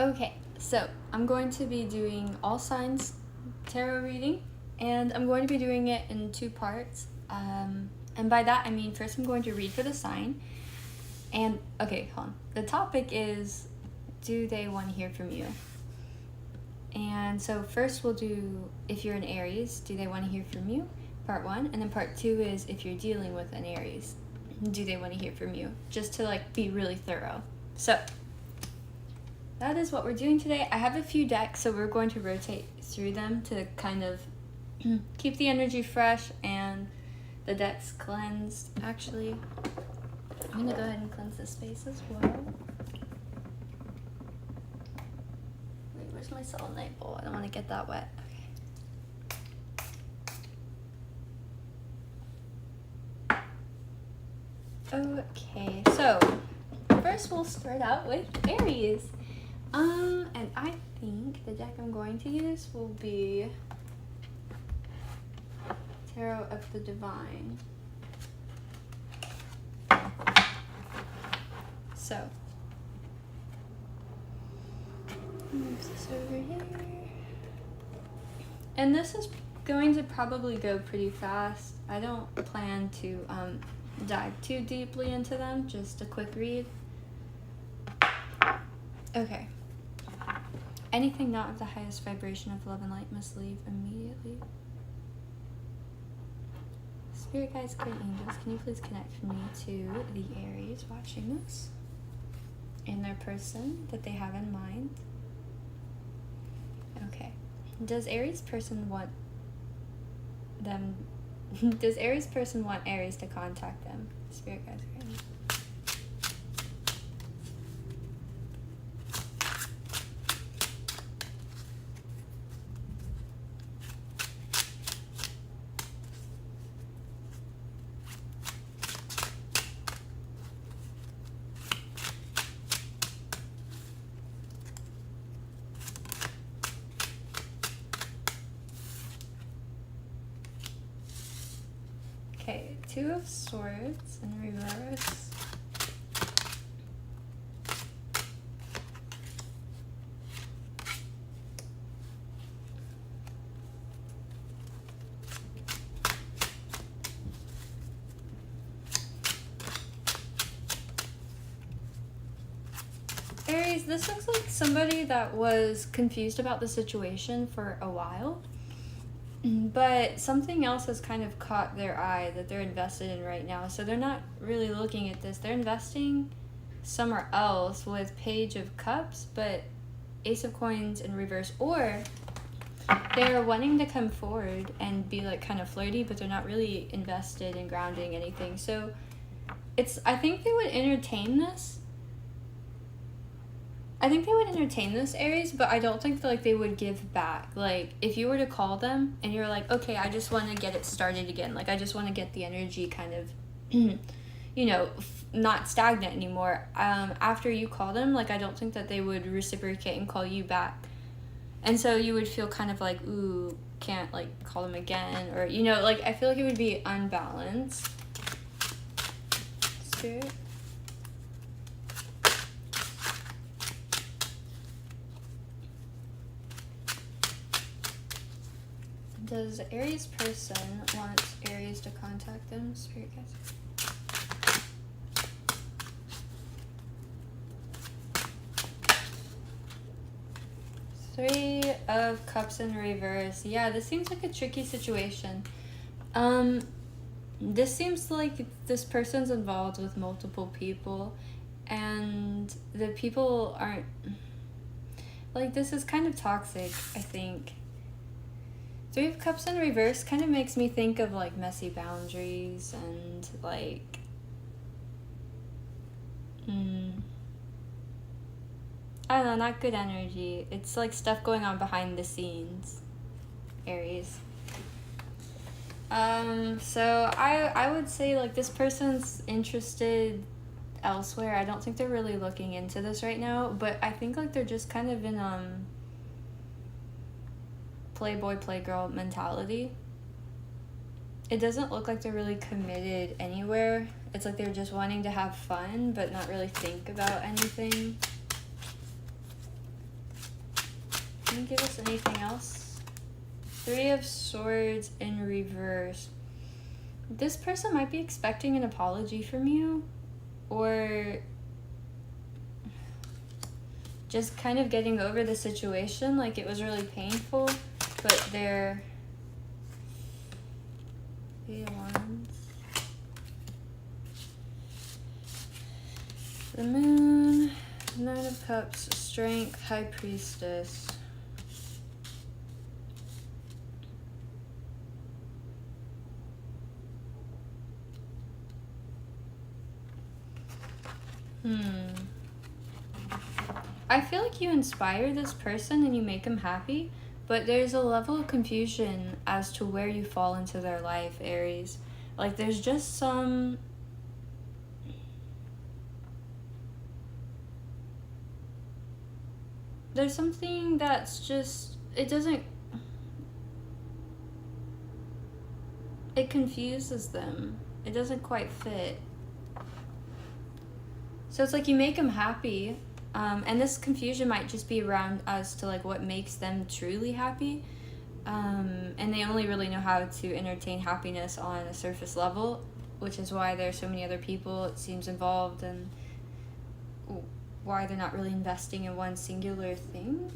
Okay, so I'm going to be doing all signs tarot reading, and I'm going to be doing it in two parts. And by that I mean first I'm going to read for the sign, and okay, hold on. The topic is, do they want to hear from you? And so first we'll do, if you're an Aries, do they want to hear from you? Part 1, and then part 2 is if you're dealing with an Aries, do they want to hear from you? Just to be really thorough. So that is what we're doing today. I have a few decks, so we're going to rotate through them to kind of keep the energy fresh and the decks cleansed. Actually, I'm gonna go ahead and cleanse this space as well. Wait, where's my selenite bowl? I don't want to get that wet. Okay, so first we'll start out with Aries. And I think the deck I'm going to use will be Tarot of the Divine. So, move this over here. And this is going to probably go pretty fast. I don't plan to dive too deeply into them, just a quick read. Okay. Anything not of the highest vibration of love and light must leave immediately. Spirit guides, great angels, can you please connect me to the Aries watching this and their person that they have in mind? Okay. Does Aries person want them? Does Aries person want Aries to contact them? Spirit guides, great angels. 2 of Swords in reverse. Aries, this looks like somebody that was confused about the situation for a while. But something else has kind of caught their eye that they're invested in right now. So they're not really looking at this. They're investing somewhere else with Page of Cups, but Ace of Coins in reverse. Or they're wanting to come forward and be kind of flirty, but they're not really invested in grounding anything. So I think they would entertain this. I think they would entertain this, Aries, but I don't think that, they would give back. If you were to call them and you're like, okay, I just want to get it started again. I just want to get the energy kind of, not stagnant anymore. After you call them, I don't think that they would reciprocate and call you back. And so you would feel kind of ooh, can't, call them again. Or, I feel like it would be unbalanced. Spirit. Does Aries person want Aries to contact them? Spirit guides. 3 of Cups in reverse. Yeah, this seems like a tricky situation. This seems like this person's involved with multiple people, and the people aren't... this is kind of toxic, I think. 3 of Cups in reverse kind of makes me think of messy boundaries and I don't know, not good energy. It's stuff going on behind the scenes, Aries. So I would say this person's interested elsewhere. I don't think they're really looking into this right now, but I think they're just kind of in playboy playgirl mentality. It doesn't look like they're really committed anywhere. It's they're just wanting to have fun but not really think about anything. Can you give us anything else? 3 of Swords in reverse. This person might be expecting an apology from you, or just kind of getting over the situation, like it was really painful, but they're... 8 of Wands. The Moon, 9 of Cups, Strength, High Priestess. I feel like you inspire this person and you make them happy, but there's a level of confusion as to where you fall into their life, Aries. Like, there's just some... There's something that's just... It doesn't... It confuses them. It doesn't quite fit. So it's like you make them happy, and this confusion might just be around as to like what makes them truly happy, and they only really know how to entertain happiness on a surface level, which is why there's so many other people, it seems, involved, and why they're not really investing in one singular thing.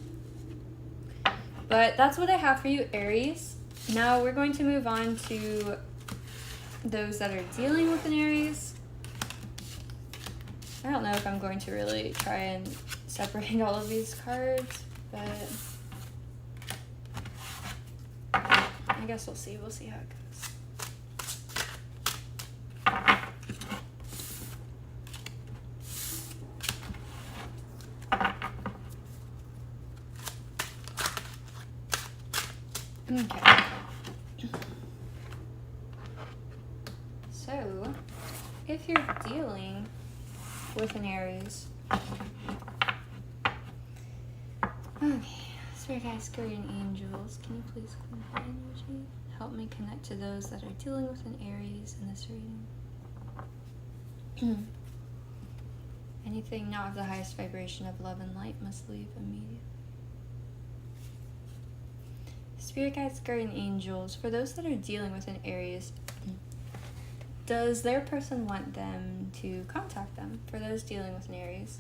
But that's what I have for you, Aries. Now we're going to move on to those that are dealing with an Aries. I don't know if I'm going to really try and separate all of these cards, but I guess we'll see. We'll see how it goes. Okay. So, if you're dealing with an Aries. Okay, Spirit Guides, Guardian Angels, can you please clarify energy? Help me connect to those that are dealing with an Aries in this reading. Anything not of the highest vibration of love and light must leave immediately. Spirit Guides, Guardian Angels, for those that are dealing with an Aries, does their person want them to contact them? For those dealing with an Aries.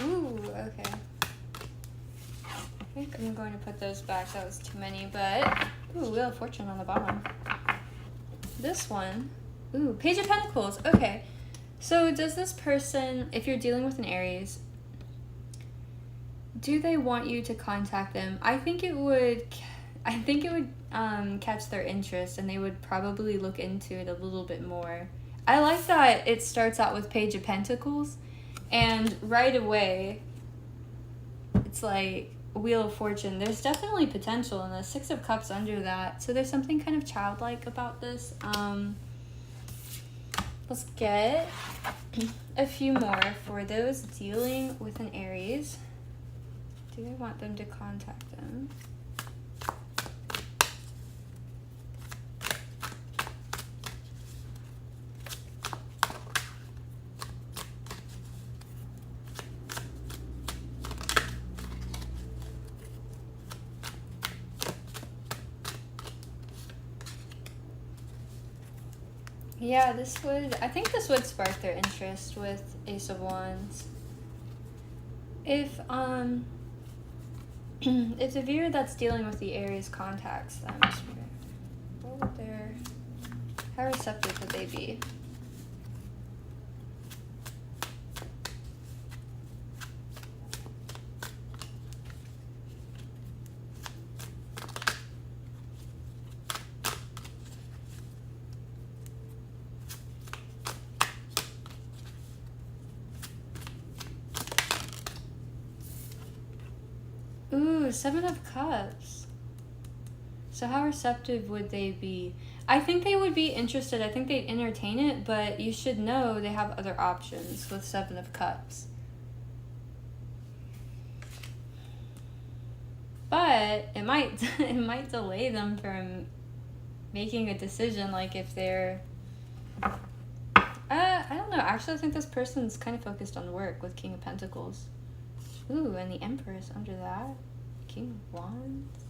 Ooh, okay. I think I'm going to put those back. That was too many, but... Ooh, Wheel of Fortune on the bottom. This one. Ooh, Page of Pentacles. Okay. So does this person, if you're dealing with an Aries, do they want you to contact them? I think it would catch their interest, and they would probably look into it a little bit more. I like that it starts out with Page of Pentacles, and right away, it's like Wheel of Fortune. There's definitely potential, and the 6 of Cups under that. So there's something kind of childlike about this. Let's get a few more for those dealing with an Aries. Do I want them to contact them? Yeah, I think this would spark their interest with Ace of Wands. If if the viewer that's dealing with the Aries contacts them, how receptive would they be? Ooh, 7 of Cups. So how receptive would they be? I think they would be interested. I think they'd entertain it, but you should know they have other options with Seven of Cups. But it might delay them from making a decision, like if they're I don't know. Actually, I think this person's kind of focused on work with King of Pentacles. Ooh, and the Empress under that. King of Wands.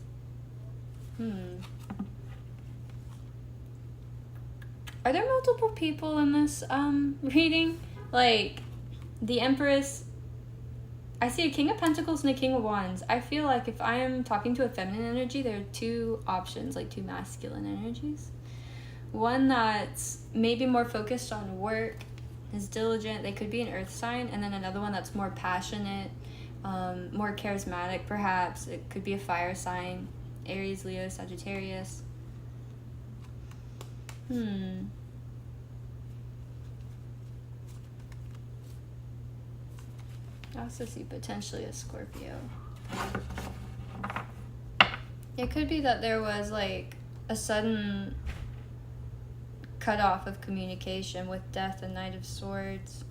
Are there multiple people in this reading? Like, the Empress... I see a King of Pentacles and a King of Wands. I feel like if I am talking to a feminine energy, there are two options, like two masculine energies. One that's maybe more focused on work, is diligent. They could be an earth sign. And then another one that's more passionate, more charismatic, perhaps. It could be a fire sign. Aries, Leo, Sagittarius. I also see potentially a Scorpio. It could be that there was like a sudden cutoff of communication with Death and Knight of Swords.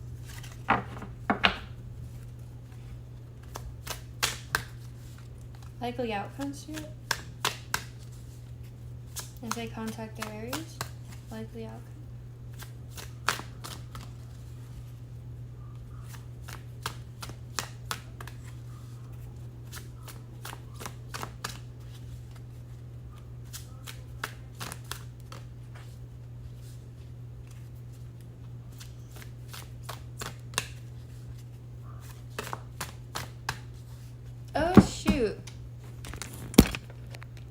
Likely outcomes here. If they contact their Aries, likely outcome.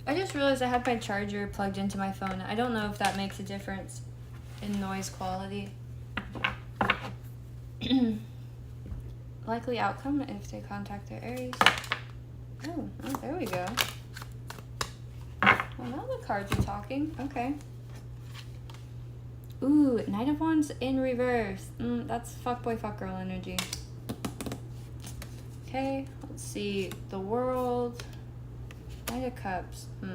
I just realized I had my charger plugged into my phone. I don't know if that makes a difference in noise quality. Likely outcome if they contact their Aries. Oh, there we go. Well, now the cards are talking. Okay. Ooh, Knight of Wands in reverse. That's fuckboy fuckgirl energy. Okay, let's see. The World. Knight of Cups. I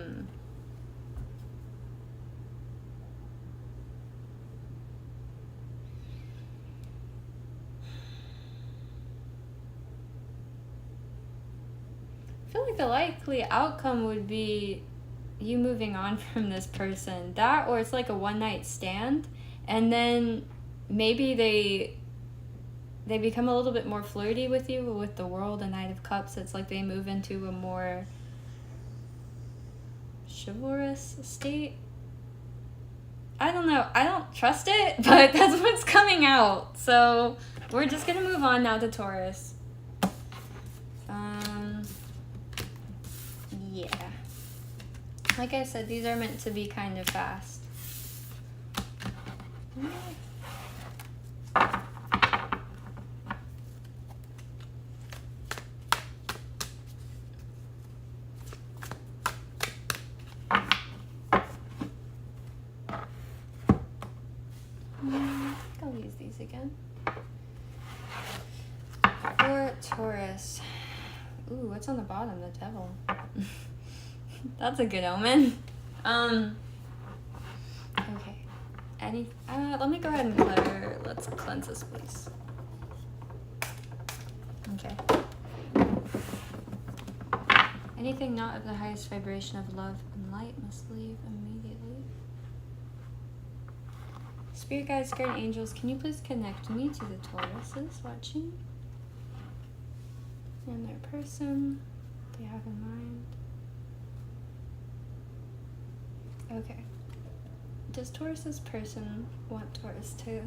feel like the likely outcome would be you moving on from this person. That, or it's like a one-night stand, and then maybe they become a little bit more flirty with you with the World and Knight of Cups. It's like they move into a more chivalrous state. I don't know. I don't trust it, but that's what's coming out. So we're just gonna move on now to Taurus. Yeah. Like I said, these are meant to be kind of fast. I'll use these again. For Taurus. Ooh, what's on the bottom? The Devil. That's a good omen. Okay. Let me go ahead and clear. Let's cleanse this place. Okay. Anything not of the highest vibration of love and light must leave immediately. Spirit guides, guardian angels, can you please connect me to the Tauruses watching? And their person they have in mind. Okay. Does Taurus's person want Taurus to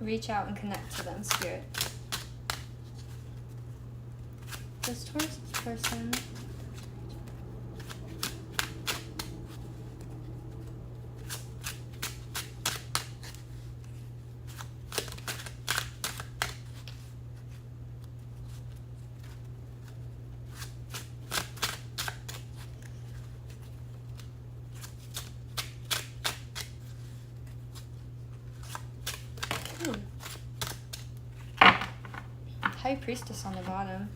reach out and connect to them, Spirit? Does Taurus's person High Priestess on the bottom.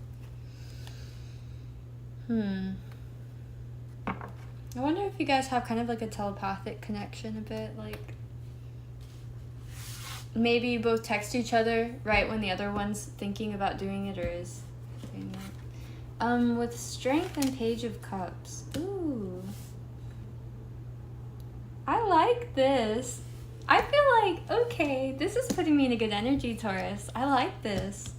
I wonder if you guys have kind of like a telepathic connection a bit, like maybe you both text each other right when the other one's thinking about doing it or is doing it. With Strength and Page of Cups. Ooh. I like this. I feel like, okay, this is putting me in a good energy, Taurus. I like this.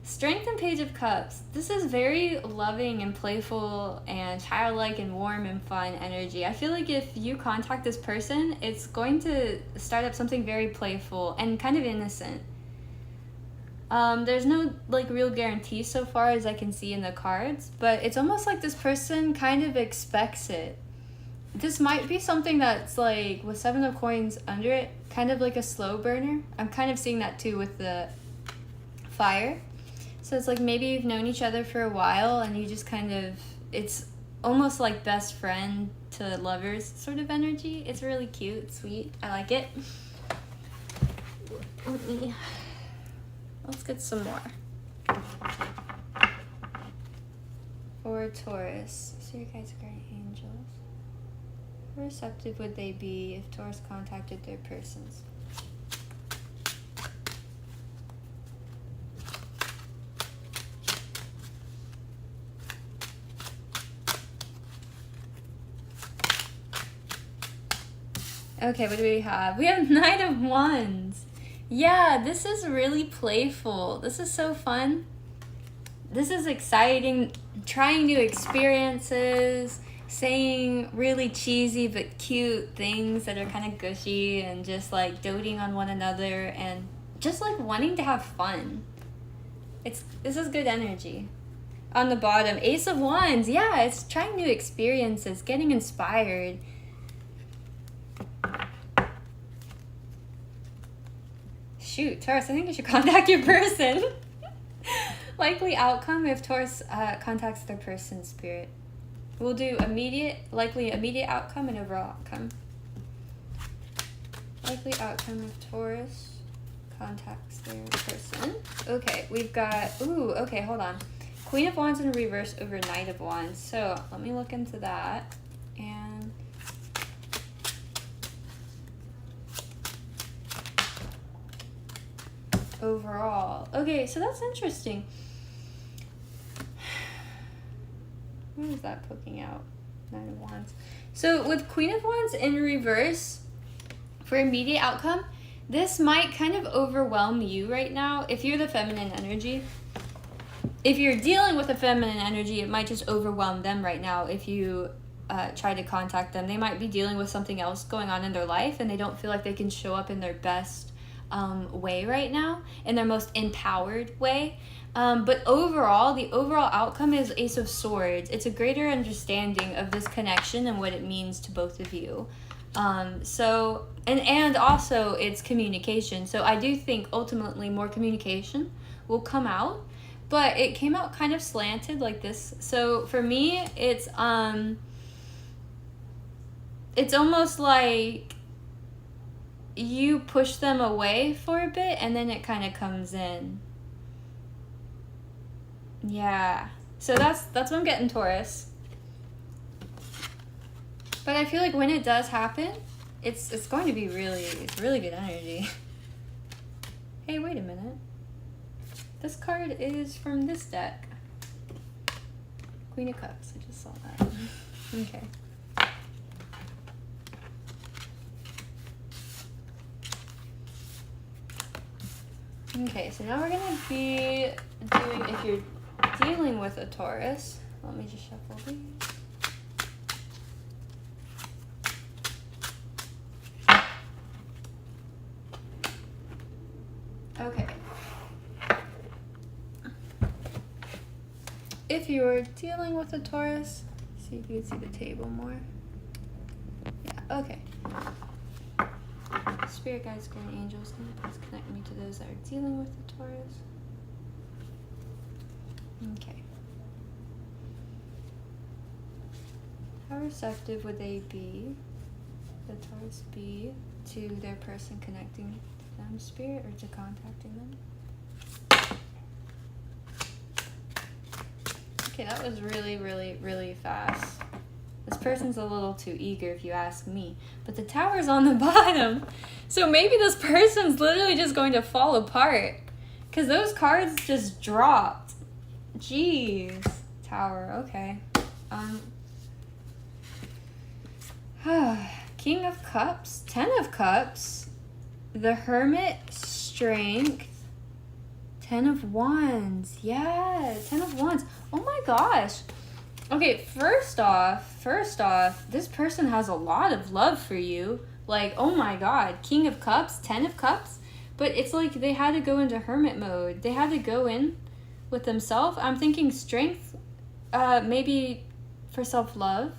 Strength and Page of Cups. This is very loving and playful and childlike and warm and fun energy. I feel like if you contact this person, it's going to start up something very playful and kind of innocent. There's no like real guarantee so far as I can see in the cards, but it's almost like this person kind of expects it. This might be something that's like with 7 of Coins under it, kind of like a slow burner. I'm kind of seeing that too with the fire. So it's like maybe you've known each other for a while and you just kind of, it's almost like best friend to lovers sort of energy. It's really cute, sweet. I like it. Let's get some more. For Taurus, so your guys' guardian angels. How receptive would they be if Taurus contacted their persons? Okay, what do we have? We have Knight of Wands. Yeah, this is really playful. This is so fun. This is exciting. Trying new experiences, saying really cheesy but cute things that are kind of gushy and just like doting on one another and just like wanting to have fun. This is good energy. On the bottom, Ace of Wands. Yeah, it's trying new experiences, getting inspired. Shoot, Taurus, I think you should contact your person. Likely outcome if Taurus contacts their person, Spirit. We'll do likely immediate outcome and overall outcome. Likely outcome if Taurus contacts their person. Okay, we've got, okay, hold on. Queen of Wands in reverse over Knight of Wands. So let me look into that. And overall. Okay, so that's interesting. What is that poking out? Nine of Wands. So with Queen of Wands in reverse, for immediate outcome, this might kind of overwhelm you right now if you're the feminine energy. If you're dealing with a feminine energy, it might just overwhelm them right now if you try to contact them. They might be dealing with something else going on in their life and they don't feel like they can show up in their best way right now, in their most empowered way. But overall, the overall outcome is Ace of Swords. It's a greater understanding of this connection and what it means to both of you. So, and also it's communication. So I do think ultimately more communication will come out, but it came out kind of slanted like this. So for me, it's almost like you push them away for a bit and then it kind of comes in. Yeah. So that's what I'm getting, Taurus. But I feel like when it does happen, it's going to be really good energy. Hey, wait a minute. This card is from this deck. Queen of Cups. I just saw that. Okay. Okay, so now we're going to be doing, if you're dealing with a Taurus, let me just shuffle these. Okay. If you're dealing with a Taurus, see if you can see the table more. Yeah, okay. Spirit guides, guardian angels, can you please connect me to those that are dealing with the Taurus? Okay. How receptive would they be, the Taurus be, to their person connecting to them, Spirit, or to contacting them? Okay, that was really fast. This person's a little too eager if you ask me. But the Tower's on the bottom. So maybe this person's literally just going to fall apart. Because those cards just dropped. Jeez. Tower, okay. King of Cups, 10 of Cups, the Hermit, Strength, 10 of Wands. Yeah, 10 of Wands. Oh my gosh. Okay, first off, this person has a lot of love for you. Like, oh my god, King of Cups, 10 of Cups. But it's like they had to go into hermit mode. They had to go in with themselves. I'm thinking strength, maybe for self-love.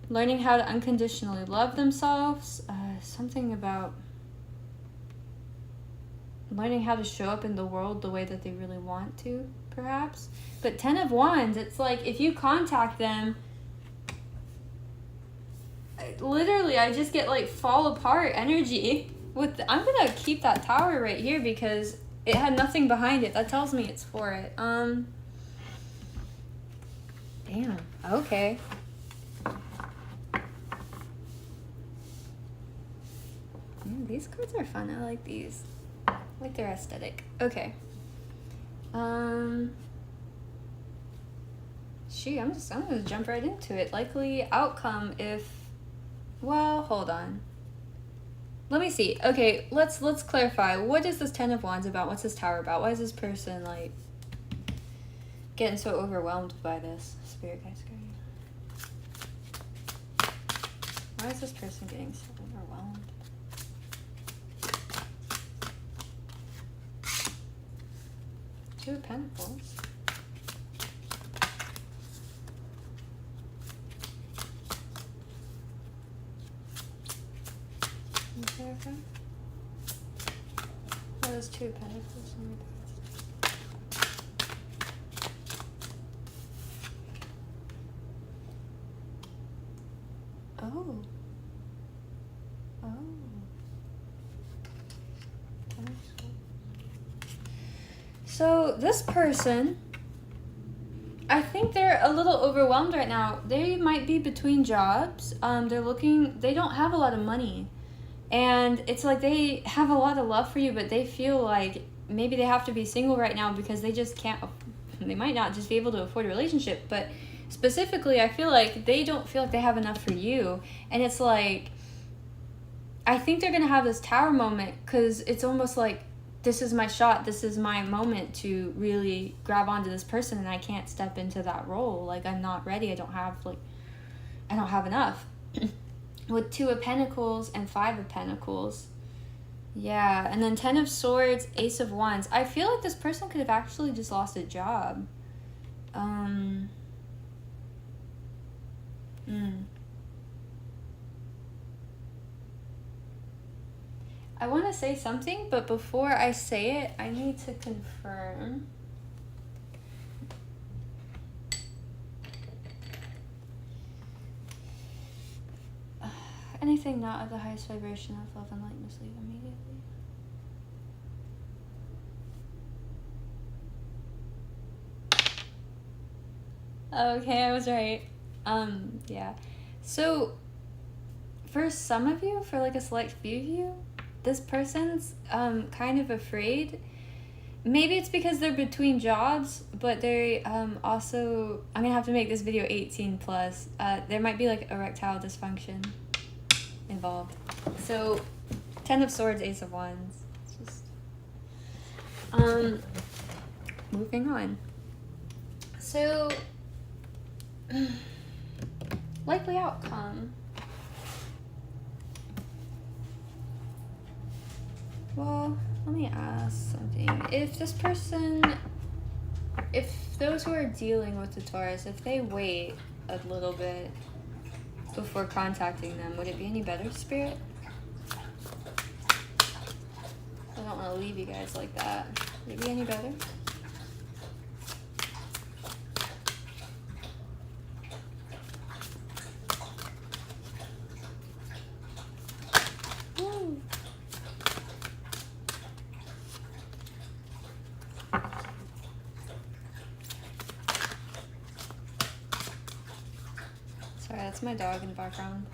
Learning how to unconditionally love themselves. Something about learning how to show up in the world the way that they really want to, perhaps. But 10 of Wands, it's like if you contact them, literally I just get like fall apart energy. I'm gonna keep that Tower right here because it had nothing behind it. That tells me it's for it. Damn. Okay. These cards are fun. I like these. I like their aesthetic. Okay. Shoot, I'm gonna jump right into it. Likely outcome if, well, hold on. Let me see. Okay, let's clarify. What is this 10 of Wands about? What's this Tower about? Why is this person like getting so overwhelmed by this? Spirit guys, why is this person getting so overwhelmed? Two of Pentacles. Okay. What is Two of Pentacles? Oh. Oh. So this person, I think they're a little overwhelmed right now. They might be between jobs. They don't have a lot of money. And it's like they have a lot of love for you, but they feel like maybe they have to be single right now because they just can't, they might not just be able to afford a relationship. But specifically, I feel like they don't feel like they have enough for you. And it's like, I think they're going to have this Tower moment because it's almost like, this is my shot. This is my moment to really grab onto this person, and I can't step into that role. Like, I'm not ready. I don't have enough. With Two of Pentacles and Five of Pentacles. Yeah, and then 10 of Swords, Ace of Wands. I feel like this person could have actually just lost a job. I want to say something, but before I say it, I need to confirm. Anything not of the highest vibration of love and light must leave immediately. Okay, I was right. Yeah. So, for some of you, for like a select few of you, this person's kind of afraid. Maybe it's because they're between jobs, but they also, I'm gonna have to make this video 18 plus. There might be like erectile dysfunction involved. So 10 of Swords, Ace of Wands. It's just moving on. So likely outcome. Well, let me ask something. If this person, if those who are dealing with the Taurus, if they wait a little bit before contacting them, would it be any better, Spirit? I don't want to leave you guys like that. Would it be any better? Woo. Sorry, that's my dog in the background.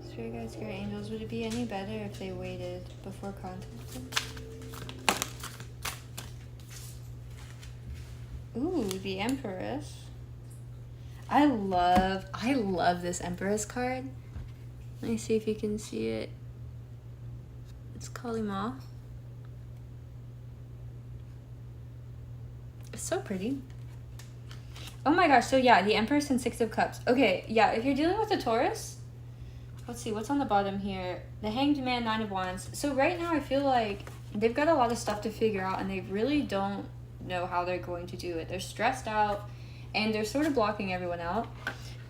Spirit guides, spirit angels, would it be any better if they waited before contacting? Ooh, the Empress. I love this Empress card. Let me see if you can see it. It's Kalima. It's so pretty. Oh my gosh, so yeah, the Empress and Six of Cups. Okay, yeah, if you're dealing with a Taurus, let's see, what's on the bottom here? The Hanged Man, Nine of Wands. So right now I feel like they've got a lot of stuff to figure out and they really don't know how they're going to do it. They're stressed out and they're sort of blocking everyone out.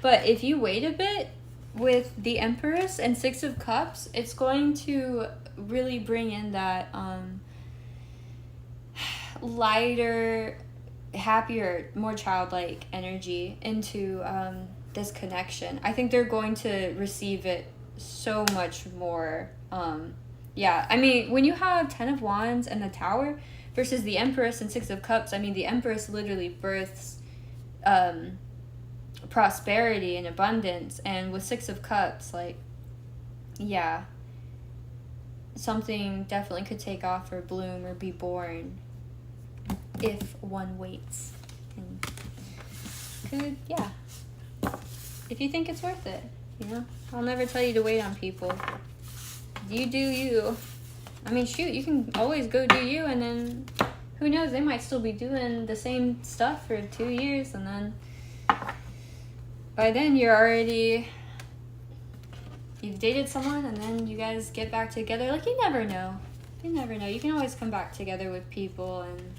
But if you wait a bit with the Empress and Six of Cups, it's going to really bring in that lighter, happier, more childlike energy into this connection. I think they're going to receive it so much more. Yeah, I mean, when you have 10 of Wands and the Tower versus the Empress and Six of Cups, I mean, the Empress literally births prosperity and abundance, and with Six of Cups, like, yeah, something definitely could take off or bloom or be born if one waits. And could, yeah, if you think it's worth it, you know. I'll never tell you to wait on people. You do you. I mean, shoot, you can always go do you, and then who knows, they might still be doing the same stuff for 2 years, and then by then you've dated someone, and then you guys get back together. Like, you never know. You never know. You can always come back together with people in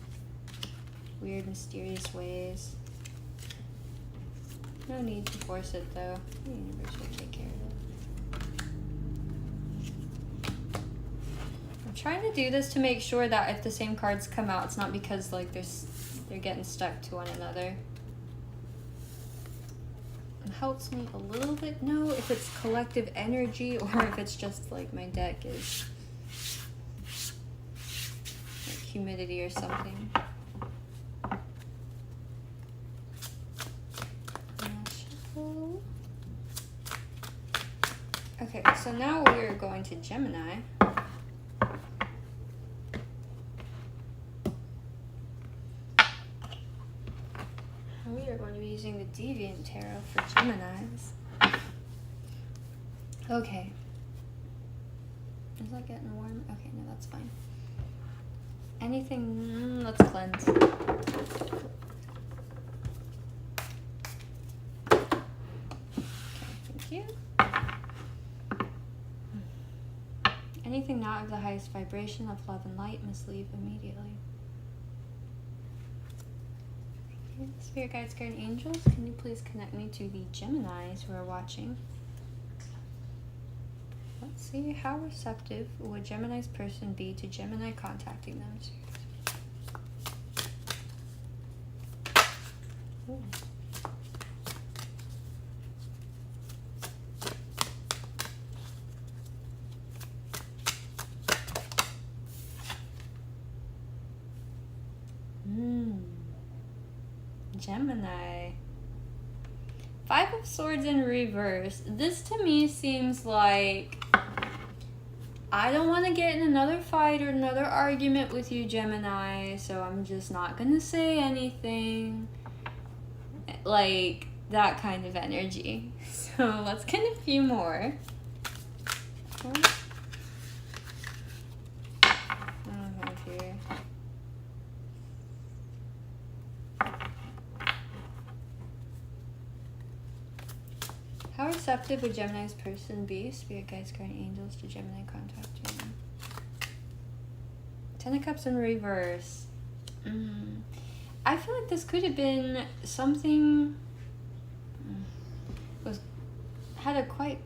weird, mysterious ways. No need to force it, though. The universe will take care of it. I'm trying to do this to make sure that if the same cards come out, it's not because, like, they're getting stuck to one another. It helps me a little bit know if it's collective energy or if it's just, like, my deck is like humidity or something. Okay, so now we're going to Gemini. We are going to be using the Deviant Tarot for Geminis. Okay. Is that getting warm? Okay, no, that's fine. Anything, let's cleanse. Okay, thank you. Anything not of the highest vibration of love and light must leave immediately. Okay, Spirit guides, guardian angels, can you please connect me to the Geminis who are watching? Let's see, how receptive would Gemini's person be to Gemini contacting them? Ooh. Gemini. Five of Swords in reverse. This to me seems like I don't want to get in another fight or another argument with you, Gemini, so I'm just not gonna say anything. Like, that kind of energy. So let's get a few more. Okay. I have here. How receptive would Gemini's person be? Spirit guides, guardian angels to Gemini contacting. Ten of Cups in reverse. I feel like this could have been something had a quite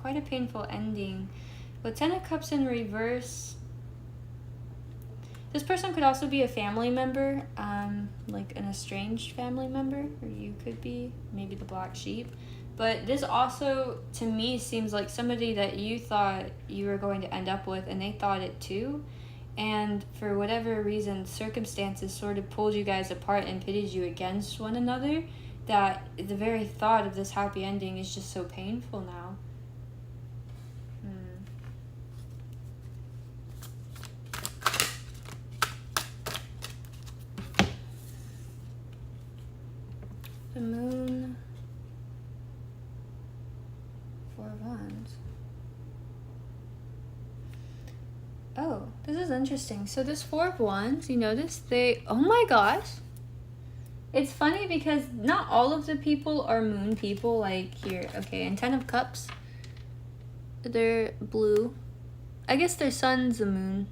a painful ending. With Ten of Cups in reverse, this person could also be a family member, like an estranged family member, or you could be maybe the black sheep. But this also, to me, seems like somebody that you thought you were going to end up with, and they thought it too. And for whatever reason, circumstances sort of pulled you guys apart and pitted you against one another, that the very thought of this happy ending is just so painful now. The Moon, Four of Wands. Oh, this is interesting. So this Four of Wands, you notice oh my gosh. It's funny because not all of the people are moon people. Like here, okay, and Ten of Cups, they're blue. I guess their sun's the moon.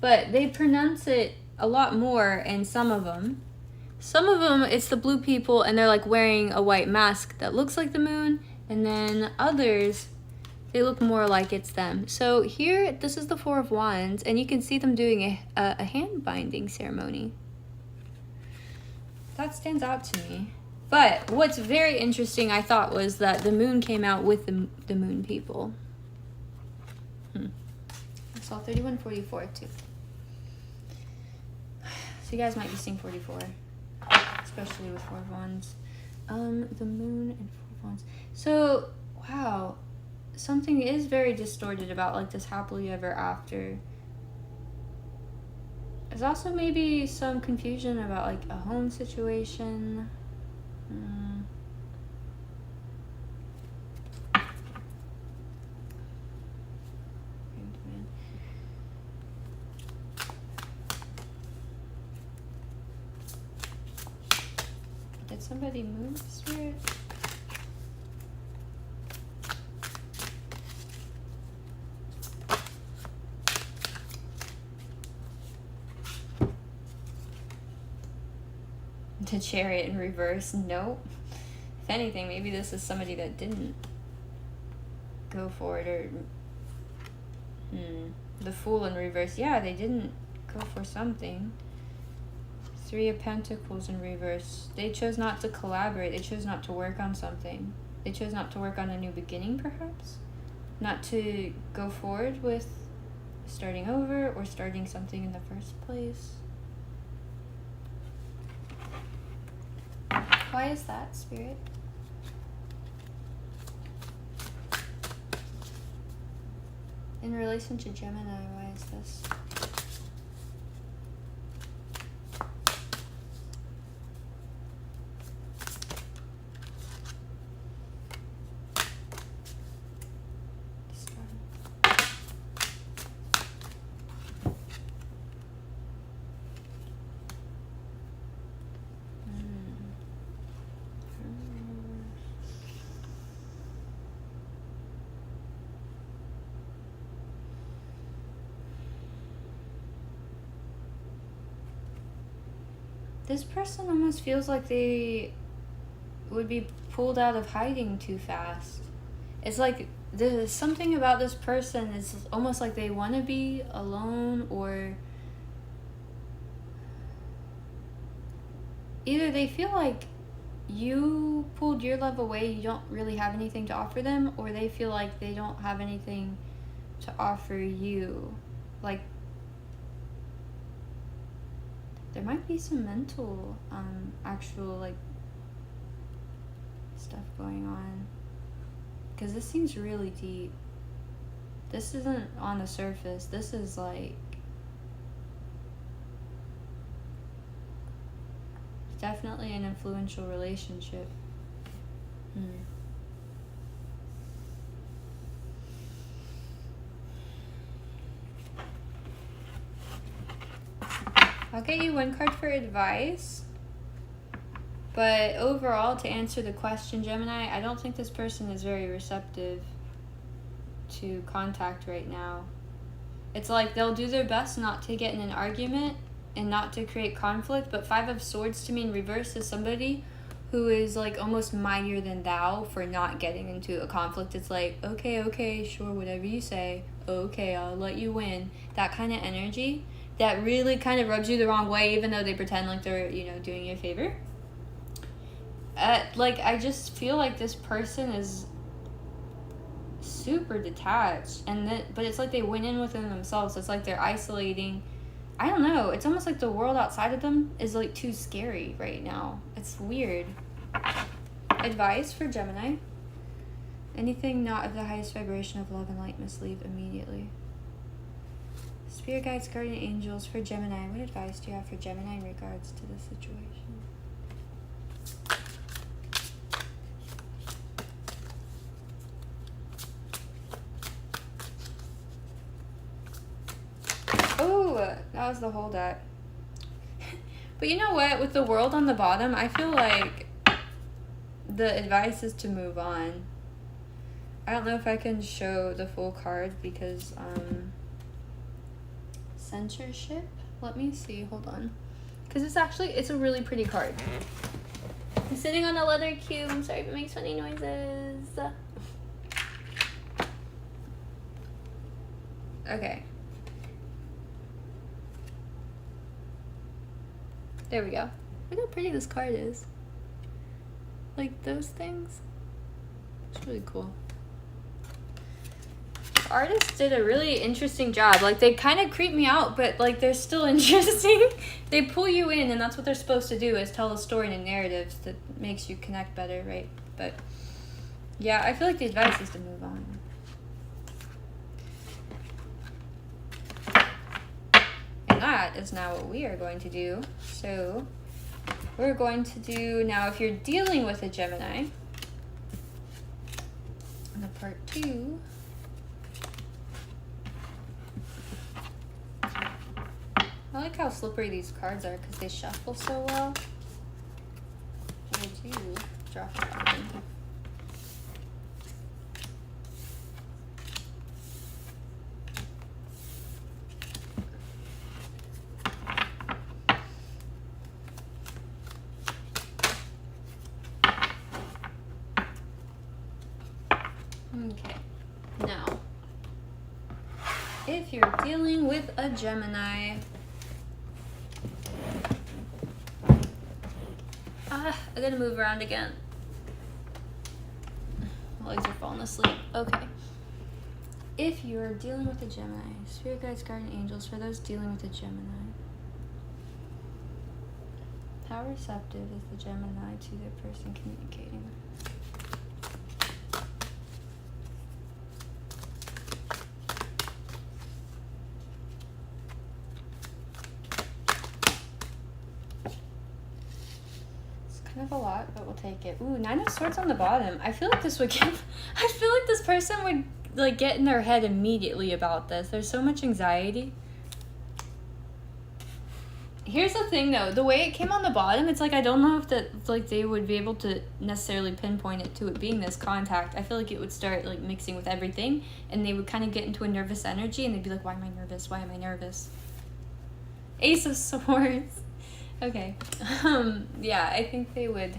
But they pronounce it a lot more in some of them. Some of them, it's the blue people, and they're like wearing a white mask that looks like the moon. And then others, they look more like it's them. So here, this is the Four of Wands, and you can see them doing a hand binding ceremony. That stands out to me. But what's very interesting, I thought, was that the moon came out with the moon people. I saw 3144 too. So you guys might be seeing 44, especially with Four of Wands. The moon and Four of Wands. So, wow. Something is very distorted about like this happily ever after. There's also maybe some confusion about like a home situation. Did somebody move, Spirit? The Chariot in reverse, nope. If anything, maybe this is somebody that didn't go for it, or the Fool in reverse. Yeah, they didn't go for something. Three of Pentacles in reverse. They chose not to collaborate. They chose not to work on something. They chose not to work on a new beginning, perhaps? Not to go forward with starting over or starting something in the first place. Why is that, Spirit? In relation to Gemini, why is this? This person almost feels like they would be pulled out of hiding too fast. It's like there's something about this person. It's almost like they want to be alone, or either they feel like you pulled your love away, you don't really have anything to offer them, or they feel like they don't have anything to offer you. Like, there might be some mental, actual, like, stuff going on. Because this seems really deep. This isn't on the surface. This is, like, definitely an influential relationship. I'll get you one card for advice. But overall, to answer the question, Gemini, I don't think this person is very receptive to contact right now. It's like they'll do their best not to get in an argument and not to create conflict, but Five of Swords to me in reverse is somebody who is like almost mightier than thou for not getting into a conflict. It's like, okay, sure, whatever you say. Okay, I'll let you win. That kind of energy that really kind of rubs you the wrong way, even though they pretend like they're, doing you a favor. Like, I just feel like this person is super detached, and then, but it's like they went in within themselves. It's like they're isolating. I don't know. It's almost like the world outside of them is like too scary right now. It's weird. Advice for Gemini. Anything not of the highest vibration of love and light must leave immediately. Spirit guides, guardian angels for Gemini. What advice do you have for Gemini in regards to this situation? Oh, that was the whole deck. But you know what? With the world on the bottom, I feel like the advice is to move on. I don't know if I can show the full card because censorship. Let me see. Hold on. Because it's a really pretty card. I'm sitting on a leather cube. I'm sorry if it makes funny noises. Okay. There we go. Look how pretty this card is. Like those things. It's really cool. The artist did a really interesting job. Like, they kind of creep me out, but like they're still interesting. They pull you in, and that's what they're supposed to do, is tell a story and a narrative that makes you connect better, right? But yeah, I feel like the advice is to move on. And that is now what we are going to do. So we're going to do now, if you're dealing with a Gemini, on the part 2, I like how slippery these cards are because they shuffle so well. I do drop it on. Okay, now, if you're dealing with a Gemini, I gotta move around again. My legs are falling asleep. Okay. If you're dealing with a Gemini, spirit guides, guardian angels, for those dealing with a Gemini, how receptive is the Gemini to their person communicating with? Kind of a lot, but we'll take it. Ooh, 9 of Swords on the bottom. I feel like this would give... I feel like this person would, like, get in their head immediately about this. There's so much anxiety. Here's the thing, though. The way it came on the bottom, it's like, I don't know if that, like, they would be able to necessarily pinpoint it to it being this contact. I feel like it would start, like, mixing with everything, and they would kind of get into a nervous energy, and they'd be like, why am I nervous? Why am I nervous? Ace of Swords. Okay. Yeah, I think they would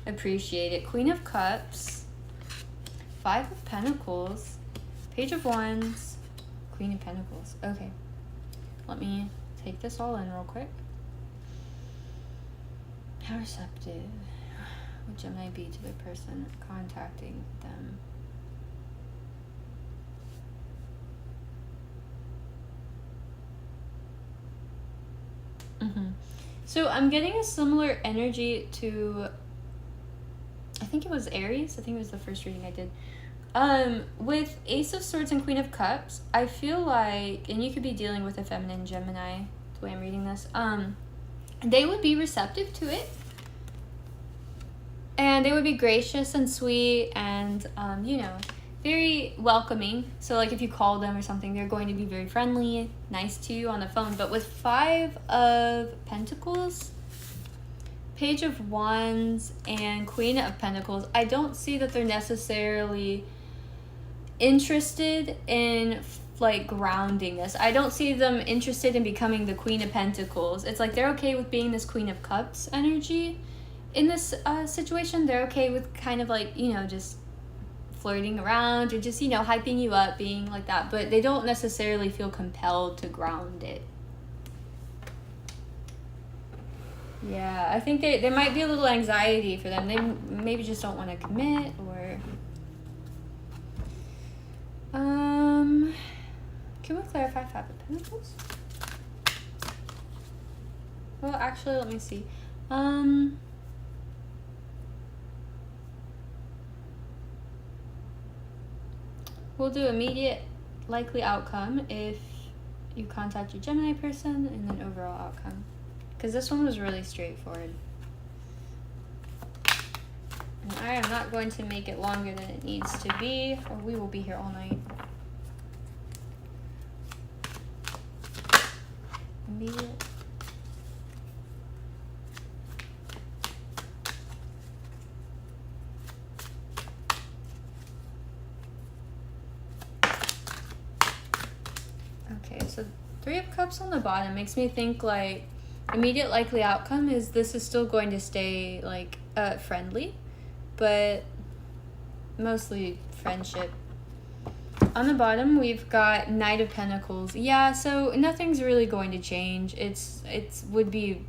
appreciate it. Queen of Cups, 5 of Pentacles, Page of Wands, Queen of Pentacles. Okay. Let me take this all in real quick. How receptive would Gemini be to the person contacting them? So I'm getting a similar energy to, I think it was Aries. I think it was the first reading I did. With Ace of Swords and Queen of Cups, I feel like, and you could be dealing with a feminine Gemini, the way I'm reading this, they would be receptive to it. And they would be gracious and sweet and, you know, very welcoming. So like if you call them or something, they're going to be very friendly, nice to you on the phone. But with 5 of Pentacles, Page of Wands, and Queen of Pentacles, I don't see that they're necessarily interested in like grounding this. I don't see them interested in becoming the Queen of Pentacles. It's like they're okay with being this Queen of Cups energy in this situation. They're okay with kind of like, you know, just flirting around or just, you know, hyping you up, being like that, but they don't necessarily feel compelled to ground it. Yeah, I think there might be a little anxiety for them. They maybe just don't want to commit, or can we clarify Five of Pentacles? Well, actually, let me see. We'll do immediate likely outcome if you contact your Gemini person, and then overall outcome. Because this one was really straightforward. And I am not going to make it longer than it needs to be, or we will be here all night. Immediate. Okay, so Three of Cups on the bottom makes me think like immediate likely outcome is this is still going to stay like friendly, but mostly friendship. On the bottom we've got Knight of Pentacles. Yeah, so nothing's really going to change. It's would be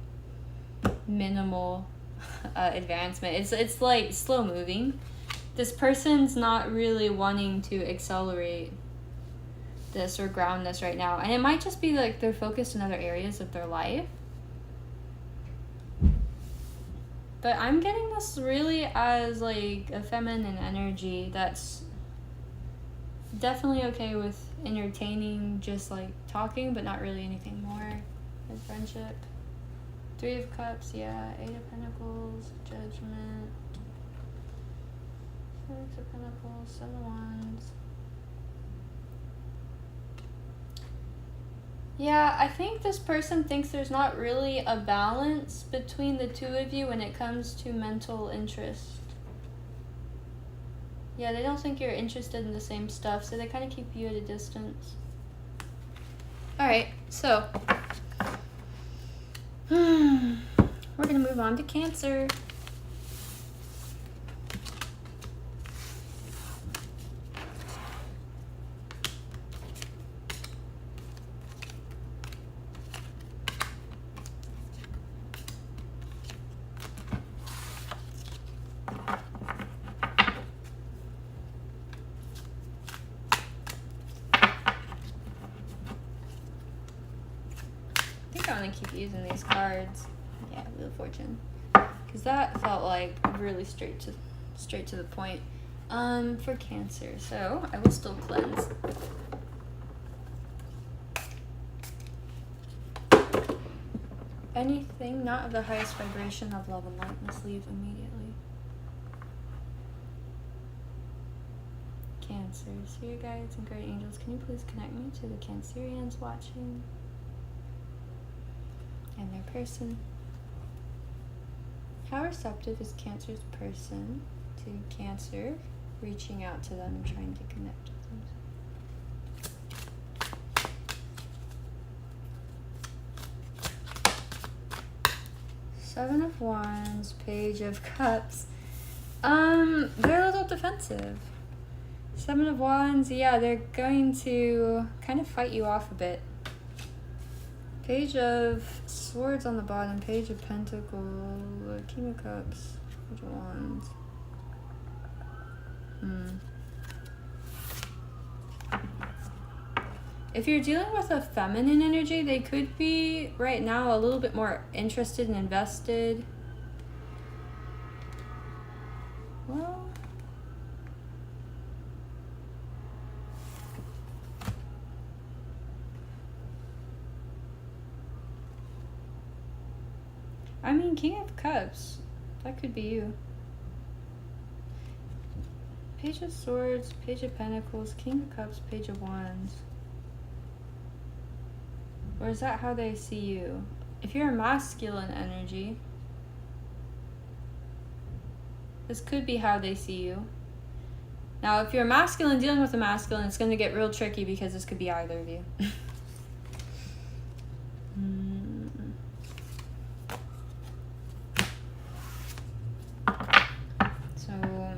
minimal advancement. It's like slow moving. This person's not really wanting to accelerate this or ground this right now, and it might just be like they're focused in other areas of their life. But I'm getting this really as like a feminine energy that's definitely okay with entertaining, just like talking, but not really anything more in friendship. Three of Cups, yeah. Eight of Pentacles, Judgment. Six of Pentacles, Seven of Wands. Yeah, I think this person thinks there's not really a balance between the two of you when it comes to mental interest. Yeah, they don't think you're interested in the same stuff, so they kind of keep you at a distance. Alright, so we're going to move on to Cancer. I'm gonna keep using these cards. Yeah, Wheel of Fortune, because that felt like really straight to the point. For Cancer, so I will still cleanse. Anything not of the highest vibration of love and light must leave immediately. Cancer, so your guides and great angels, can you please connect me to the Cancerians watching? And their person. How receptive is Cancer's person to Cancer reaching out to them and trying to connect with them? Seven of Wands, Page of Cups. They're a little defensive. Seven of Wands, yeah, they're going to kind of fight you off a bit. Page of Swords on the bottom, Page of Pentacles, King of Cups, Page of Wands. If you're dealing with a feminine energy, they could be right now a little bit more interested and invested. Well, I mean, King of Cups, that could be you. Page of Swords, Page of Pentacles, King of Cups, Page of Wands. Or is that how they see you? If you're a masculine energy, this could be how they see you. Now, if you're a masculine dealing with a masculine, it's going to get real tricky because this could be either of you.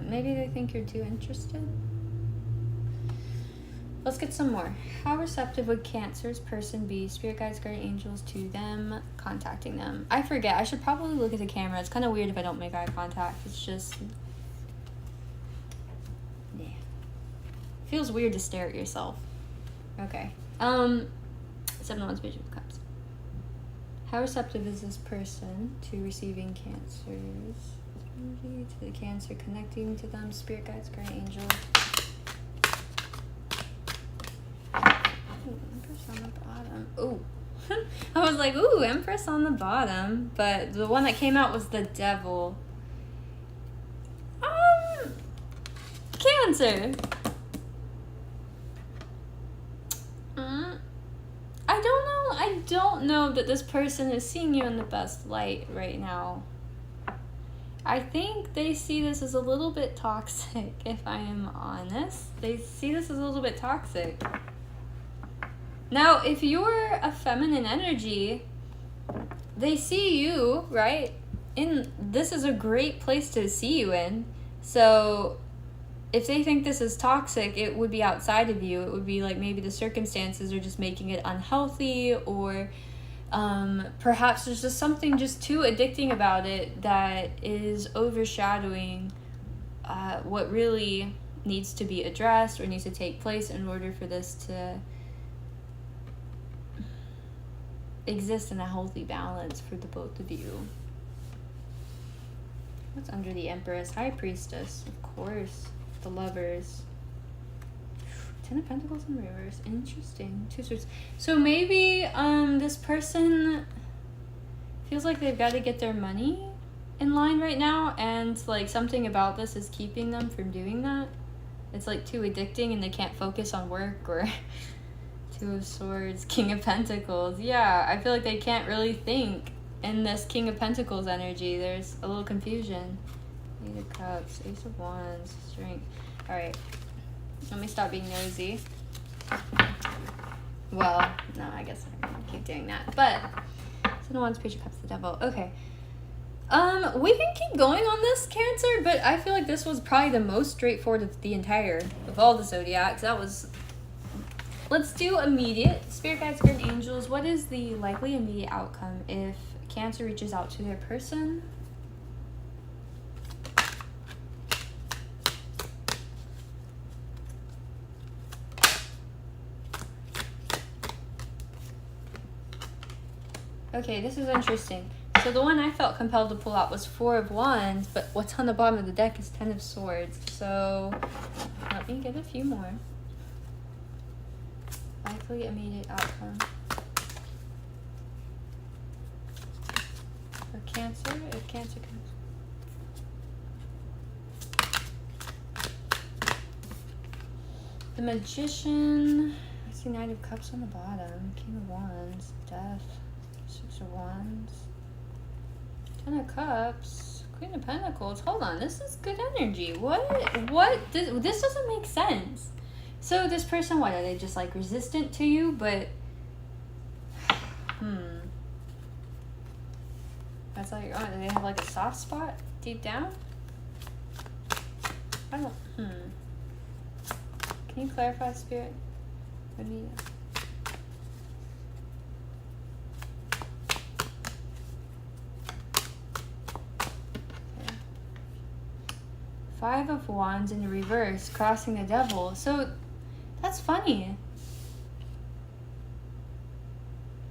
Maybe they think you're too interested. Let's get some more. How receptive would Cancer's person be? Spirit guides, guardian angels to them, contacting them. I forget. I should probably look at the camera. It's kind of weird if I don't make eye contact. It's just... yeah. Feels weird to stare at yourself. Okay. 7 of Wands, Page of Cups. How receptive is this person to receiving Cancers? To the Cancer, connecting to them, spirit guides, guardian angels. Ooh, Empress on the bottom. Ooh. I was like, ooh, Empress on the bottom. But the one that came out was the Devil. Cancer. I don't know that this person is seeing you in the best light right now. I think they see this as a little bit toxic, if I am honest. They see this as a little bit toxic. Now, if you're a feminine energy, they see you, right? This is a great place to see you in. So if they think this is toxic, it would be outside of you. It would be like maybe the circumstances are just making it unhealthy, or perhaps there's just something just too addicting about it that is overshadowing what really needs to be addressed or needs to take place in order for this to exist in a healthy balance for the both of you. What's under the Empress? High Priestess, of course. The Lovers. 10 of Pentacles in reverse. Interesting. 2 Swords. So maybe this person feels like they've got to get their money in line right now, and like something about this is keeping them from doing that. It's like too addicting and they can't focus on work. Or 2 of Swords, King of Pentacles. Yeah, I feel like they can't really think in this King of Pentacles energy. There's a little confusion. 8 of Cups, Ace of Wands, Strength. Alright, let me stop being nosy. Well, no, I guess I'm gonna keep doing that. But 7 of Wands, Page of Cups, the Devil. Okay. We can keep going on this, Cancer, but I feel like this was probably the most straightforward of all the zodiacs. That was... Let's do immediate. Spirit guides, guardian angels. What is the likely immediate outcome if Cancer reaches out to their person? Okay, this is interesting. So the one I felt compelled to pull out was 4 of Wands, but what's on the bottom of the deck is 10 of Swords. So let me get a few more. Likely immediate outcome. For Cancer, if Cancer comes. The Magician. I see Knight of Cups on the bottom. King of Wands. Death. 6 of Wands. 10 of Cups. Queen of Pentacles. Hold on. This is good energy. What? This doesn't make sense. So this person, what? Are they just like resistant to you? But... That's like... Oh, do they have like a soft spot deep down? I don't... Can you clarify, Spirit? What do you... 5 of Wands in the reverse, crossing the Devil. So that's funny.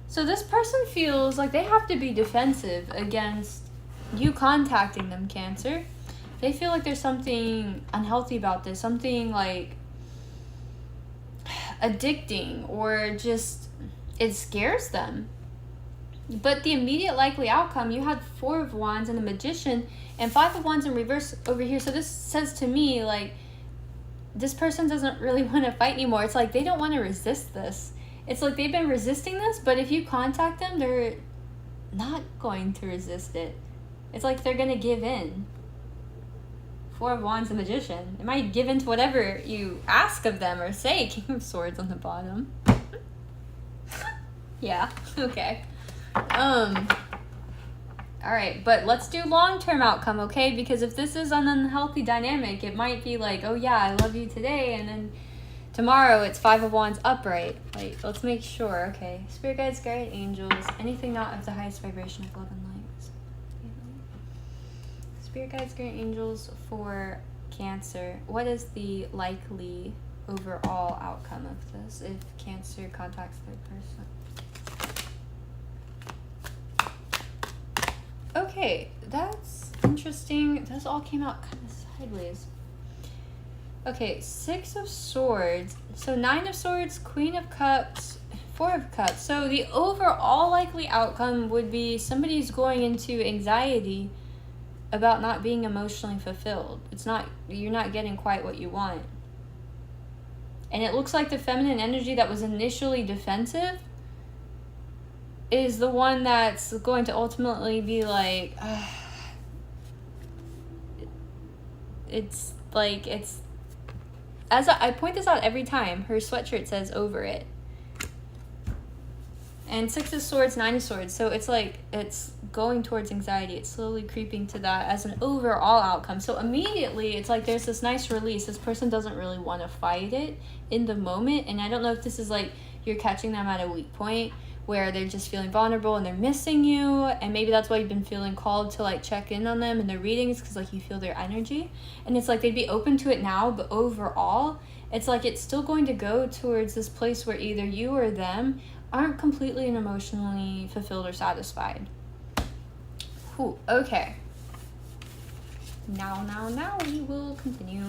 So this person feels like they have to be defensive against you contacting them, Cancer. They feel like there's something unhealthy about this, something like addicting, or just it scares them. But the immediate likely outcome, you had 4 of Wands and the Magician and 5 of Wands in reverse over here. So this says to me, like, this person doesn't really want to fight anymore. It's like they don't want to resist this. It's like they've been resisting this, but if you contact them, they're not going to resist it. It's like they're going to give in. 4 of Wands and Magician. They might give in to whatever you ask of them or say. King of Swords on the bottom. Yeah, okay. Alright, but let's do long-term outcome, okay? Because if this is an unhealthy dynamic, it might be like, oh yeah, I love you today, and then Tomorrow it's Five of Wands upright. Like, let's make sure. Okay. Spirit guides, guardian angels, anything not of the highest vibration of love and light. Spirit guides, guardian angels for Cancer. What is the likely overall outcome of this if Cancer contacts third person? Okay, that's interesting. Those all came out kind of sideways. Okay, Six of Swords. So Nine of Swords, Queen of Cups, Four of Cups. So the overall likely outcome would be somebody's going into anxiety about not being emotionally fulfilled. You're not getting quite what you want. And it looks like the feminine energy that was initially defensive is the one that's going to ultimately be like, it's like, it's, as I point this out every time, her sweatshirt says over it. And Six of Swords, Nine of Swords. So it's like, it's going towards anxiety. It's slowly creeping to that as an overall outcome. So immediately, it's like there's this nice release. This person doesn't really want to fight it in the moment. And I don't know if this is like you're catching them at a weak point where they're just feeling vulnerable and they're missing you. And maybe that's why you've been feeling called to like check in on them in their readings, because like you feel their energy. And it's like they'd be open to it now, but overall, it's like it's still going to go towards this place where either you or them aren't completely and emotionally fulfilled or satisfied. Ooh, okay. Now we will continue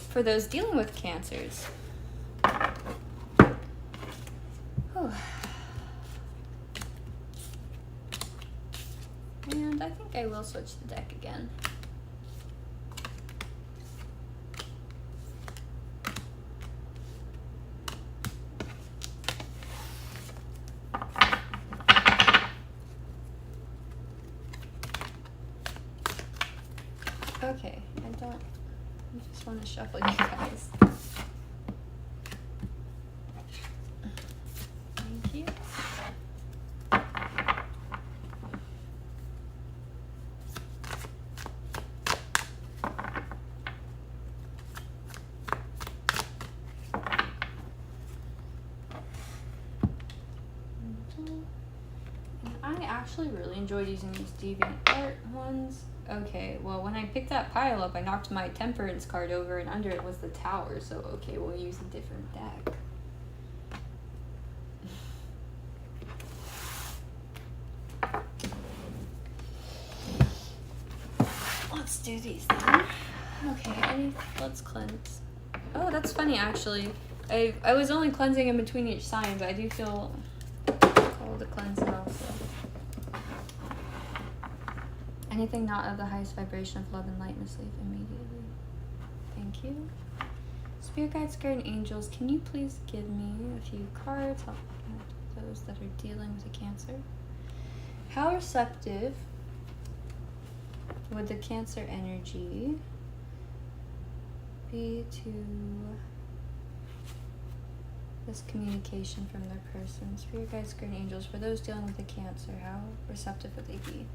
for those dealing with Cancers. Whew. And I think I will switch the deck again. Okay, I just want to shuffle you guys. Thank you. And I actually really enjoyed using these deviant art ones. Okay, well, when I picked that pile up, I knocked my Temperance card over, and under it was the Tower, so okay, we'll use a different deck. Let's do these then. Okay, let's cleanse. Oh, that's funny, actually. I was only cleansing in between each sign, but I do feel called to cleanse now, so. Anything not of the highest vibration of love and light must leave immediately. Thank you. Spirit guides, guardian angels, can you please give me a few cards? Help those that are dealing with a Cancer. How receptive would the Cancer energy be to this communication from their person? Spirit guides, guardian angels, for those dealing with a Cancer, how receptive would they be?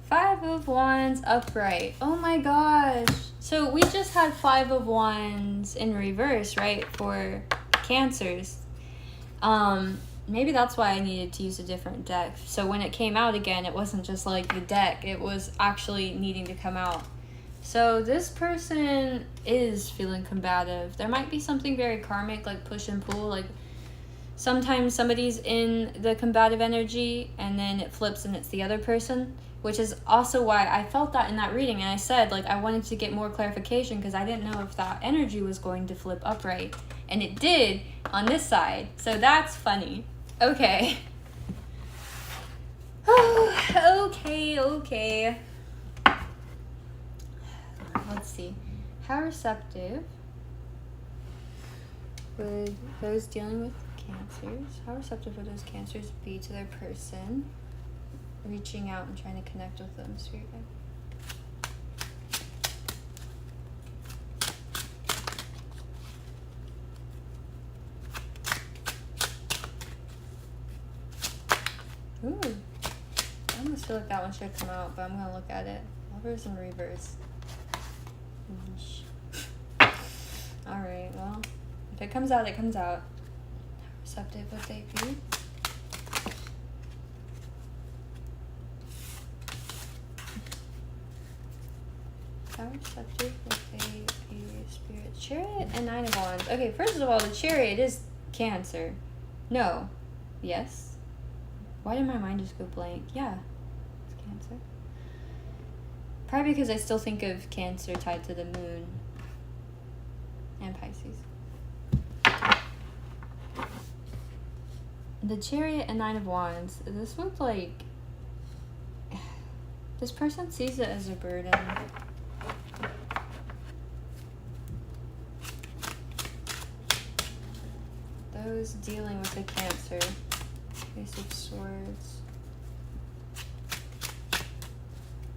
Five of Wands upright. Oh my gosh. So we just had Five of Wands in reverse, right? For Cancers. Maybe that's why I needed to use a different deck. So when it came out again, it wasn't just like the deck. It was actually needing to come out. So this person is feeling combative. There might be something very karmic, like push and pull. Like sometimes somebody's in the combative energy and then it flips and it's the other person. Which is also why I felt that in that reading. And I said, like, I wanted to get more clarification because I didn't know if that energy was going to flip upright. And it did on this side. So that's funny. Okay. Okay. Let's see. How receptive would those dealing with Cancers, how receptive would those Cancers be to their person reaching out and trying to connect with them, Spirit guide? feel like that one should come out, but I'm gonna look at it. Lovers in reverse. Alright, well, if it comes out, it comes out. How receptive would they be? How receptive would they be? Spirit. Chariot and Nine of Wands. Okay, first of all, the Chariot is Cancer. No. Yes? Why did my mind just go blank? Yeah. It's Cancer. Probably because I still think of Cancer tied to the moon. And Pisces. The Chariot and Nine of Wands. This looked like... This person sees it as a burden. Those dealing with the Cancer. Ace of Swords.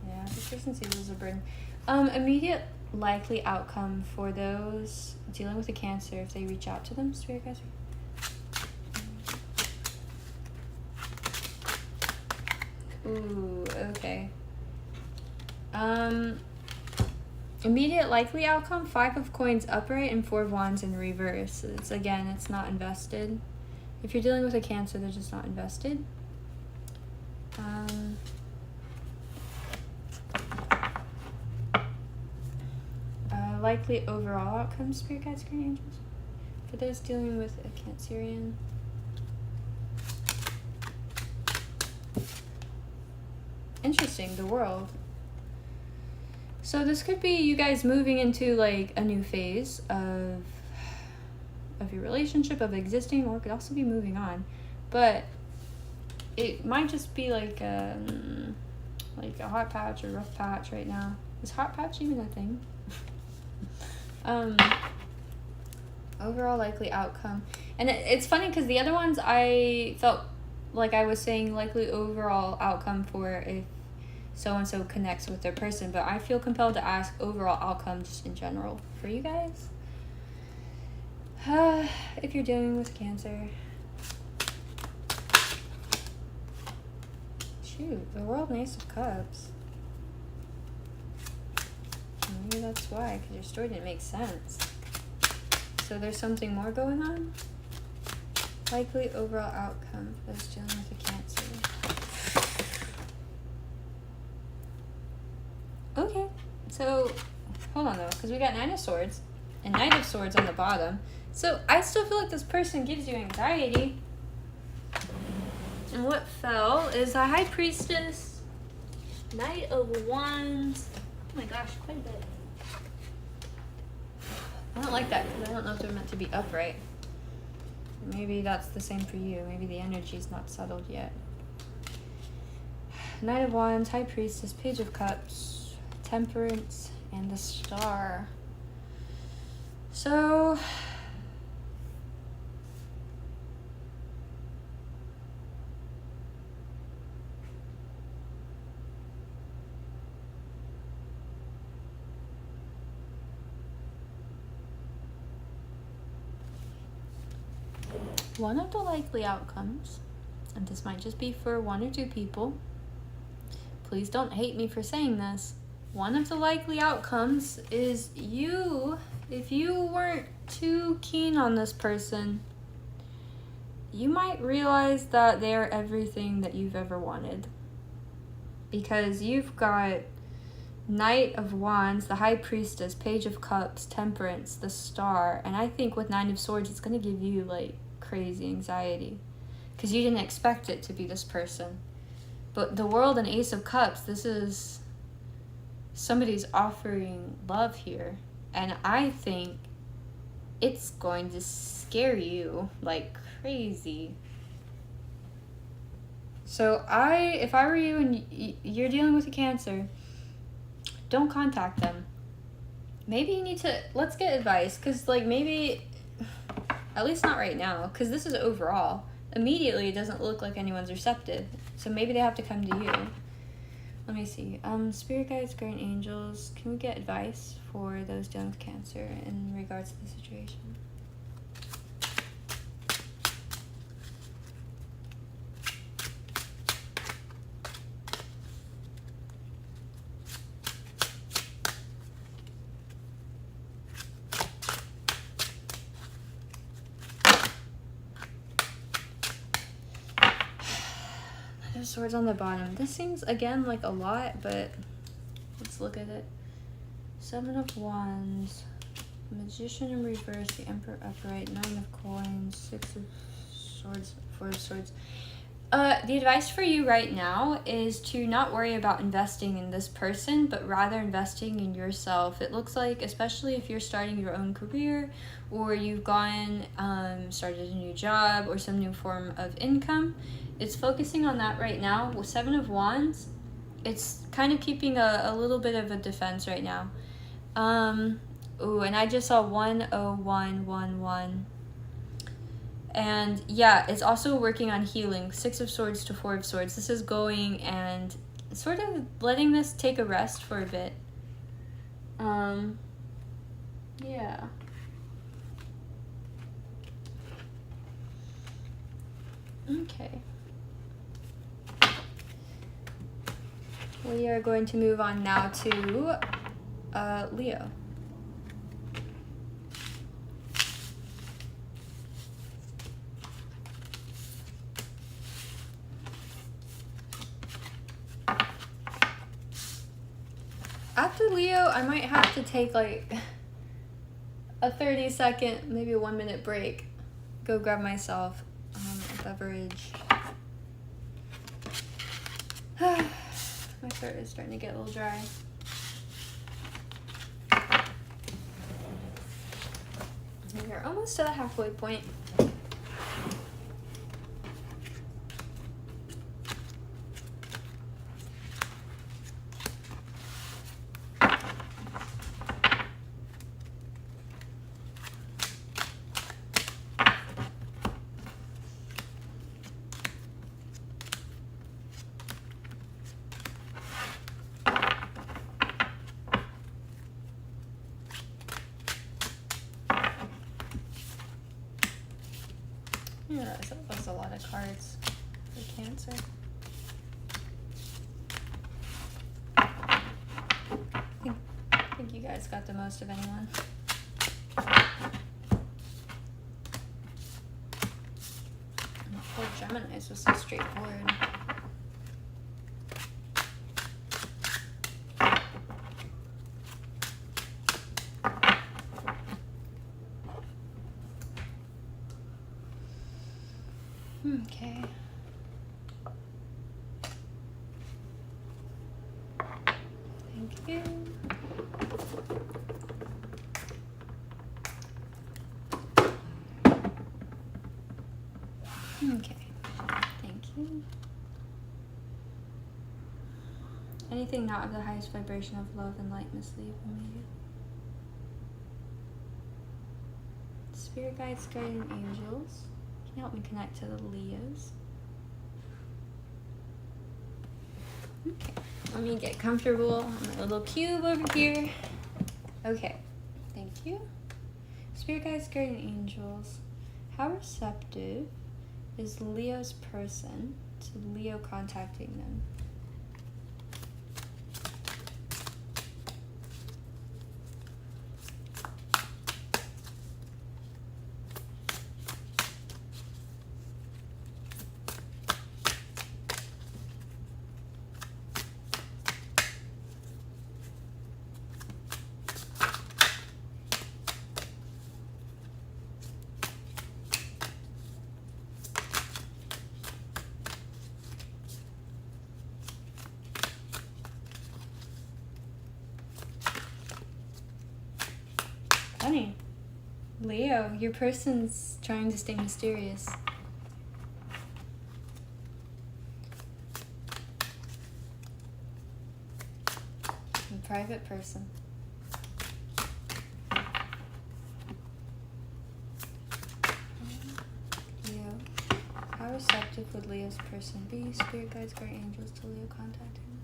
Yeah, this person sees it as a burden. Immediate likely outcome for those dealing with the Cancer if they reach out to them, Spirit guys. Ooh, okay. Immediate likely outcome, 5 of Coins upright and 4 of Wands in reverse. It's again, it's not invested. If you're dealing with a Cancer, they're just not invested. Likely overall outcome, Spirit guides, guardian angels. For those dealing with a Cancerian. Interesting, the World. So this could be you guys moving into like a new phase of your relationship, of existing, or it could also be moving on. But it might just be like a hot patch or rough patch right now. Is hot patch even a thing? Overall likely outcome. And it's funny because the other ones I felt like I was saying likely overall outcome for if so-and-so connects with their person, but I feel compelled to ask overall outcome just in general for you guys. If you're dealing with Cancer. Shoot, the World and Ace of Cups. Maybe that's why, because your story didn't make sense. So there's something more going on? Likely overall outcome for those dealing with a Cancer. Okay, so hold on though, because we got 9 of Swords and Knight of Swords on the bottom. So I still feel like this person gives you anxiety. And what fell is a High Priestess, Knight of Wands. Oh my gosh, quite a bit. I don't like that because I don't know if they're meant to be upright. Maybe that's the same for you. Maybe the energy's not settled yet. Knight of Wands, High Priestess, Page of Cups, Temperance, and the Star. So one of the likely outcomes, and this might just be for 1 or 2 people, please don't hate me for saying this, one of the likely outcomes is you, if you weren't too keen on this person, you might realize that they are everything that you've ever wanted. Because you've got Knight of Wands, the High Priestess, Page of Cups, Temperance, the Star, and I think with 9 of Swords, it's going to give you like crazy anxiety because you didn't expect it to be this person. But the World and Ace of Cups, this is somebody's offering love here, and I think it's going to scare you like crazy. So if I were you and you're dealing with a Cancer, don't contact them. Maybe you need to, let's get advice, because like maybe, at least not right now, because this is overall. Immediately, it doesn't look like anyone's receptive. So maybe they have to come to you. Let me see. Spirit guides, guardian angels, can we get advice for those dealing with Cancer in regards to the situation? of Swords on the bottom. This seems, again, like a lot, but let's look at it. 7 of Wands, Magician in reverse, the Emperor upright, 9 of Coins, 6 of Swords, 4 of Swords. The advice for you right now is to not worry about investing in this person, but rather investing in yourself. It looks like, especially if you're starting your own career, or you've gone, started a new job, or some new form of income, it's focusing on that right now. With 7 of Wands, it's kind of keeping a little bit of a defense right now. Ooh, and I just saw 10111. And yeah, it's also working on healing. 6 of Swords to 4 of Swords. This is going and sort of letting this take a rest for a bit. Yeah. Okay. We are going to move on now to Leo. After Leo, I might have to take like a 30-second, maybe a 1-minute break. Go grab myself a beverage. My throat is starting to get a little dry. We're almost to the halfway point. Yeah, that's a lot of cards for Cancer. I think you guys got the most of anyone. Poor Gemini's was so straightforward. Okay. Thank you. Okay. Thank you. Anything not of the highest vibration of love and light must leave immediately. Spirit guides, guardian angels. Can you help me connect to the Leos? Okay. Let me get comfortable on my little cube over here. Okay. Thank you. Spirit guides, guardian angels. How receptive is Leo's person to Leo contacting them? Funny. Leo, your person's trying to stay mysterious. A private person. Leo. How receptive would Leo's person be? Spirit guides, guardian angels to Leo contacting him.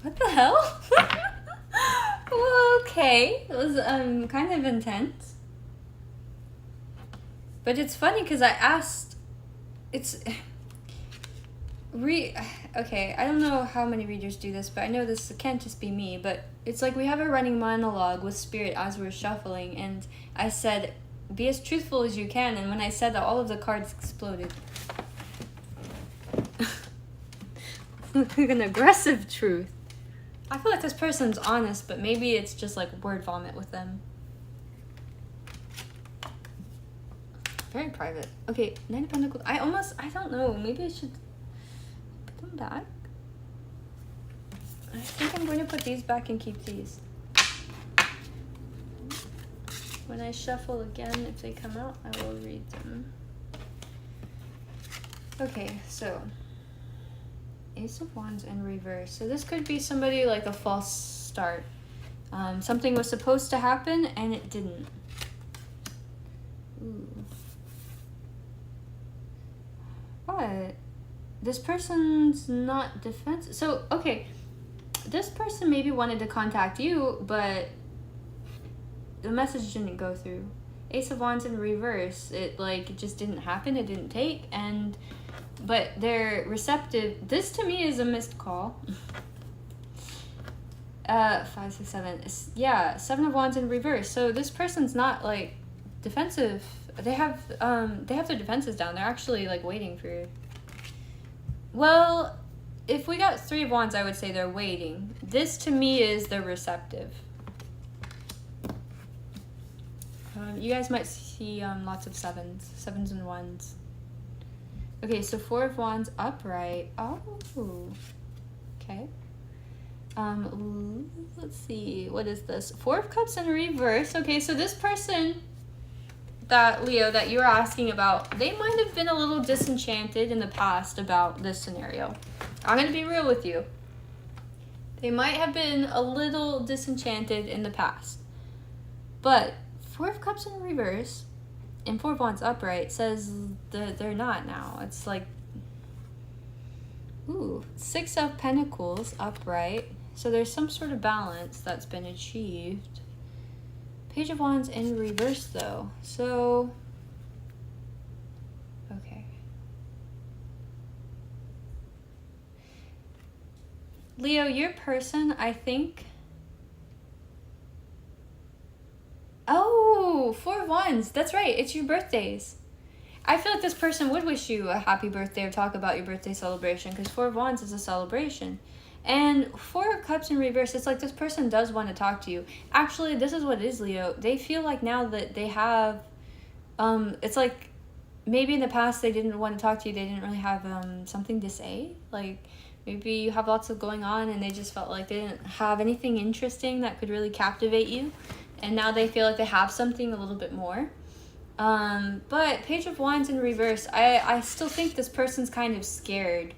What the hell? Well, okay, it was kind of intense. But it's funny because I asked, okay, I don't know how many readers do this, but I know this can't just be me, but it's like we have a running monologue with Spirit as we're shuffling, and I said, be as truthful as you can, and when I said that, all of the cards exploded. Like an aggressive truth. I feel like this person's honest, but maybe it's just like word vomit with them. Very private. Okay, Nine of Pentacles. I don't know. Maybe I should put them back. I think I'm going to put these back and keep these. When I shuffle again, if they come out, I will read them. Okay, so Ace of Wands in reverse. So this could be somebody like a false start. Something was supposed to happen and it didn't. Ooh. What? This person's not defensive. So, okay. This person maybe wanted to contact you, but the message didn't go through. Ace of Wands in reverse. It just didn't happen. It didn't take. But they're receptive. This to me is a missed call. 5, 6, 7. Yeah, 7 of Wands in reverse. So this person's not like defensive. They have their defenses down. They're actually like waiting for. Well, if we got 3 of Wands, I would say they're waiting. This to me is they're receptive. You guys might see lots of 7s and 1s. Okay, so 4 of Wands upright. Oh, okay. Let's see. What is this? 4 of Cups in reverse. Okay, so this person, Leo, that you were asking about, they might have been a little disenchanted in the past about this scenario. I'm going to be real with you. They might have been a little disenchanted in the past. But 4 of Cups in reverse and 4 of Wands upright says that they're not now. It's like, ooh, 6 of Pentacles upright. So there's some sort of balance that's been achieved. Page of Wands in reverse though. So, okay. Leo, your person, I think. Oh, 4 of Wands. That's right. It's your birthdays. I feel like this person would wish you a happy birthday or talk about your birthday celebration because 4 of Wands is a celebration. And 4 of Cups in reverse, it's like this person does want to talk to you. Actually, this is what it is, Leo. They feel like now that they have, it's like maybe in the past they didn't want to talk to you. They didn't really have something to say. Like maybe you have lots of going on and they just felt like they didn't have anything interesting that could really captivate you. And now they feel like they have something a little bit more. But Page of Wands in reverse, I still think this person's kind of scared.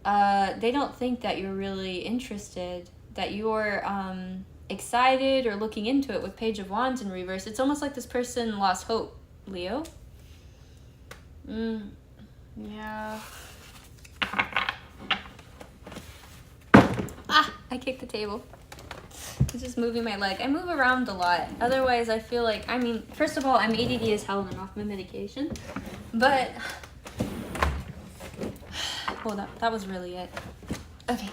They don't think that you're really interested, that you're excited or looking into it with Page of Wands in reverse. It's almost like this person lost hope, Leo. Yeah. Ah, I kicked the table. I'm just moving my leg. I move around a lot. Otherwise, I feel like, first of all, I'm ADD as hell and I'm off my medication. But, hold up. That was really it. Okay.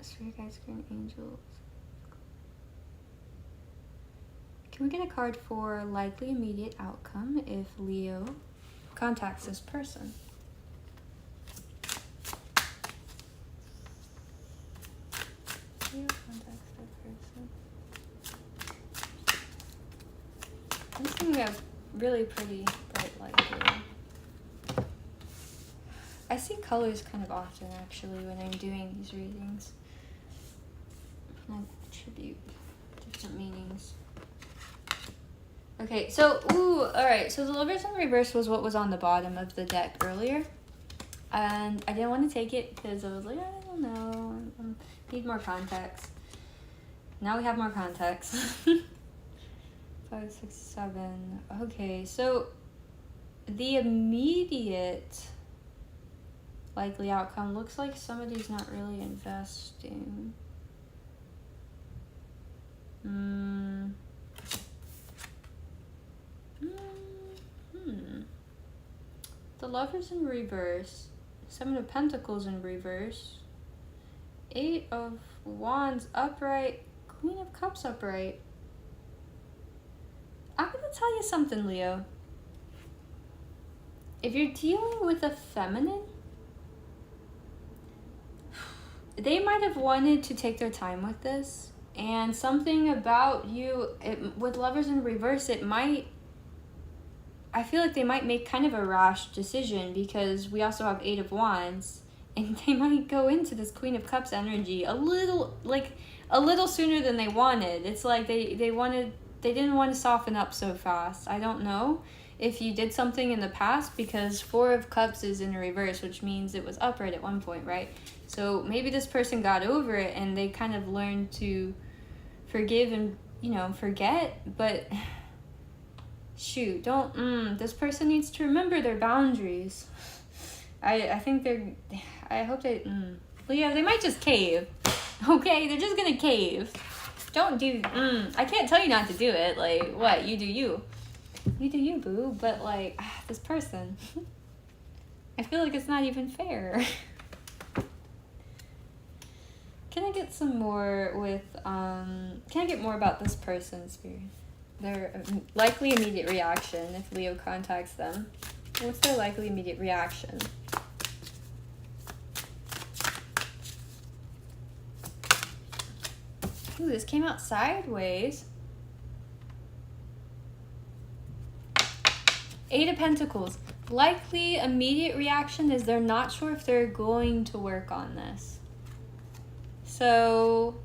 Spirit guides, guardian angels. Can we get a card for likely immediate outcome if Leo contacts this person? Leo contacts that person. I'm thinking we have really pretty bright light here. I see colors kind of often actually when I'm doing these readings. I attribute different meanings. Okay, so, alright, so the Lovers in reverse was what was on the bottom of the deck earlier. And I didn't want to take it because I was like, I don't know, need more context. Now we have more context. 5, 6, 7. Okay, so the immediate likely outcome looks like somebody's not really investing. The Lovers in reverse. Seven of Pentacles in reverse. Eight of Wands upright. Queen of Cups upright. I'm gonna tell you something, Leo. If you're dealing with a feminine, they might have wanted to take their time with this. And something about you, with Lovers in reverse, I feel like they might make kind of a rash decision, because we also have Eight of Wands, and they might go into this Queen of Cups energy a little sooner than they wanted. It's like they didn't want to soften up so fast. I don't know if you did something in the past, because Four of Cups is in reverse, which means it was upright at one point, right? So maybe this person got over it and they kind of learned to forgive and, forget, but shoot, this person needs to remember their boundaries. I hope Leo, they might just cave. Okay, they're just gonna cave. Don't do, I can't tell you not to do it. Like, what? You do you. You do you, boo. But, like, this person. I feel like it's not even fair. Can I get some more with, can I get more about this person, Spirit? Their likely immediate reaction if Leo contacts them. What's their likely immediate reaction? Ooh, this came out sideways. Eight of Pentacles. Likely immediate reaction is they're not sure if they're going to work on this. So,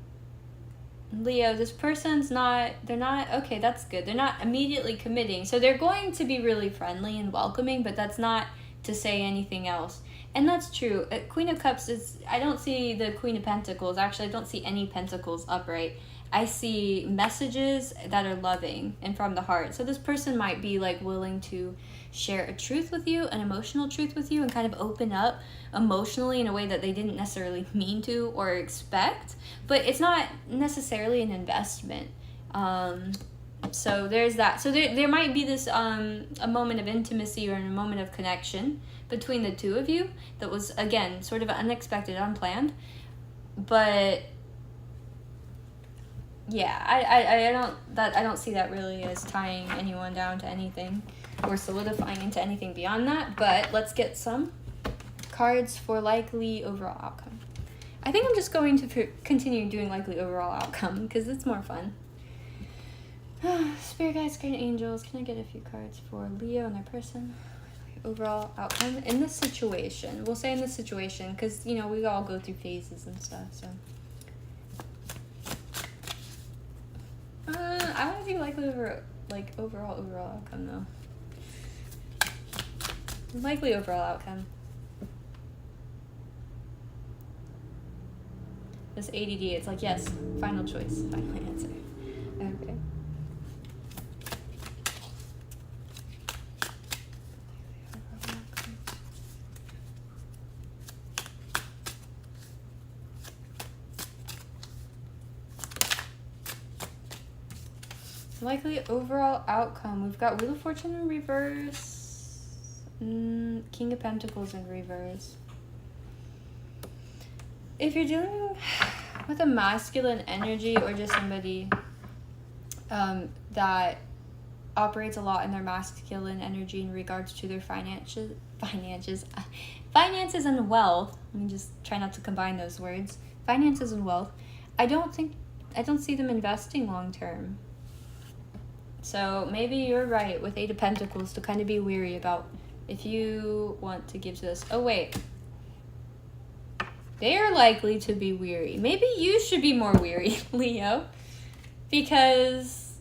Leo, this person's okay, that's good. They're not immediately committing. So they're going to be really friendly and welcoming, but that's not to say anything else. And that's true. Queen of Cups I don't see the Queen of Pentacles. Actually, I don't see any Pentacles upright. I see messages that are loving and from the heart. So this person might be like willing to share a truth with you, an emotional truth with you, and kind of open up emotionally in a way that they didn't necessarily mean to or expect. But it's not necessarily an investment. So there's that. So there might be this a moment of intimacy or a moment of connection between the two of you that was, again, sort of unexpected, unplanned. But yeah, I don't see that really as tying anyone down to anything or solidifying into anything beyond that. But let's get some cards for likely overall outcome. I think I'm just going to continue doing likely overall outcome because it's more fun. Spirit guides, guardian angels, can I get a few cards for Leo and their person? Overall outcome in this situation. We'll say in this situation because, we all go through phases and stuff, so. I want to do likely overall outcome, though. Likely overall outcome. This ADD, it's like, yes, final choice, final answer. Okay. Likely overall outcome. We've got Wheel of Fortune in reverse. King of Pentacles in reverse. If you're dealing with a masculine energy or just somebody that operates a lot in their masculine energy in regards to their finances and wealth. Let me just try not to combine those words. Finances and wealth. I don't see them investing long term. So maybe you're right with Eight of Pentacles to kind of be weary about if you want to give to this. Oh, wait. They are likely to be weary. Maybe you should be more weary, Leo. Because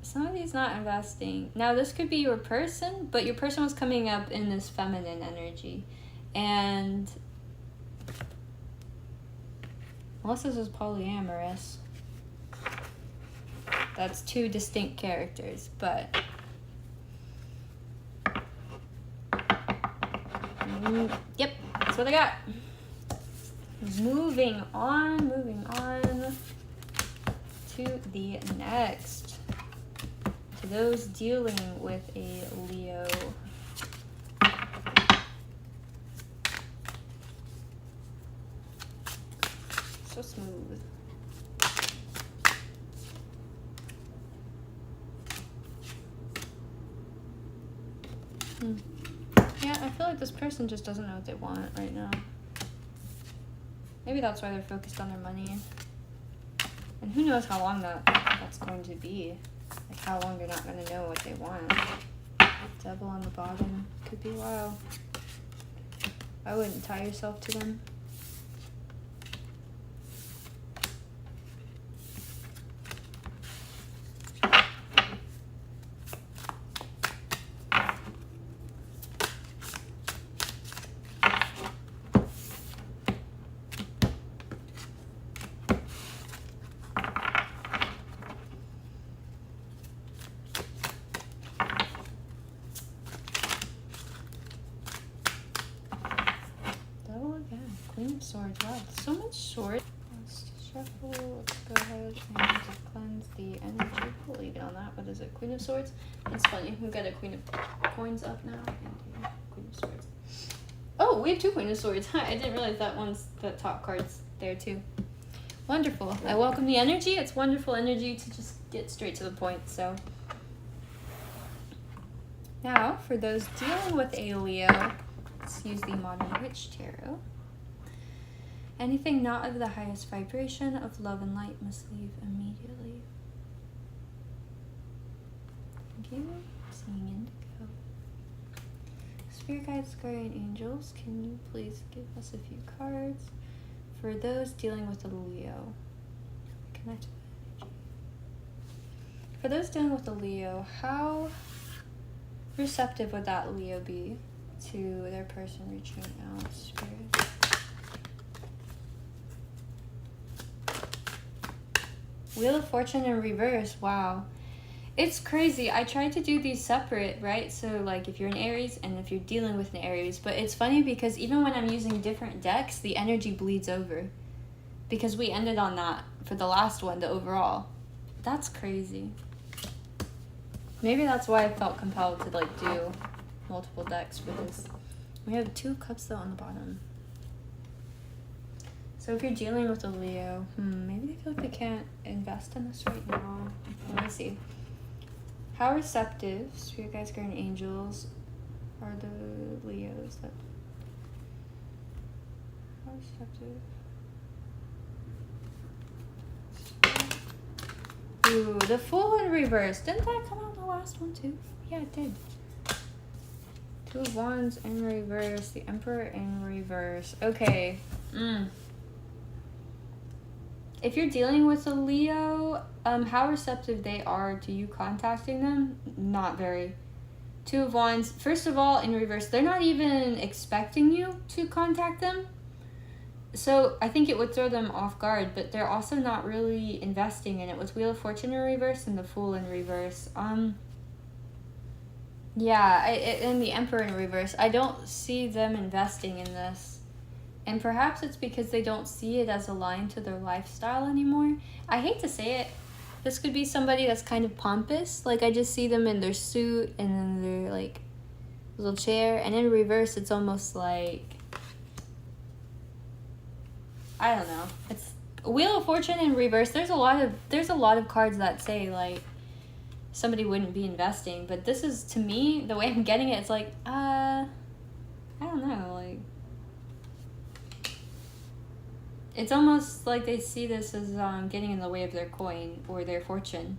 somebody's not investing. Now, this could be your person, but your person was coming up in this feminine energy. And unless this is polyamorous. That's two distinct characters, but yep, that's what I got. Moving on. to the next. To those dealing with a Leo. So smooth. Yeah, I feel like this person just doesn't know what they want right now. Maybe that's why they're focused on their money. And who knows how long that's going to be. Like how long they're not going to know what they want. Devil on the bottom. Could be a while. I wouldn't tie yourself to them. Queen of Swords. Wow, so much sword. Let's shuffle. Let's go ahead and cleanse the energy. We'll leave it on that. What is it? Queen of Swords? It's funny. We've got a Queen of Coins up now. And Queen of Swords. Oh, we have two Queen of Swords. Huh, I didn't realize the top card's there too. Wonderful. I welcome the energy. It's wonderful energy to just get straight to the point. So now, for those dealing with a Leo, let's use the Modern Witch Tarot. Anything not of the highest vibration of love and light must leave immediately. Thank you. Seeing indigo. Spirit guides, guardian angels, can you please give us a few cards for those dealing with a Leo? Connect with energy. For those dealing with a Leo, how receptive would that Leo be to their person reaching out? Spirit. Wheel of Fortune in reverse. Wow. It's crazy. I tried to do these separate, right? So like if you're an Aries and if you're dealing with an Aries. But it's funny because even when I'm using different decks, the energy bleeds over. Because we ended on that for the last one, the overall. That's crazy. Maybe that's why I felt compelled to like do multiple decks for this. We have 2 cups though on the bottom. So if you're dealing with a Leo, maybe they feel like they can't invest in this right now. Let me see. How receptive, Spirit guides, guardian angels, are the Leos that... How receptive? Ooh, the Fool in reverse. Didn't that come out in the last one too? Yeah, it did. 2 of Wands in reverse. The Emperor in reverse. Okay. If you're dealing with a Leo, how receptive they are to you contacting them? Not very. 2 of Wands. First of all, in reverse, they're not even expecting you to contact them. So I think it would throw them off guard, but they're also not really investing in it. With Wheel of Fortune in reverse and the Fool in reverse. Yeah, and the Emperor in reverse. I don't see them investing in this. And perhaps it's because they don't see it as aligned to their lifestyle anymore. I hate to say it. This could be somebody that's kind of pompous. Like, I just see them in their suit and then their, like, little chair. And in reverse, it's almost like... I don't know. It's Wheel of Fortune in reverse. There's a lot of cards that say, like, somebody wouldn't be investing. But this is, to me, the way I'm getting it, it's like, I don't know, like... It's almost like they see this as getting in the way of their coin or their fortune.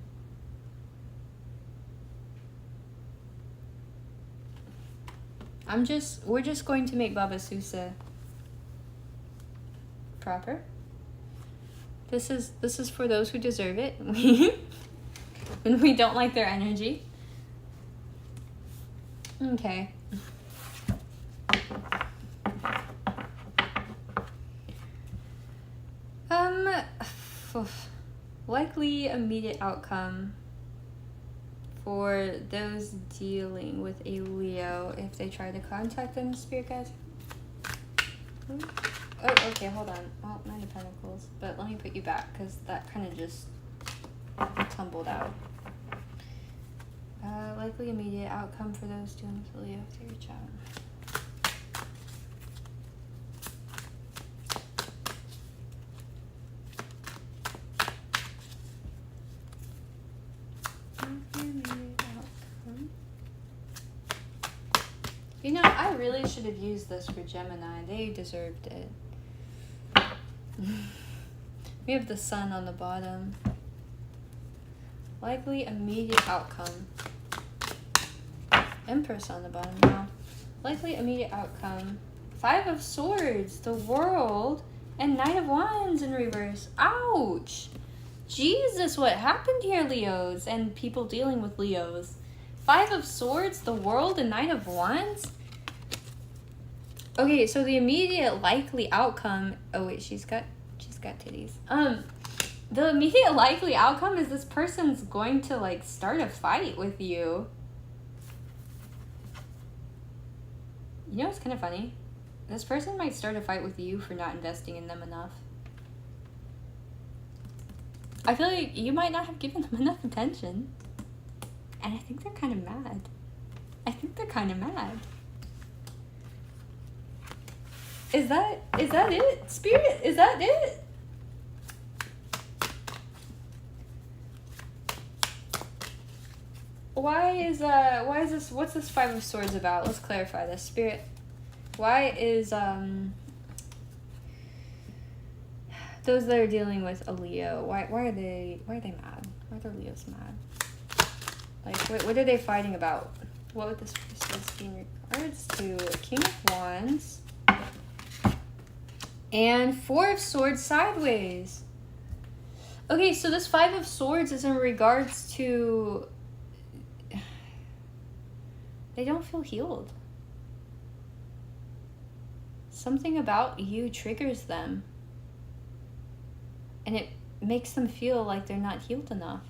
We're just going to make Baba Sousa proper. This is for those who deserve it. When we don't like their energy. Okay. Likely immediate outcome for those dealing with a Leo if they try to contact them, Spirit guides. Oh, okay, hold on. Well, 9 of Pentacles, but let me put you back because that kind of just tumbled out. Likely immediate outcome for those dealing with Leo. Take your child. You know, I really should have used this for Gemini. They deserved it. We have the sun on the bottom. Likely immediate outcome. Empress on the bottom now. Likely immediate outcome. 5 of Swords, the World, and Knight of Wands in reverse. Ouch! Jesus, what happened here, Leos, and people dealing with Leos? 5 of Swords, the World, and Knight of Wands? Okay, so the immediate likely outcome... Oh, wait, she's got titties. The immediate likely outcome is this person's going to, like, start a fight with you. You know what's kind of funny? This person might start a fight with you for not investing in them enough. I feel like you might not have given them enough attention. And I think they're kind of mad. Is that it, Spirit? Is that it? Why is this, what's this 5 of Swords about? Let's clarify this, Spirit. Why is, those that are dealing with a Leo, why are they mad? Why are the Leos mad? Like, what are they fighting about? What would this person be in regards to? King of Wands. And 4 of Swords sideways. Okay, so this 5 of Swords is in regards to... They don't feel healed. Something about you triggers them. And it makes them feel like they're not healed enough.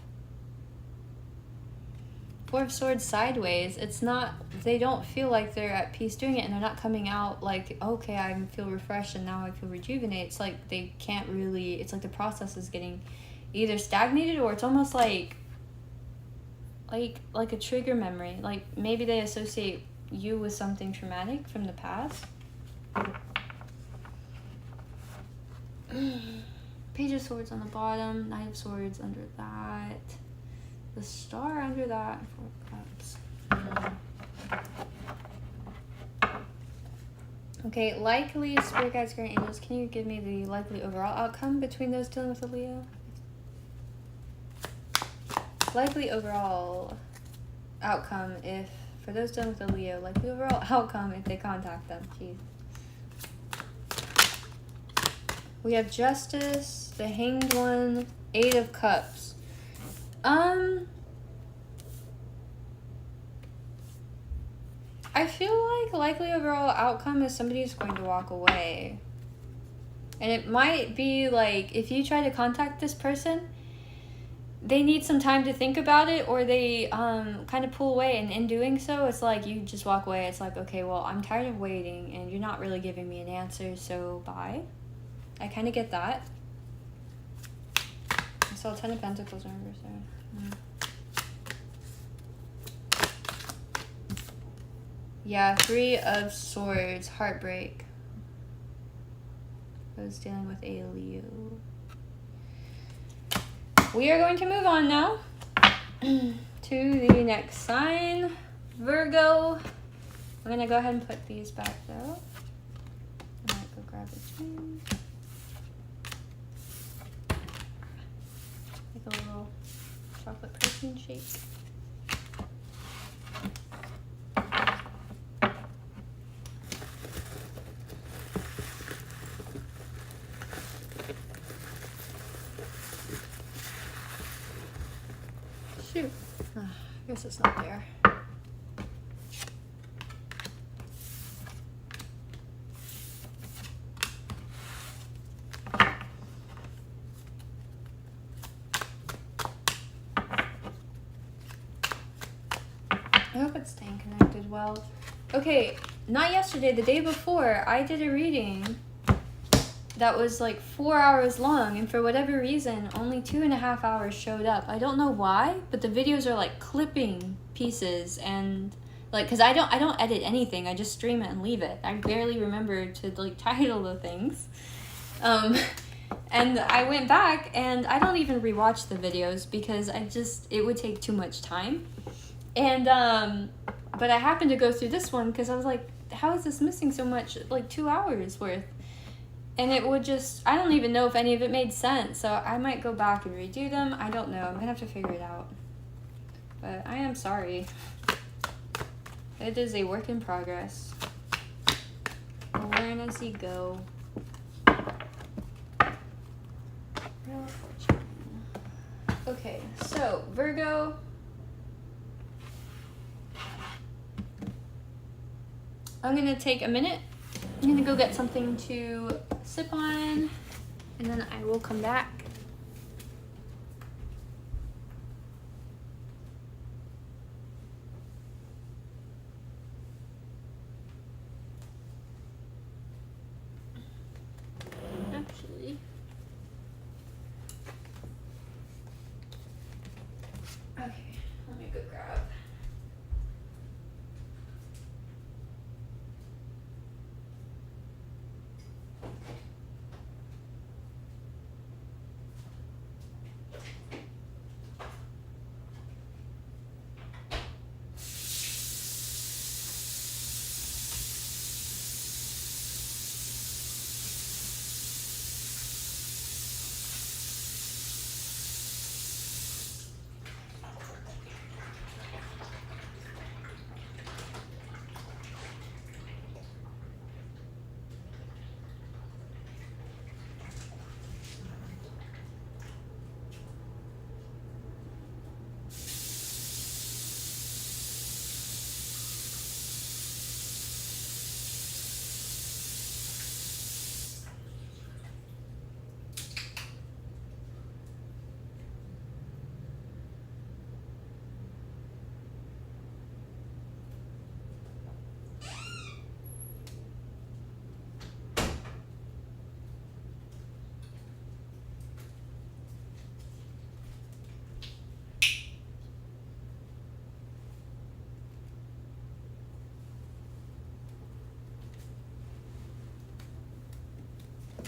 4 of Swords sideways, it's not, they don't feel like they're at peace doing it, and they're not coming out like, okay, I feel refreshed and now I feel rejuvenated. It's like they can't really, it's like the process is getting either stagnated, or it's almost like a trigger memory. Like maybe they associate you with something traumatic from the past. Page of Swords on the bottom, Knight of Swords under that, the Star under that, 4 Cups. Okay, likely Spirit Guides, Guardian Angels, can you give me the likely overall outcome between those dealing with a Leo? Likely overall outcome if, for those dealing with a Leo, likely overall outcome if they contact them. Jeez. We have Justice, the Hanged One, 8 of Cups. I feel like likely overall outcome is somebody's going to walk away. And it might be like, if you try to contact this person, they need some time to think about it, or they kind of pull away, and in doing so, it's like you just walk away. It's like, okay, well, I'm tired of waiting, and you're not really giving me an answer, so bye. I kind of get that. I saw 10 of Pentacles in reverse there. Yeah, 3 of Swords, heartbreak. I was dealing with a Leo. We are going to move on now to the next sign, Virgo. I'm going to go ahead and put these back though. I might go grab a change. Like a little chocolate protein shake. Shoot. I guess it's not there. I hope it's staying connected well. Okay, not yesterday, the day before, I did a reading that was like 4 hours long, and for whatever reason only 2.5 hours showed up. I don't know why, but the videos are like clipping pieces, and like, because I don't edit anything, I just stream it and leave it. I barely remember to like title the things. And I went back and I don't even rewatch the videos because it would take too much time. And but I happened to go through this one because I was like, how is this missing so much, like 2 hours worth? And it would just, I don't even know if any of it made sense, so I might go back and redo them. I don't know, I'm gonna have to figure it out. But I am sorry. It is a work in progress. Learn as you go. Real fortune. Okay, so Virgo. I'm gonna take a minute. I'm gonna go get something to sip on, and then I will come back. Actually, okay, let me go grab.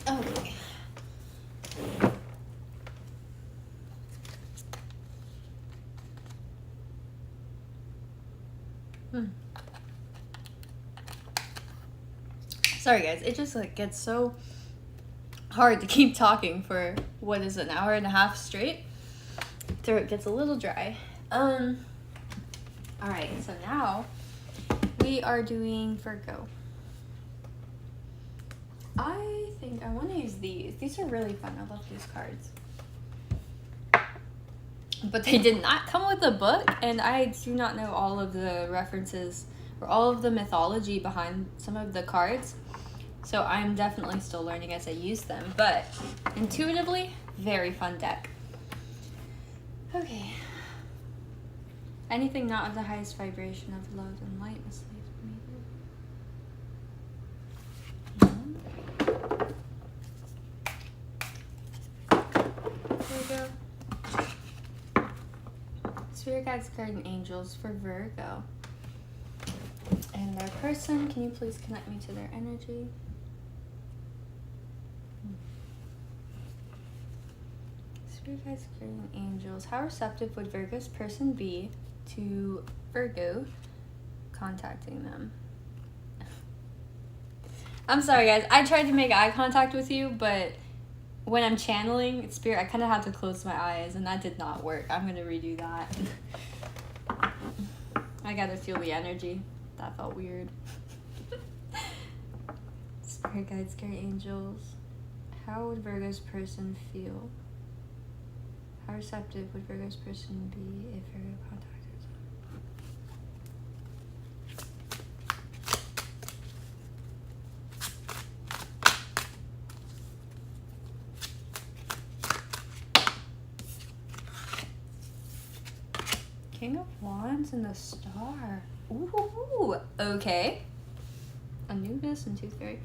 Okay. Sorry guys, it just like gets so hard to keep talking for what is an hour and a half straight. Throat gets a little dry. Alright, so now we are doing Virgo. I think I want to use these. These are really fun. I love these cards. But they did not come with a book, and I do not know all of the references or all of the mythology behind some of the cards. So I'm definitely still learning as I use them. But intuitively, very fun deck. Okay. Anything not of the highest vibration of love and light must leave me. There we go. Spirit guides, guardian angels for Virgo. And their person, can you please connect me to their energy? Spirit guides, guardian angels. How receptive would Virgo's person be to Virgo contacting them? I'm sorry guys, I tried to make eye contact with you, but when I'm channeling Spirit, I kind of have to close my eyes, and that did not work. I'm going to redo that. I got to feel the energy. That felt weird. Spirit guides, guardian angels. How would Virgo's person feel? How receptive would Virgo's person be if Virgo contacted them? King of Wands and the Star. Ooh, okay. Anubis and Tooth Fairy.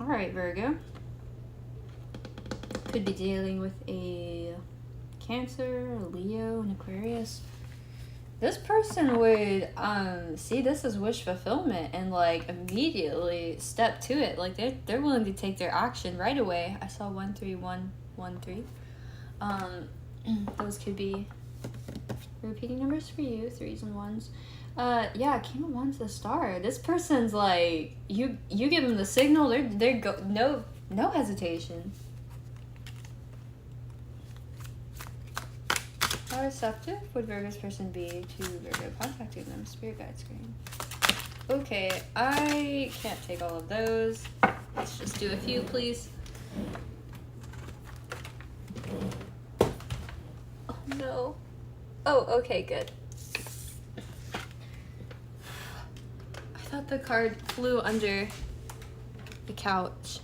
All right, Virgo. Could be dealing with a Cancer, a Leo, an Aquarius. This person would see this as wish fulfillment and like immediately step to it. Like they're willing to take their action right away. I saw 13113. Those could be repeating numbers for you, 3s and 1s. Yeah, King of Wands, the Star. This person's like you give them the signal, they're no hesitation. How receptive would Virgo's person be to Virgo contacting them? Spirit guide screen. Okay, I can't take all of those. Let's just do a few, please. Oh no. Oh, okay, good. I thought the card flew under the couch.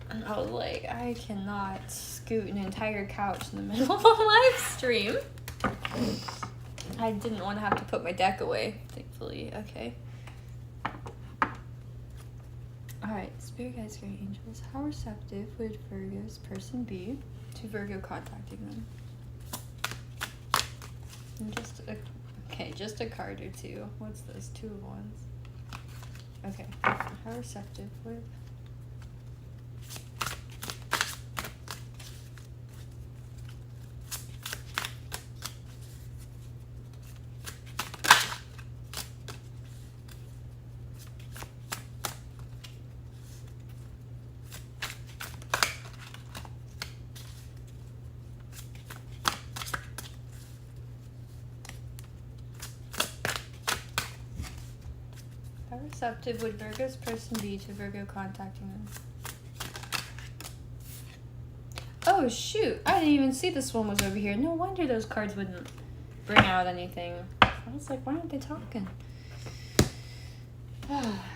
And I was like, I cannot scoot an entire couch in the middle of a live stream. I didn't want to have to put my deck away, thankfully. Okay. Alright, Spirit guides, guardian angels. How receptive would Virgo's person be to Virgo contacting them? And just a card or two. What's this? 2 of Wands. Okay. How receptive would... How receptive would Virgo's person be to Virgo contacting them? Oh shoot, I didn't even see this one was over here. No wonder those cards wouldn't bring out anything. I was like, why aren't they talking?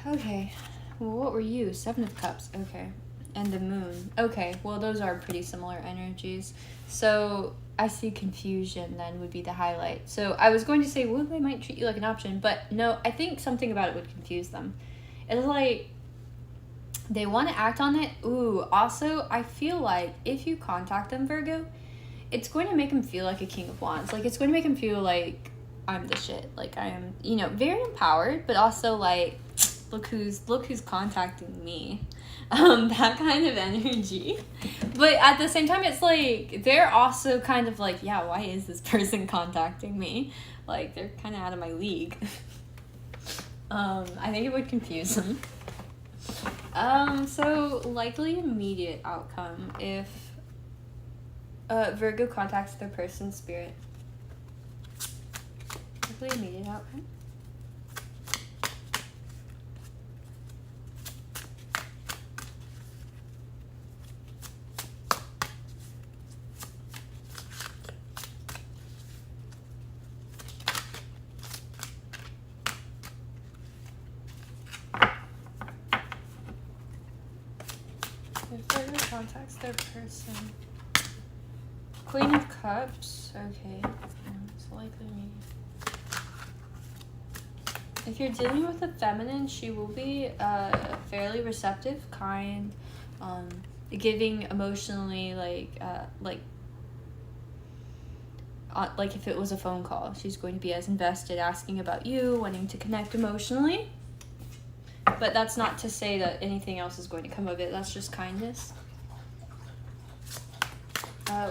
Okay, well, what were you? 7 of Cups, okay. And the Moon. Okay, well, those are pretty similar energies. So I see confusion then would be the highlight. So I was going to say, well, they might treat you like an option, but no, I think something about it would confuse them. It's like they want to act on it. Ooh, also, I feel like if you contact them, Virgo, it's going to make them feel like a King of Wands. Like, it's going to make them feel like I'm the shit. Like, I am, you know, very empowered, but also like, look who's contacting me. That kind of energy. But at the same time, it's like they're also kind of like, yeah, why is this person contacting me? Like, they're kind of out of my league. I think it would confuse them. So likely immediate outcome if Virgo contacts their person's spirit. Likely immediate outcome. If Virgo contacts their person. Queen of Cups. Okay. It's likely me. If you're dealing with a feminine, she will be fairly receptive, kind, giving emotionally, like if it was a phone call, she's going to be as invested, asking about you, wanting to connect emotionally. But that's not to say that anything else is going to come of it. That's just kindness.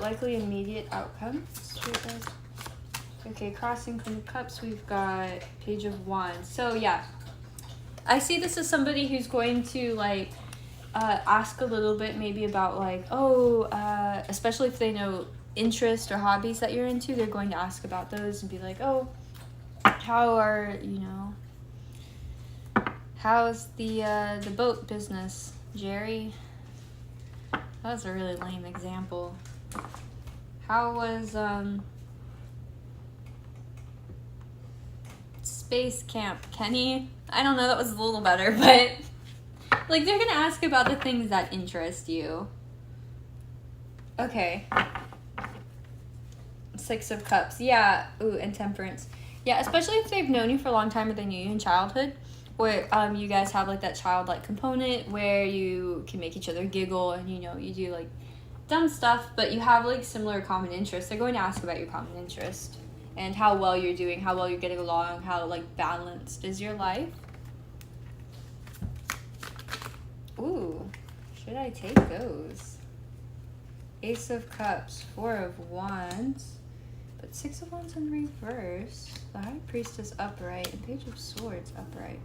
Likely immediate outcome. Okay, crossing Queen of Cups, we've got Page of Wands. So yeah, I see this as somebody who's going to like ask a little bit maybe about like, especially if they know interests or hobbies that you're into, they're going to ask about those and be like, oh, how's the boat business, Jerry? That was a really lame example. How was Space Camp, Kenny? I don't know, that was a little better, but like they're gonna ask about the things that interest you. Okay. 6 of Cups. Yeah. Ooh, and Temperance. Yeah, especially if they've known you for a long time or they knew you in childhood. where you guys have like that childlike component where you can make each other giggle and you know you do like dumb stuff, but you have like similar common interests. They're going to ask about your common interest and how well you're doing, how well you're getting along, how like balanced is your life. Ooh, should I take those? Ace of Cups, Four of Wands, but Six of Wands in reverse. The High Priestess upright and Page of Swords upright.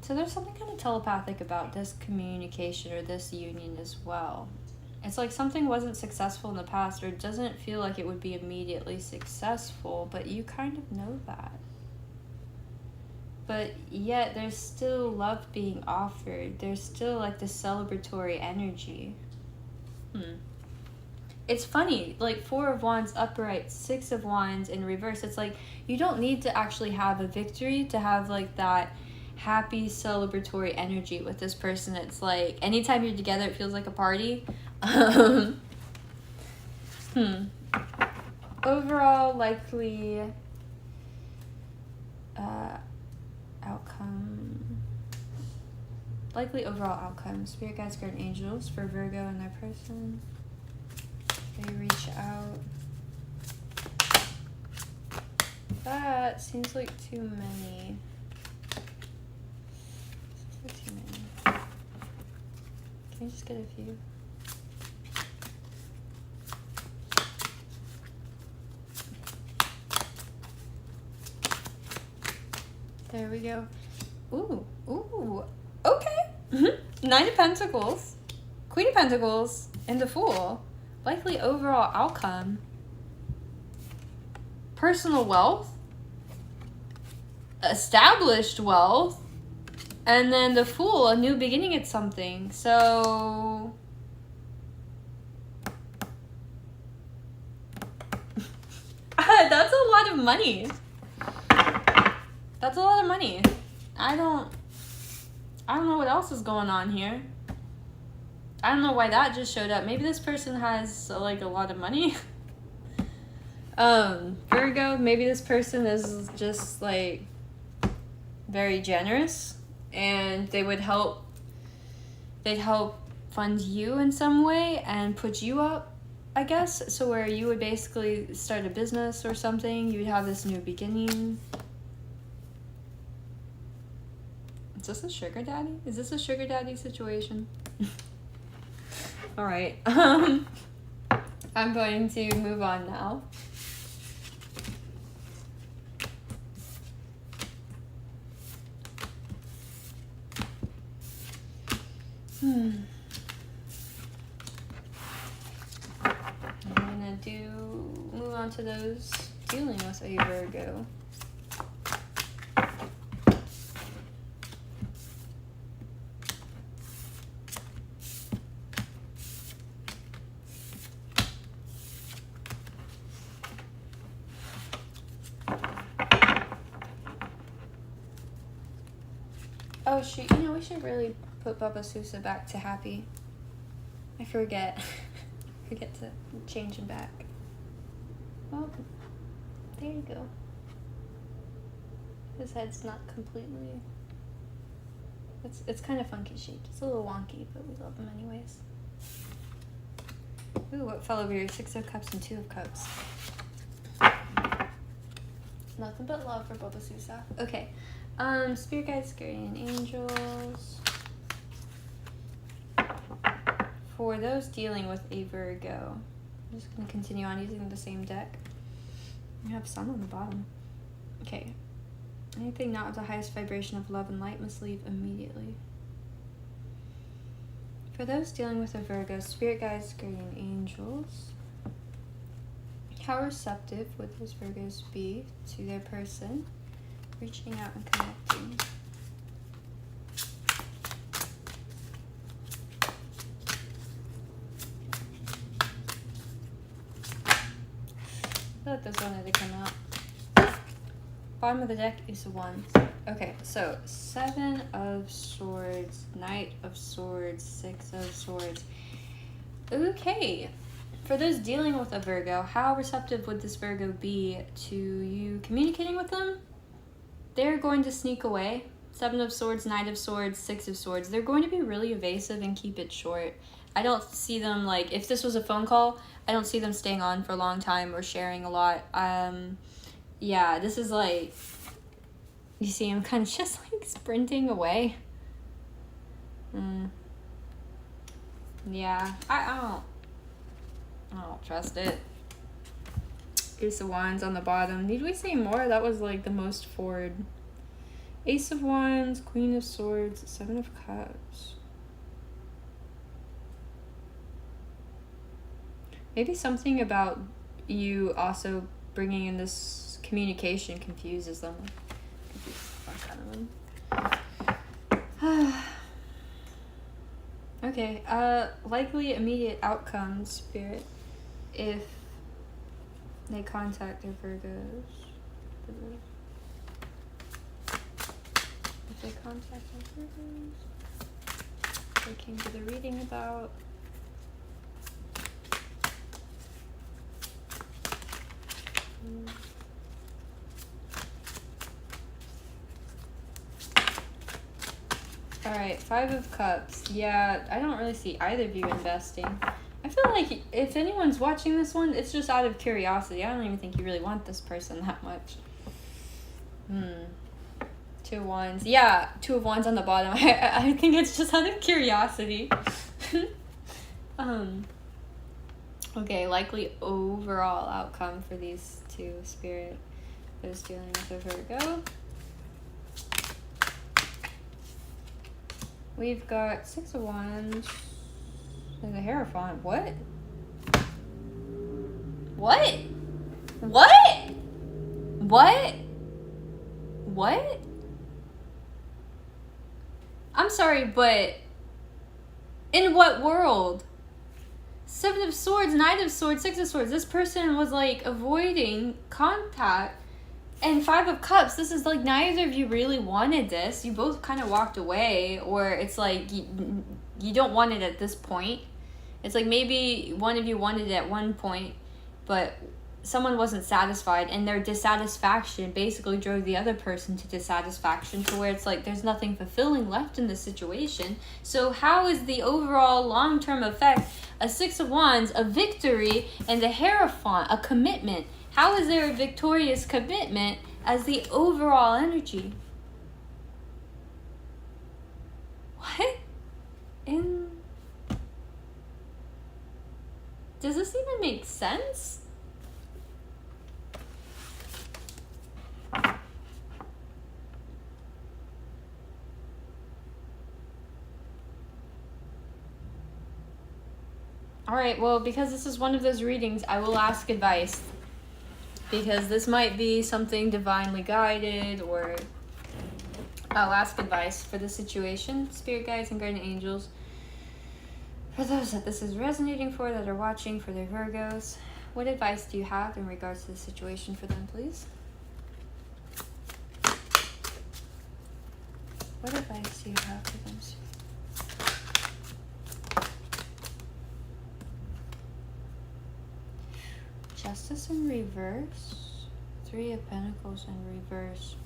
So there's something kind of telepathic about this communication or this union as well. It's like something wasn't successful in the past, or it doesn't feel like it would be immediately successful, but you kind of know that. But yet there's still love being offered. There's still like this celebratory energy. It's funny, like Four of Wands upright, Six of Wands in reverse. It's like you don't need to actually have a victory to have like that happy celebratory energy with this person. It's like anytime you're together it feels like a party. Overall likely outcome. Likely overall outcome. Spirit guides, guardian angels for Virgo and their person. They reach out. That seems like too many. Too many. Can you just get a few? There we go. Ooh, okay. Nine of Pentacles, Queen of Pentacles, and the Fool. Likely overall outcome. Personal wealth. Established wealth. And then the Fool, a new beginning at something. So that's a lot of money. That's a lot of money. I don't know what else is going on here. I don't know why that just showed up. Maybe this person has like a lot of money. Virgo, maybe this person is just like very generous and they'd help fund you in some way and put you up, I guess. So where you would basically start a business or something, you would have this new beginning. Is this a sugar daddy? Is this a sugar daddy situation? All right. I'm going to move on now. I'm gonna move on to those dealing with a Virgo. Oh shoot, we should really put Baba Sousa back to happy. I forget. Forget to change him back. Well, there you go. His head's not completely... It's kind of funky shaped. It's a little wonky, but we love him anyways. Ooh, what fell over here? Six of Cups and Two of Cups. Nothing but love for Baba Sousa. Okay. Spirit guides, guardian angels. For those dealing with a Virgo, I'm just going to continue on using the same deck. You have Sun on the bottom. Okay. Anything not of the highest vibration of love and light must leave immediately. For those dealing with a Virgo, spirit guides, guardian angels. How receptive would those Virgos be to their person? Reaching out and connecting. I feel like those wanted to come out. Bottom of the deck is Wands. Okay, so Seven of Swords, Knight of Swords, Six of Swords. Okay. For those dealing with a Virgo, how receptive would this Virgo be to you communicating with them? They're going to sneak away. 7 of Swords, Knight of Swords, 6 of Swords. They're going to be really evasive and keep it short. I don't see them, like, if this was a phone call, I don't see them staying on for a long time or sharing a lot. Yeah, this is like, you see him kind of just like sprinting away. Yeah, I don't trust it. Ace of Wands on the bottom. Need we say more? That was like the most forward. Ace of Wands, Queen of Swords, 7 of Cups. Maybe something about you also bringing in this communication confuses them. Confuses the fuck out of them. Okay, likely immediate outcome, Spirit, if they contact their Virgos. If they contact their Virgos, they came to the reading about. Alright, 5 of Cups. Yeah, I don't really see either of you investing. I feel like if anyone's watching this one, it's just out of curiosity. I don't even think you really want this person that much. 2 of Wands. Yeah, 2 of Wands on the bottom. I think it's just out of curiosity. Okay, likely overall outcome for these two, Spirit. Those dealing with a Virgo. We've got 6 of Wands. There's a Hierophant. What? What? What? What? What? I'm sorry, but in what world? 7 of Swords, Knight of Swords, 6 of Swords. This person was like avoiding contact. And 5 of Cups, this is like neither of you really wanted this. You both kind of walked away, or it's like you don't want it at this point. It's like maybe one of you wanted it at one point, but someone wasn't satisfied, and their dissatisfaction basically drove the other person to dissatisfaction, to where it's like there's nothing fulfilling left in this situation. So how is the overall long-term effect a 6 of Wands, a victory, and the Hierophant, a commitment? How is there a victorious commitment as the overall energy? What? Does this even make sense? Alright, well, because this is one of those readings, I will ask advice. Because this might be something divinely guided, or I'll ask advice for the situation. Spirit guides and guardian angels. For those that this is resonating for, that are watching, for their Virgos, what advice do you have in regards to the situation for them, please? What advice do you have for them? Justice in reverse. 3 of Pentacles in reverse.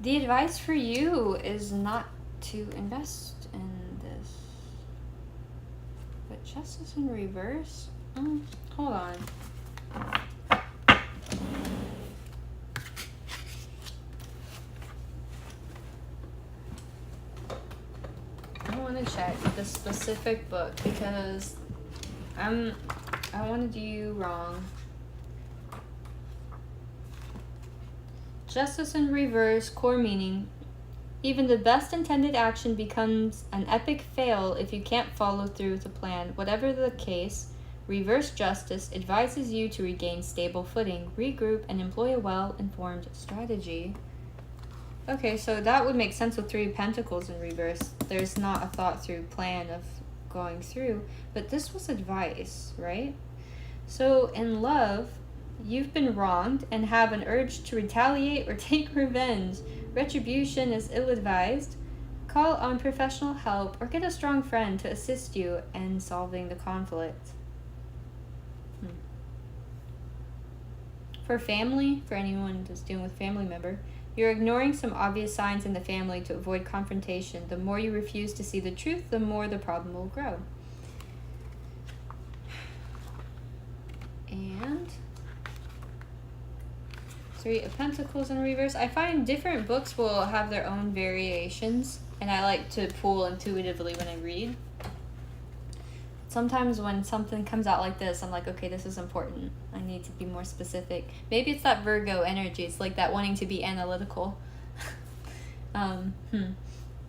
The advice for you is not to invest in this. But Justice in reverse? Hold on. I want to check the specific book because I want to do you wrong. Justice in reverse, core meaning. Even the best intended action becomes an epic fail if you can't follow through with the plan. Whatever the case, reverse justice advises you to regain stable footing, regroup, and employ a well-informed strategy. Okay, so that would make sense with 3 of Pentacles in reverse. There's not a thought-through plan of going through, but this was advice, right? So in love, you've been wronged and have an urge to retaliate or take revenge. Retribution is ill-advised. Call on professional help or get a strong friend to assist you in solving the conflict. For family, for anyone that's dealing with family member, you're ignoring some obvious signs in the family to avoid confrontation. The more you refuse to see the truth, the more the problem will grow. And Three of Pentacles in reverse. I find different books will have their own variations, and I like to pull intuitively when I read. Sometimes when something comes out like this, I'm like, okay, this is important. I need to be more specific. Maybe it's that Virgo energy. It's like that wanting to be analytical.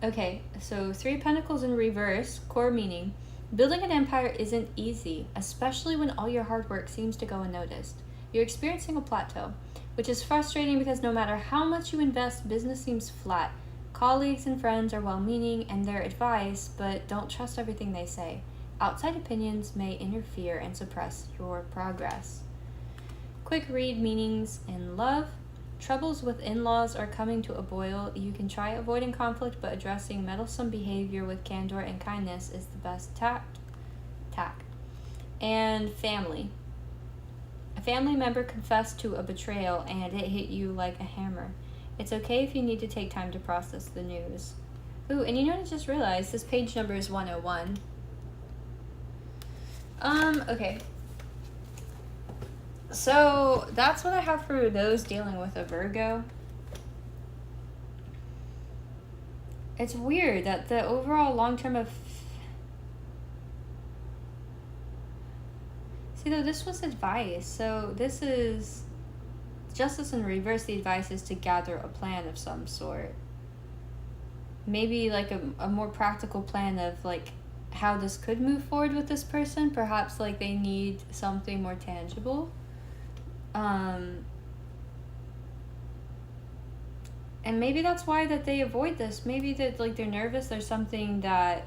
Okay, so Three of Pentacles in reverse, core meaning. Building an empire isn't easy, especially when all your hard work seems to go unnoticed. You're experiencing a plateau, which is frustrating because no matter how much you invest, business seems flat. Colleagues and friends are well-meaning and their advice, but don't trust everything they say. Outside opinions may interfere and suppress your progress. Quick read meanings in love. Troubles with in-laws are coming to a boil. You can try avoiding conflict, but addressing meddlesome behavior with candor and kindness is the best tact. And family. A family member confessed to a betrayal and it hit you like a hammer. It's okay if you need to take time to process the news. Ooh, and you know what I just realized? This page number is 101. Okay. So that's what I have for those dealing with a Virgo. It's weird that the overall long-term of... See, though, this was advice. So this is Justice in reverse. The advice is to gather a plan of some sort. Maybe like a more practical plan of like how this could move forward with this person. Perhaps like they need something more tangible. And maybe that's why that they avoid this. Maybe that like they're nervous. There's something that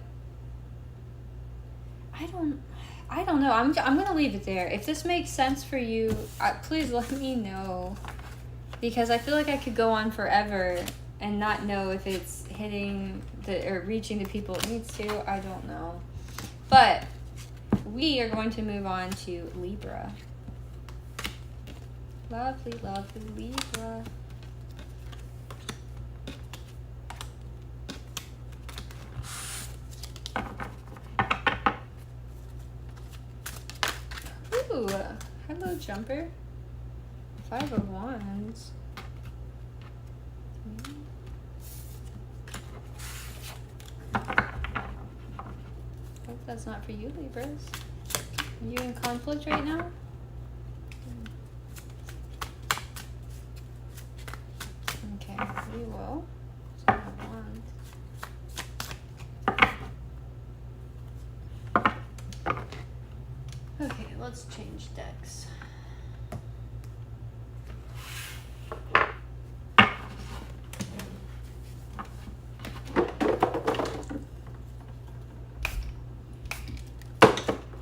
I don't know. I'm gonna leave it there. If this makes sense for you, please let me know, because I feel like I could go on forever and not know if it's hitting or reaching the people it needs to. I don't know. But we are going to move on to Libra. Lovely, lovely Libra. Ooh, hello, Jumper. 5 of Wands. Hope that's not for you, Libras. Are you in conflict right now? Okay, we will. 7 of Wands. Okay, let's change decks.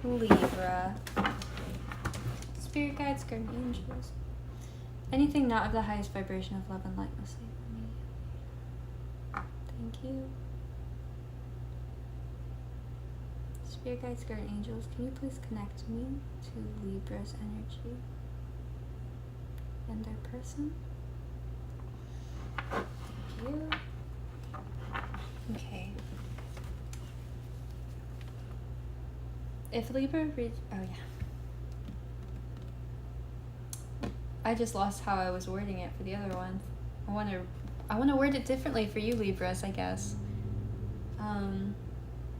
Libra. Spirit guides, guardian angels. Anything not of the highest vibration of love and light must save me. Thank you. Spirit guides, guardian angels, can you please connect me to Libra's energy and their person? Thank you. Okay. If Libra reads... Oh, yeah. I just lost how I was wording it for the other one. I want to word it differently for you, Libras, I guess.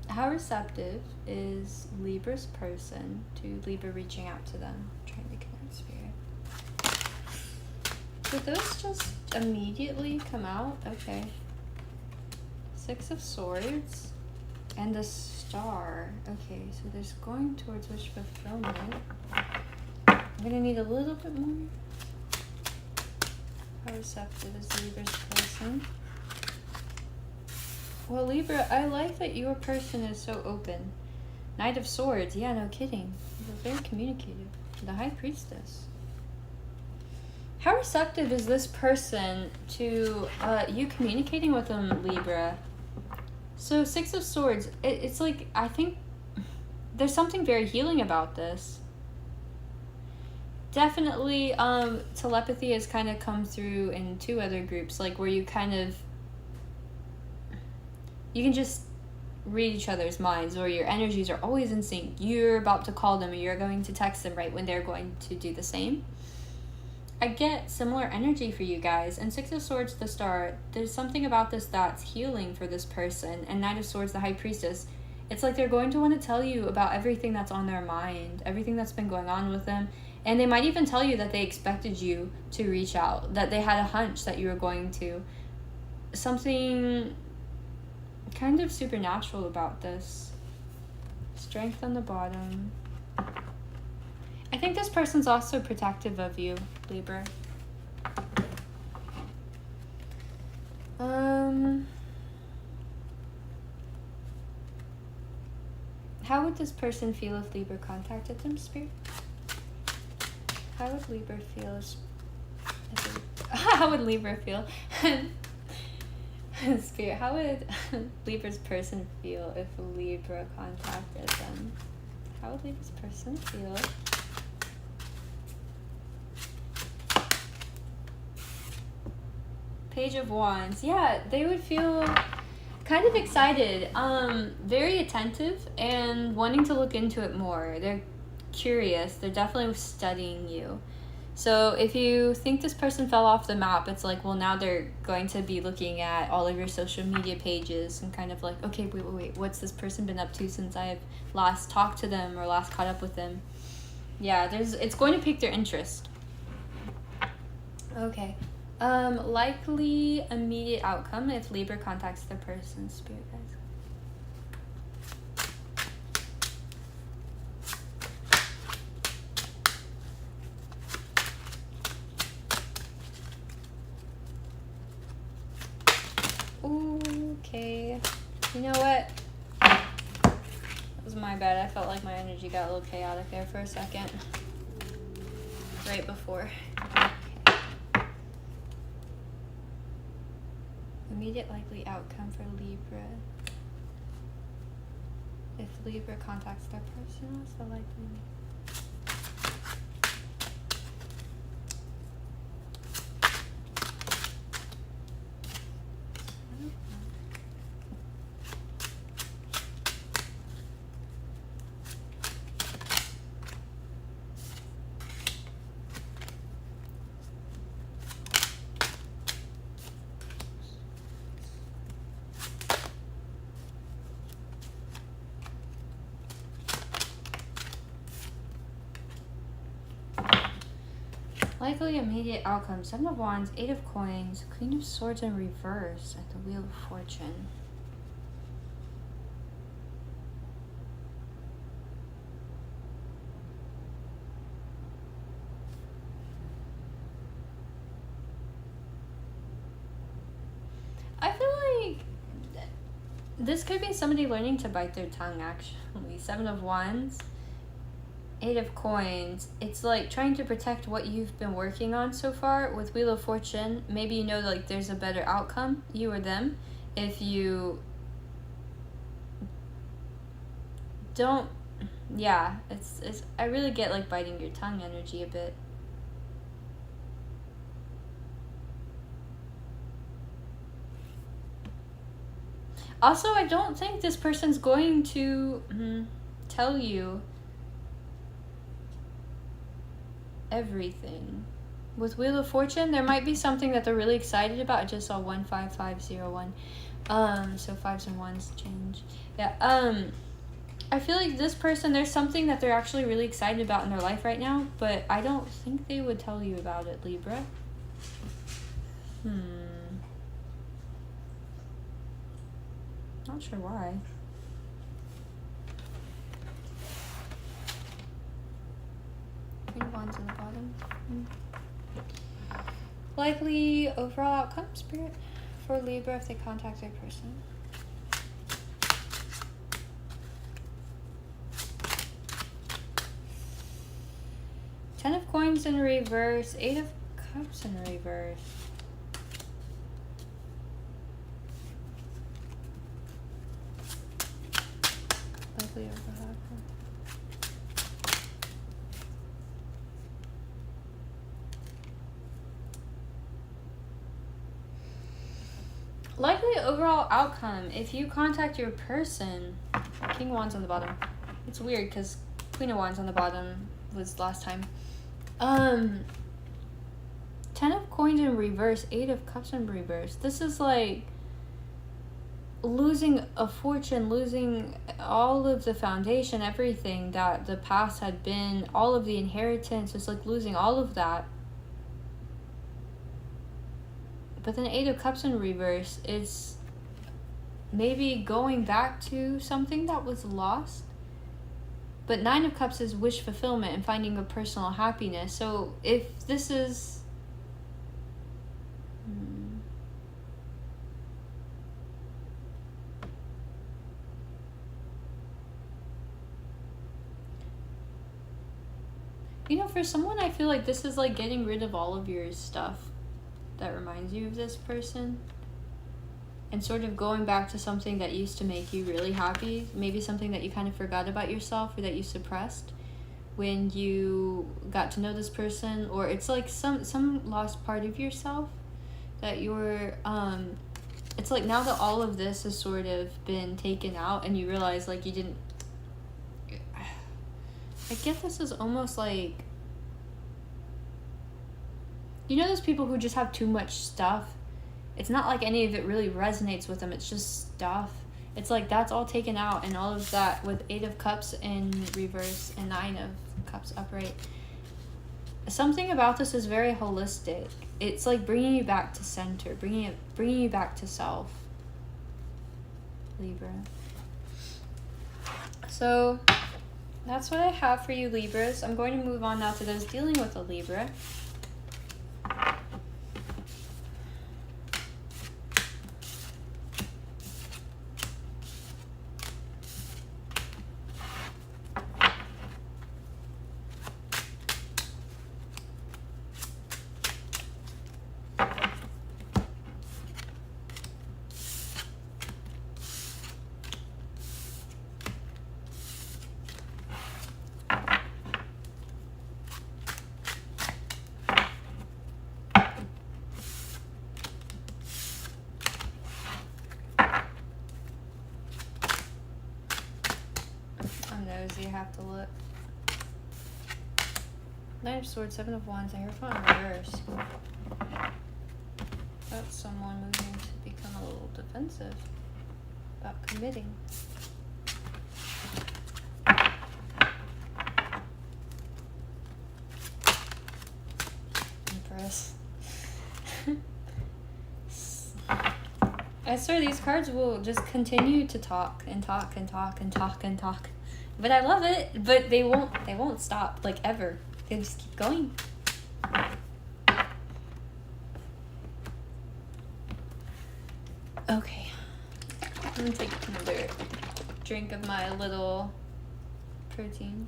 How receptive is Libra's person to Libra reaching out to them, trying to connect spirit? Did those just immediately come out? Okay. 6 of Swords and the Star. Okay, so there's going towards wish fulfillment. I'm gonna need a little bit more. How receptive is Libra's person? Well, Libra, I like that your person is so open. Knight of Swords, yeah, no kidding. They're very communicative. The High Priestess. How receptive is this person to you communicating with them, Libra? So 6 of Swords, it's like, I think there's something very healing about this. definitely telepathy has kind of come through in 2 other groups, like where you kind of, you can just read each other's minds, or your energies are always in sync. You're about to call them, or you're going to text them right when they're going to do the same. I get similar energy for you guys. And 6 of Swords, the Star, there's something about this that's healing for this person. And Knight of Swords, the High Priestess, it's like they're going to want to tell you about everything that's on their mind, everything that's been going on with them. And they might even tell you that they expected you to reach out, that they had a hunch that you were going to. Something kind of supernatural about this. Strength on the bottom. I think this person's also protective of you, Libra. How would this person feel if Libra contacted them, Spirit? How would Libra feel how would Libra feel? Spirit, how would Libra's person feel if Libra contacted them? How would Libra's person feel? Page of Wands. Yeah, they would feel kind of excited, very attentive, and wanting to look into it more. They're curious. They're definitely studying you. So if you think this person fell off the map, it's like, well, now they're going to be looking at all of your social media pages and kind of like, okay, wait, what's this person been up to since I've last talked to them or last caught up with them? Yeah, it's going to pique their interest. Okay. Likely immediate outcome if Libra contacts the person, Spirit guys. Okay. You know what? That was my bad. I felt like my energy got a little chaotic there for a second. Right before. Immediate likely outcome for Libra. If Libra contacts their person, what's the likely? Likely immediate outcome. 7 of Wands, 8 of Coins, Queen of Swords in reverse at the Wheel of Fortune. I feel like this could be somebody learning to bite their tongue, actually. 7 of Wands, 8 of Coins. It's like trying to protect what you've been working on so far. With Wheel of Fortune, maybe you know like there's a better outcome, you or them, if you don't. Yeah, it's I really get like biting your tongue energy a bit. Also, I don't think this person's going to tell you everything. With Wheel of Fortune, there might be something that they're really excited about. I just saw 15501. So 5s and 1s change. Yeah. I feel like this person, there's something that they're actually really excited about in their life right now, but I don't think they would tell you about it, Libra. Not sure why. Queen of Wands in the bottom. Likely overall outcome, Spirit, for Libra if they contact their person. Ten of Coins in reverse, 8 of Cups in reverse. Likely overall outcome. likely overall outcome. If you contact your person, King of Wands on the bottom. It's weird because Queen of Wands on the bottom was last time. 10 of Coins in reverse, 8 of Cups in reverse. This is like losing a fortune, losing all of the foundation, everything that the past had been, all of the inheritance. It's like losing all of that. But then 8 of Cups in reverse is maybe going back to something that was lost. But 9 of Cups is wish fulfillment and finding a personal happiness. So if this is... You know, for someone, I feel like this is like getting rid of all of your stuff that reminds you of this person. And sort of going back to something that used to make you really happy. Maybe something that you kind of forgot about yourself or that you suppressed when you got to know this person. Or it's like some lost part of yourself that you're... It's like now that all of this has sort of been taken out and you realize like you didn't... I get this is almost like, you know those people who just have too much stuff? It's not like any of it really resonates with them. It's just stuff. It's like that's all taken out, and all of that with 8 of Cups in reverse and 9 of Cups upright. Something about this is very holistic. It's like bringing you back to center, bringing you back to self. Libra. So... that's what I have for you, Libras. I'm going to move on now to those dealing with a Libra. You have to look. 9 of Swords, 7 of Wands, Hierophant in reverse. That's someone moving to become a little defensive about committing. Empress. I swear these cards will just continue to talk and talk and talk and talk and talk. But I love it, but they won't stop, like, ever. They just keep going. Okay. I'm gonna take another drink of my little protein.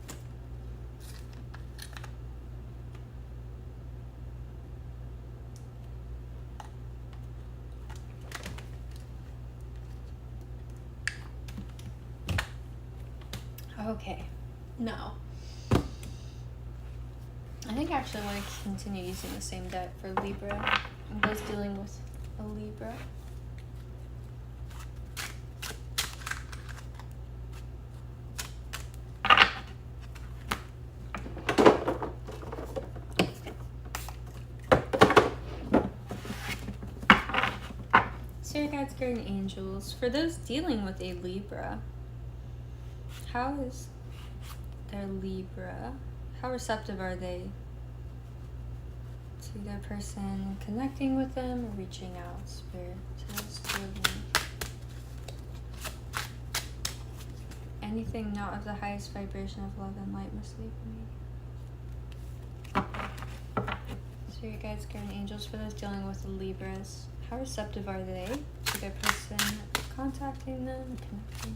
Okay, no. I think actually I want to continue using the same deck for Libra. I'm both dealing with a Libra. Spirit guides, guardian angels. For those dealing with a Libra, how is their Libra? How receptive are they to their person connecting with them or reaching out? Spirit, anything not of the highest vibration of love and light must leave me. Spirit guides, guardian angels. For those dealing with the Libras, how receptive are they to their person contacting them, connecting,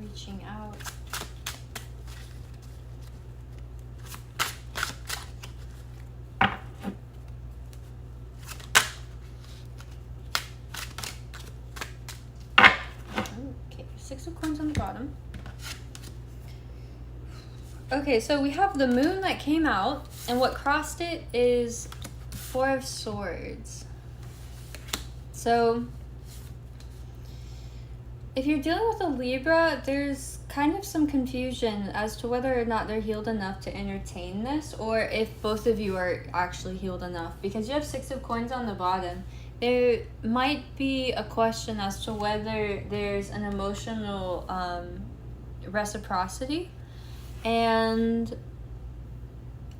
reaching out? Okay, 6 of Coins on the bottom. Okay, so we have the moon that came out, and what crossed it is 4 of Swords. So if you're dealing with a Libra, there's kind of some confusion as to whether or not they're healed enough to entertain this, or if both of you are actually healed enough. Because you have 6 of coins on the bottom, there might be a question as to whether there's an emotional reciprocity. And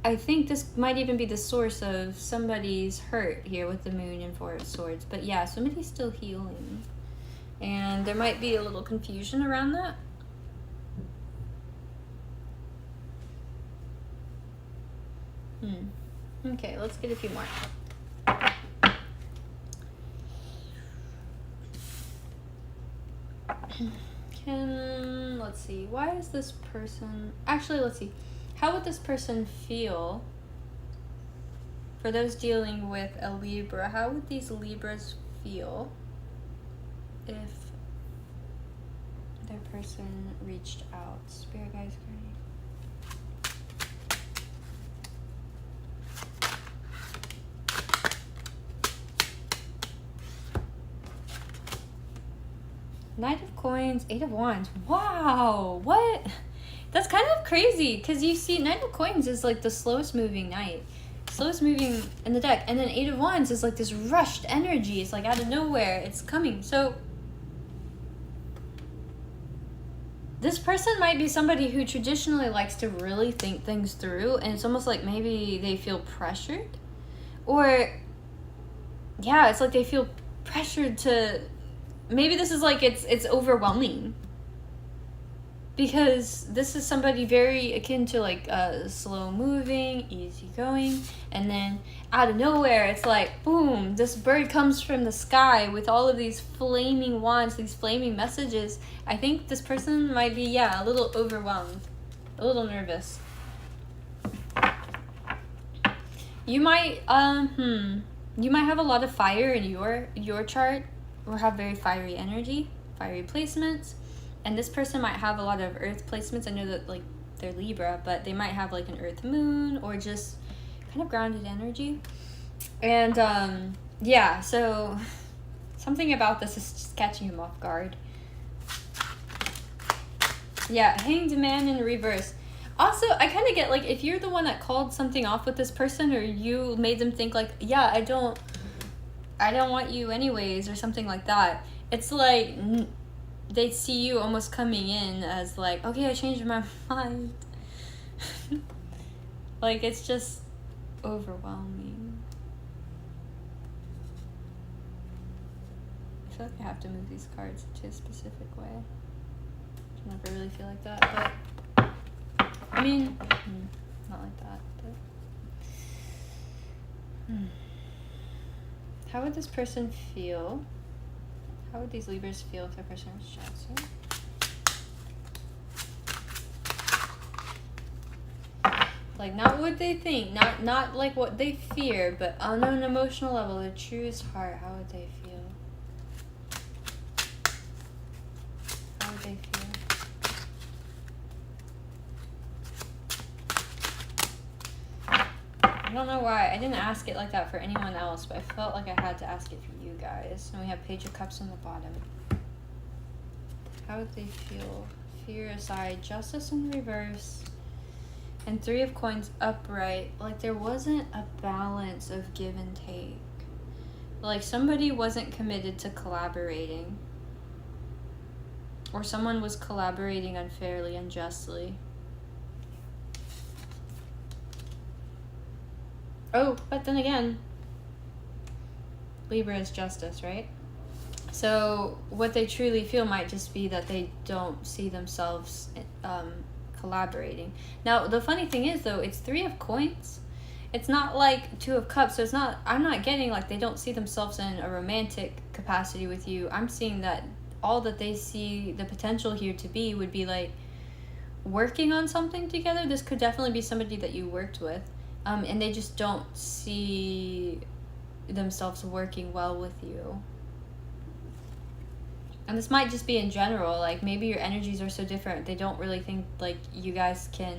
I think this might even be the source of somebody's hurt here with the Moon and 4 of Swords. But yeah, somebody's still healing. And there might be a little confusion around that. Okay, let's get a few more. Let's see, why is this person... Actually, let's see. How would this person feel? For those dealing with a Libra, how would these Libras feel if their person reached out? Spirit guides, guardian. Knight of Coins, 8 of Wands. Wow, what? That's kind of crazy, because you see Knight of Coins is like the slowest moving knight. Slowest moving in the deck. And then 8 of Wands is like this rushed energy. It's like out of nowhere. It's coming. So this person might be somebody who traditionally likes to really think things through, and it's almost like maybe they feel pressured. Or, yeah, it's like they feel pressured to... Maybe this is like it's overwhelming. Because this is somebody very akin to like slow moving, easy going, and then out of nowhere it's like boom, this bird comes from the sky with all of these flaming wands, these flaming messages. I think this person might be, yeah, a little overwhelmed, a little nervous. You might you might have a lot of fire in your chart, or have very fiery energy, fiery placements. And this person might have a lot of earth placements. I know that like they're Libra, but they might have like an earth moon or just kind of grounded energy. And yeah, so something about this is just catching him off guard. Yeah, Hanged Man in reverse. Also, I kind of get like, if you're the one that called something off with this person, or you made them think like, yeah, I don't want you anyways, or something like that. It's like they see you almost coming in as like, okay, I changed my mind. Like, it's just overwhelming. I feel like I have to move these cards to a specific way. I never really feel like that, but I mean, not like that, but how would this person feel? How would these Libras feel if their person was Johnson? Like, not what they think, not like what they fear, but on an emotional level, their truest heart, how would they feel? How would they feel? I don't know why. I didn't ask it like that for anyone else, but I felt like I had to ask it for you guys. And we have Page of Cups on the bottom. How would they feel? Fear aside, Justice in reverse, and 3 of Coins upright. Like, there wasn't a balance of give and take. Like, somebody wasn't committed to collaborating. Or someone was collaborating unfairly, unjustly. Oh, but then again, Libra is justice, right? So what they truly feel might just be that they don't see themselves collaborating. Now, the funny thing is, though, it's 3 of Coins. It's not like 2 of Cups, so it's not, I'm not getting like they don't see themselves in a romantic capacity with you. I'm seeing that all that they see the potential here to be would be like working on something together. This could definitely be somebody that you worked with. And they just don't see themselves working well with you. And this might just be in general, like maybe your energies are so different, they don't really think like you guys can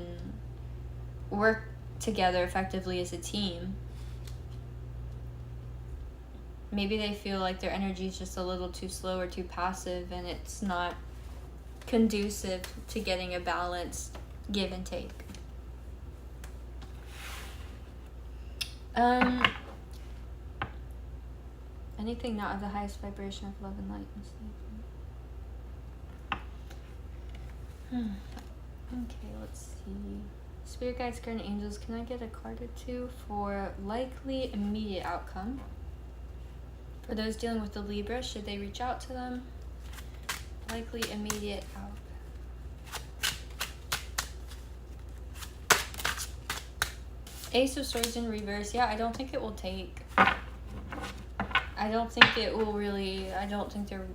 work together effectively as a team. maybe they feel like their energy is just a little too slow or too passive, and it's not conducive to getting a balanced give and take. Anything not of the highest vibration of love and light must leave. Okay, let's see. Spirit guides, guardian angels, can I get a card or two for likely immediate outcome? For those dealing with the Libra, should they reach out to them? Likely immediate outcome. Ace of Swords in reverse. Yeah, I don't think it will take. I don't think it will really, I don't think there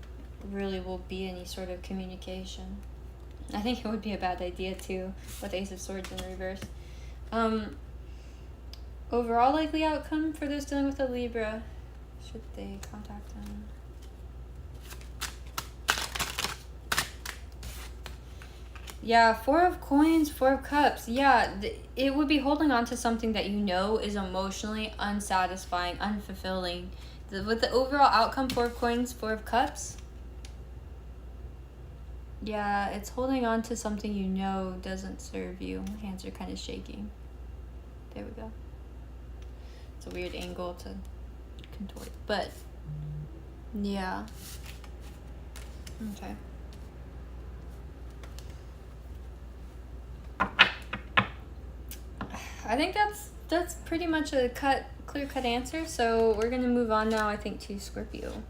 really will be any sort of communication. I think it would be a bad idea too, with Ace of Swords in reverse. Overall likely outcome for those dealing with a Libra, should they contact them? Yeah, Four of Coins, Four of Cups. Yeah, it would be holding on to something that you know is emotionally unsatisfying, unfulfilling. With the overall outcome, Four of Coins, Four of Cups. Yeah, it's holding on to something you know doesn't serve you. My hands are kind of shaking. There we go. It's a weird angle to contort, but yeah. Okay. I think that's pretty much a clear-cut answer. So we're gonna move on now, I think, to Scorpio.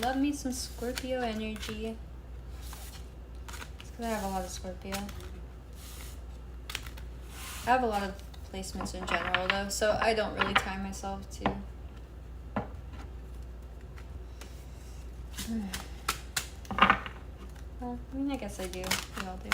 Love me some Scorpio energy. It's because I have a lot of Scorpio. I have a lot of placements in general though, so I don't really tie myself to. Well, I mean, I guess I do. We all do.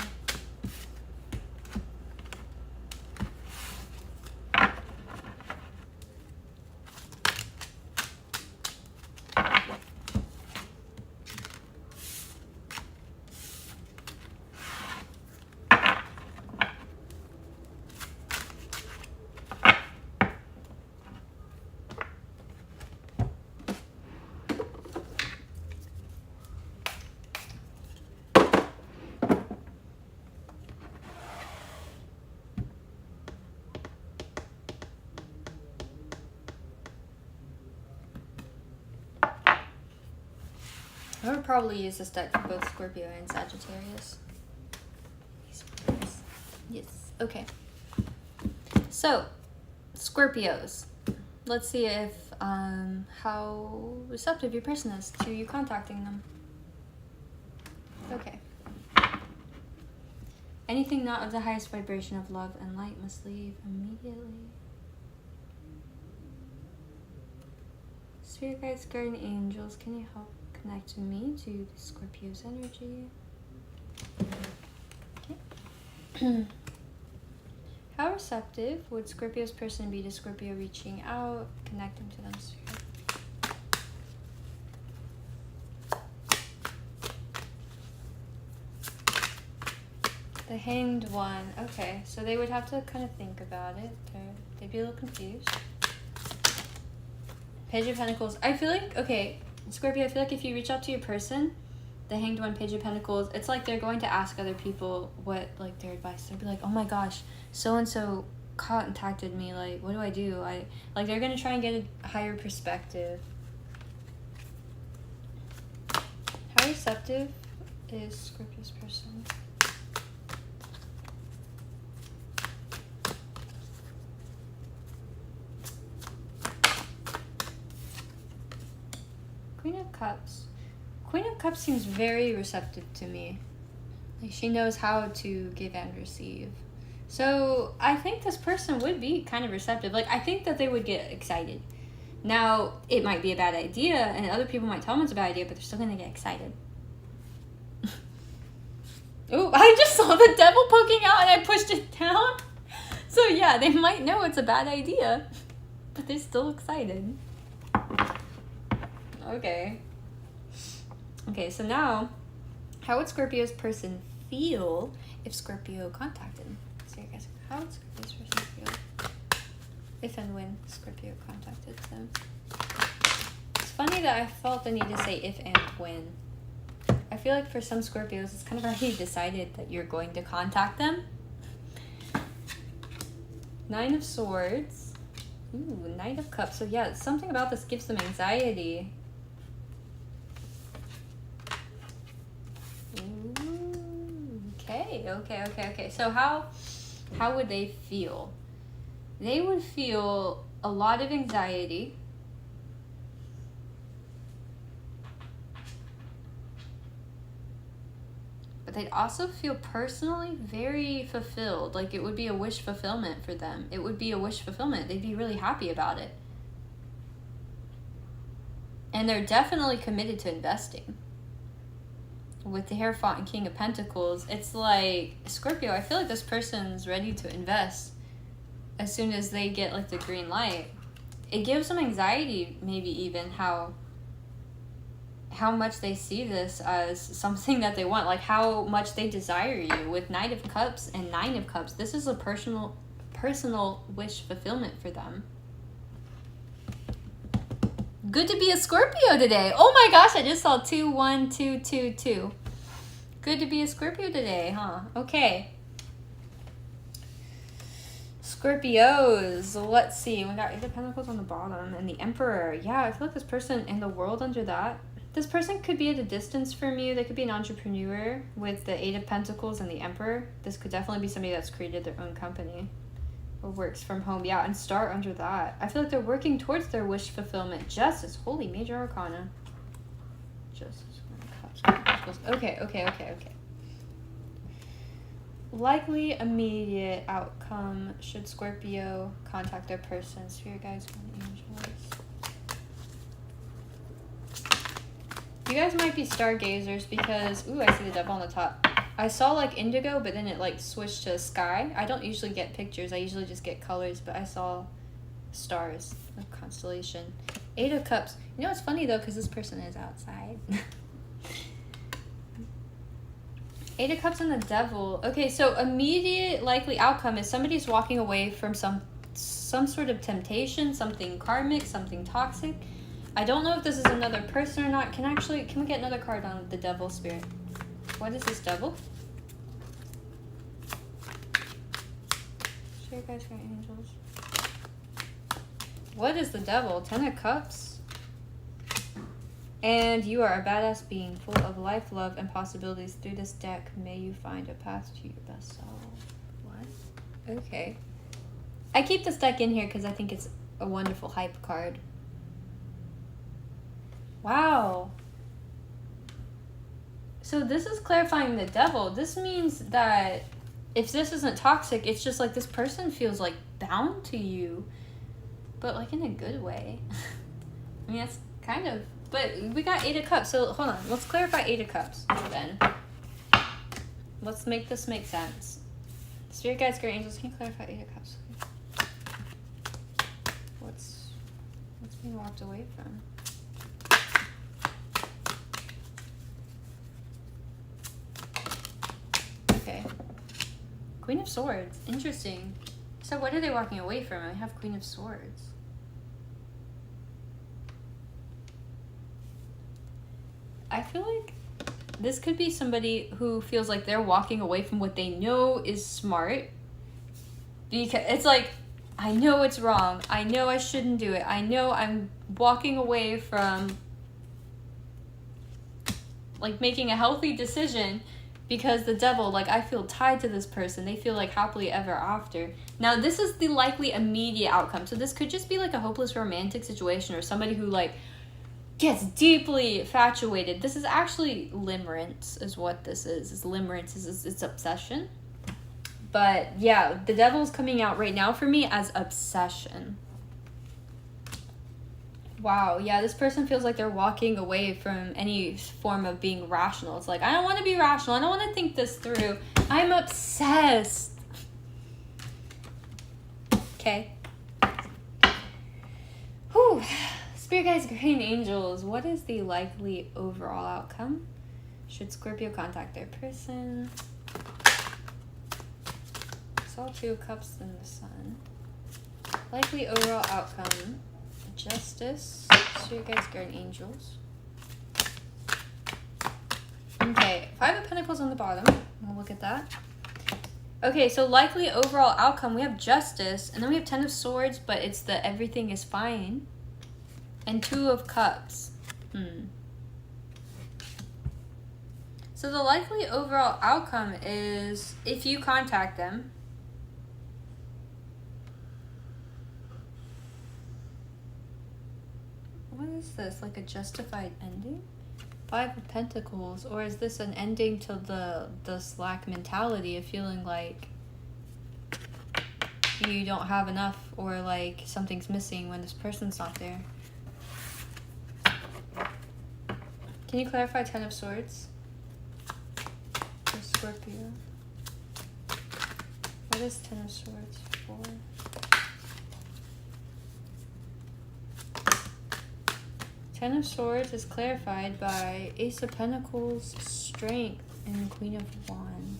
I would probably use this deck for both Scorpio and Sagittarius. Yes. Okay. So, Scorpios. Let's see if how receptive your person is to you contacting them. Okay. Anything not of the highest vibration of love and light must leave immediately. Spirit guides, guardian angels, can you help connect me to the Scorpio's energy? Okay. How receptive would Scorpio's person be to Scorpio reaching out, connecting to them? The Hanged One. Okay, so they would have to kind of think about it. They'd be a little confused. Page of Pentacles. I feel like, okay, Scorpio, I feel like if you reach out to your person, the Hanged One, Page of Pentacles, it's like they're going to ask other people what, like, their advice. They'll be like, oh my gosh, so-and-so contacted me, like, what do I do? Like, they're going to try and get a higher perspective. How receptive is Scorpio's person? Queen of Cups. Queen of Cups seems very receptive to me. Like, she knows how to give and receive. So I think this person would be kind of receptive. Like, I think that they would get excited. Now, it might be a bad idea, and other people might tell them it's a bad idea, but they're still going to get excited. Oh, I just saw the devil poking out and I pushed it down. So yeah, they might know it's a bad idea, but they're still excited. Okay. Okay, so now, how would Scorpio's person feel if Scorpio contacted him? So, guys, how would Scorpio's person if and when Scorpio contacted them. It's funny that I felt the need to say if and when. I feel like for some Scorpios, it's kind of already decided that you're going to contact them. 9 of Swords. Ooh, Knight of Cups. So yeah, something about this gives them anxiety. Ooh, okay. So how would they feel? They would feel a lot of anxiety. But they'd also feel personally very fulfilled. Like it would be a wish fulfillment for them. It would be a wish fulfillment. They'd be really happy about it. And they're definitely committed to investing. With the Hierophant and King of Pentacles, it's like, Scorpio, I feel like this person's ready to invest as soon as they get like the green light. It gives them anxiety, maybe even how much they see this as something that they want, like how much they desire you. With Knight of Cups and 9 of Cups, this is a personal wish fulfillment for them. Good to be a Scorpio today. Oh my gosh, I just saw 21222. Good to be a Scorpio today, huh? Okay. Scorpios, let's see. We got 8 of Pentacles on the bottom and the Emperor. Yeah, I feel like this person and the World under that. This person could be at a distance from you. They could be an entrepreneur with the 8 of Pentacles and the Emperor. This could definitely be somebody that's created their own company or works from home. Yeah, and Star under that. I feel like they're working towards their wish fulfillment. Justice. Holy, Major Arcana. Justice. Okay. Likely immediate outcome should Scorpio contact their person. Spirit guides and angels. You guys might be stargazers because, ooh, I see the devil on the top. I saw like indigo, but then it like switched to sky. I don't usually get pictures. I usually just get colors, but I saw stars, a constellation. 8 of Cups. You know, it's funny though, because this person is outside. 8 of Cups and the Devil. Okay, so immediate likely outcome is somebody's walking away from some sort of temptation, something karmic, something toxic. I don't know if this is another person or not. Can we get another card on the Devil Spirit? What is this Devil? Share you guys for angels. What is the Devil? 10 of Cups. And you are a badass being full of life, love, and possibilities. Through this deck, may you find a path to your best self. What? Okay. I keep this deck in here because I think it's a wonderful hype card. Wow. So this is clarifying the Devil. This means that if this isn't toxic, it's just like this person feels like bound to you, but like in a good way. I mean, that's kind of, but we got 8 of Cups. So hold on, let's clarify 8 of Cups then. Let's make this make sense. Spirit guides, great angels, can you clarify 8 of Cups? What's being walked away from? Okay. Queen of Swords. Interesting. So what are they walking away from? I have Queen of Swords. I feel like this could be somebody who feels like they're walking away from what they know is smart. Because it's like, I know it's wrong. I know I shouldn't do it. I know I'm walking away from like making a healthy decision. Because the Devil, like, I feel tied to this person. They feel like happily ever after. Now, this is the likely immediate outcome. So this could just be like a hopeless romantic situation or somebody who like gets deeply infatuated. This is actually limerence is what this is. It's limerence is it's obsession. But yeah, the Devil's coming out right now for me as obsession. Wow, yeah, this person feels like they're walking away from any form of being rational. It's like, I don't want to be rational. I don't want to think this through. I'm obsessed. Okay. Whew. Spirit guides, guardian angels. What is the likely overall outcome? Should Scorpio contact their person? I saw 2 of Cups in the Sun. Likely overall outcome. Justice. So you guys guardian angels. Okay, 5 of Pentacles on the bottom. We'll look at that. Okay, so likely overall outcome, we have Justice, and then we have 10 of Swords, but it's the everything is fine. And 2 of Cups. So the likely overall outcome is if you contact them. What is this? Like a justified ending? 5 of Pentacles, or is this an ending to the slack mentality of feeling like you don't have enough, or like something's missing when this person's not there? Can you clarify 10 of Swords for Scorpio? What is 10 of Swords for? Ten of Swords is clarified by Ace of Pentacles, Strength, and Queen of Wands.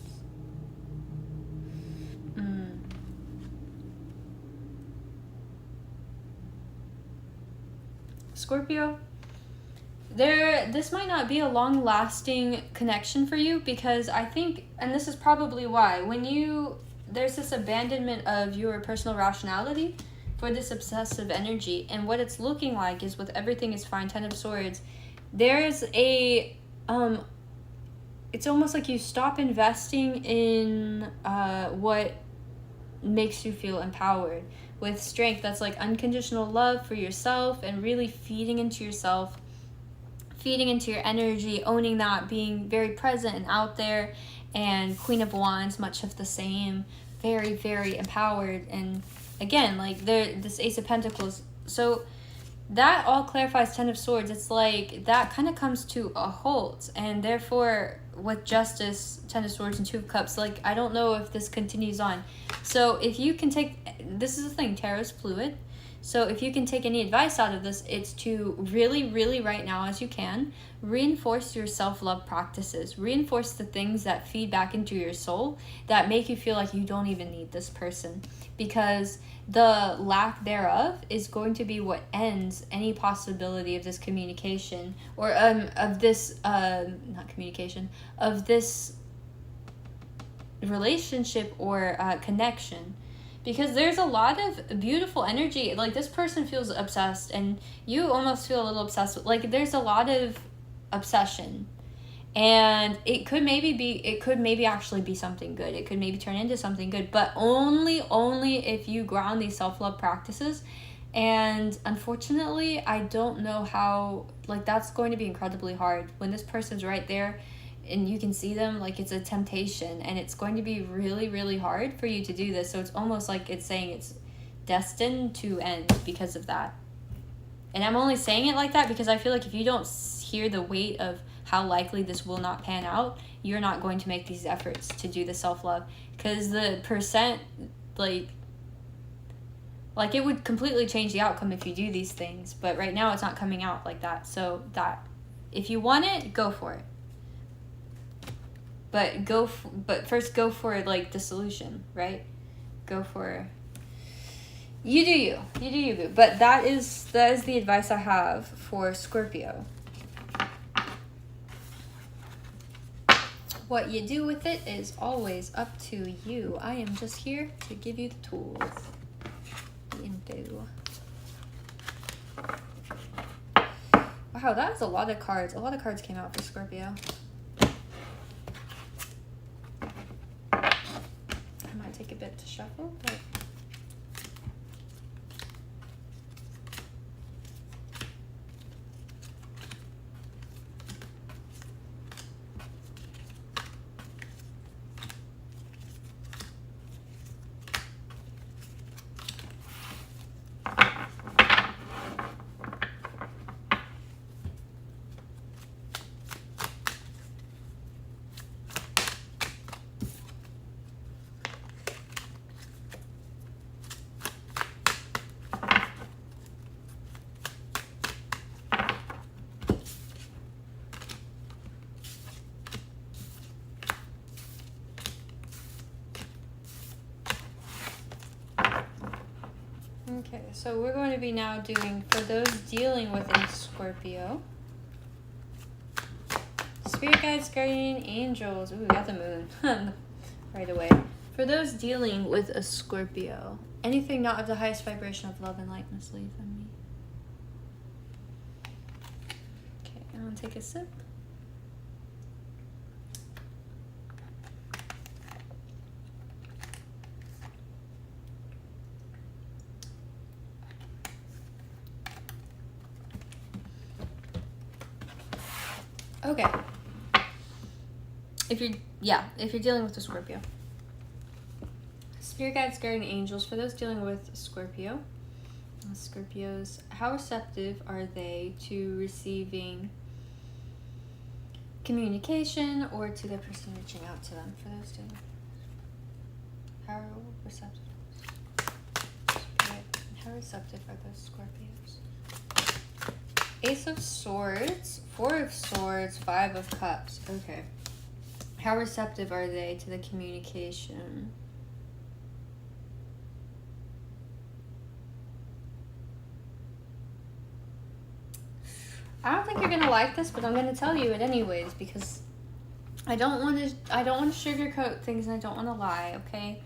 Scorpio, this might not be a long-lasting connection for you, because I think, and this is probably why, there's this abandonment of your personal rationality for this obsessive energy, and what it's looking like is with everything is fine, 10 of Swords, there's a it's almost like you stop investing in what makes you feel empowered. With Strength, that's like unconditional love for yourself and really feeding into yourself, feeding into your energy, owning that, being very present and out there. And Queen of Wands, much of the same, very, very empowered. And again, like this Ace of Pentacles, so that all clarifies 10 of Swords. It's like that kind of comes to a halt, and therefore with Justice, 10 of Swords, and 2 of Cups, like I don't know if this continues on. So if you can take, this is the thing, tarot is fluid, so if you can take any advice out of this, it's to really, really right now as you can, reinforce your self-love practices. Reinforce the things that feed back into your soul that make you feel like you don't even need this person, because the lack thereof is going to be what ends any possibility of this communication, or of this not communication, of this relationship or connection. Because there's a lot of beautiful energy, like this person feels obsessed, and you almost feel a little obsessed with, like there's a lot of obsession, and it could maybe actually be something good. It could maybe turn into something good, but only if you ground these self-love practices. And unfortunately, I don't know how, like that's going to be incredibly hard when this person's right there and you can see them, like it's a temptation, and it's going to be really, really hard for you to do this. So it's almost like it's saying it's destined to end because of that. And I'm only saying it like that because I feel like if you don't hear the weight of how likely this will not pan out, you're not going to make these efforts to do the self-love, because the percent, like it would completely change the outcome if you do these things, but right now it's not coming out like that. So that if you want it, go for it, but first go for like the solution, right? Go for, you do you, boo. But that is the advice I have for Scorpio. What you do with it is always up to you. I am just here to give you the tools, the info. Wow, that is a lot of cards. A lot of cards came out for Scorpio. I might take a bit to shuffle, but so we're going to be now doing, for those dealing with a Scorpio, Spirit guides, guardian angels. Ooh, we got the moon right away. For those dealing with a Scorpio, anything not of the highest vibration of love and light must leave in me. Okay, I'm gonna take a sip. Okay. If you're dealing with a Scorpio. Spirit guides, guardian angels, for those dealing with Scorpio. Scorpios, how receptive are they to receiving communication or to the person reaching out to them? For those dealing, how receptive? Spirit, how receptive are those Scorpios? Ace of Swords, Four of Swords, Five of Cups. Okay. How receptive are they to the communication? I don't think you're gonna like this, but I'm gonna tell you it anyways because I don't want to sugarcoat things and I don't want to lie. Okay.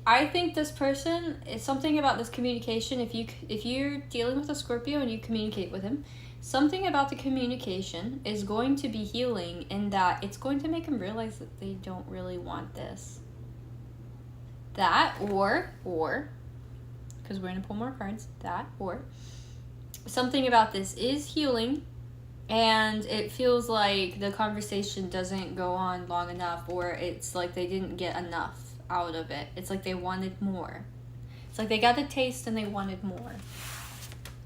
I think this person is something about this communication. If you're dealing with a Scorpio and you communicate with him, something about the communication is going to be healing in that it's going to make him realize that they don't really want this. That or because we're gonna pull more cards. That or something about this is healing, and it feels like the conversation doesn't go on long enough, or it's like they didn't get enough out of it. It's like they wanted more. It's like they got a taste and they wanted more.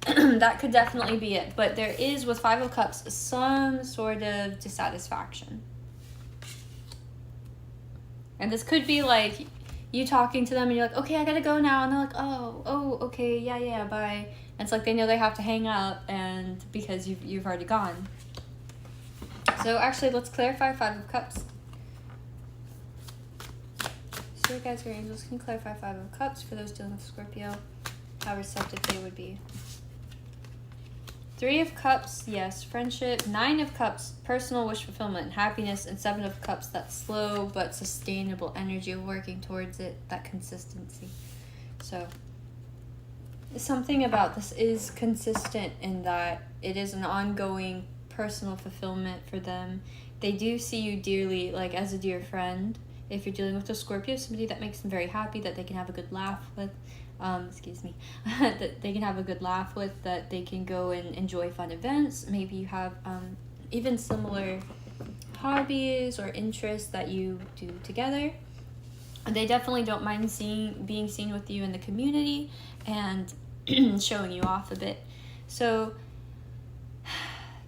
That could definitely be it. But there is, with Five of Cups, some sort of dissatisfaction. And this could be like you talking to them and you're like, okay, I gotta go now. And they're like, oh, okay, yeah, bye. And it's like they know they have to hang up, and because you've already gone. So actually, let's clarify Five of Cups. Spirit guides or angels, can you clarify Five of Cups for those dealing with Scorpio? How receptive they would be. Three of Cups, yes, friendship. Nine of Cups, personal wish fulfillment and happiness. And Seven of Cups, that slow but sustainable energy of working towards it, that consistency. So something about this is consistent in that it is an ongoing personal fulfillment for them. They do see you dearly, like as a dear friend. If you're dealing with a Scorpio, somebody that makes them very happy, that they can have a good laugh with, that they can have a good laugh with, that they can go and enjoy fun events. Maybe you have even similar hobbies or interests that you do together. They definitely don't mind being seen with you in the community and showing you off a bit. So,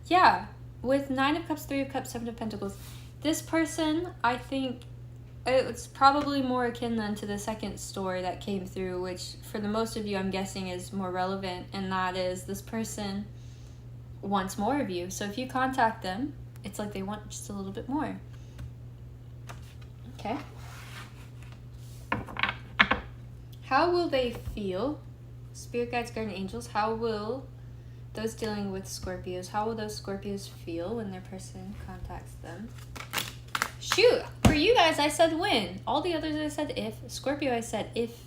yeah, with Nine of Cups, Three of Cups, Seven of Pentacles, this person, I think, it's probably more akin than to the second story that came through, which for the most of you, I'm guessing, is more relevant, and that is this person wants more of you. So if you contact them, it's like they want just a little bit more. Okay. How will they feel? Spirit guides, guardian angels, how will those dealing with Scorpios, how will those Scorpios feel when their person contacts them? Shoot, for you guys, I said when. All the others I said if. Scorpio, I said if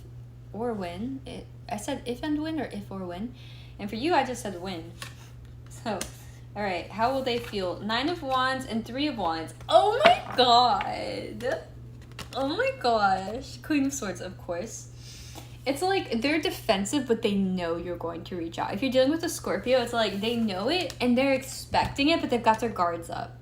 or when. I said if and when, or if or when. And for you, I just said when. So, all right, how will they feel? Nine of Wands and Three of Wands. Oh my god. Oh my gosh. Queen of Swords, of course. It's like they're defensive, but they know you're going to reach out. If you're dealing with a Scorpio, it's like they know it and they're expecting it, but they've got their guards up.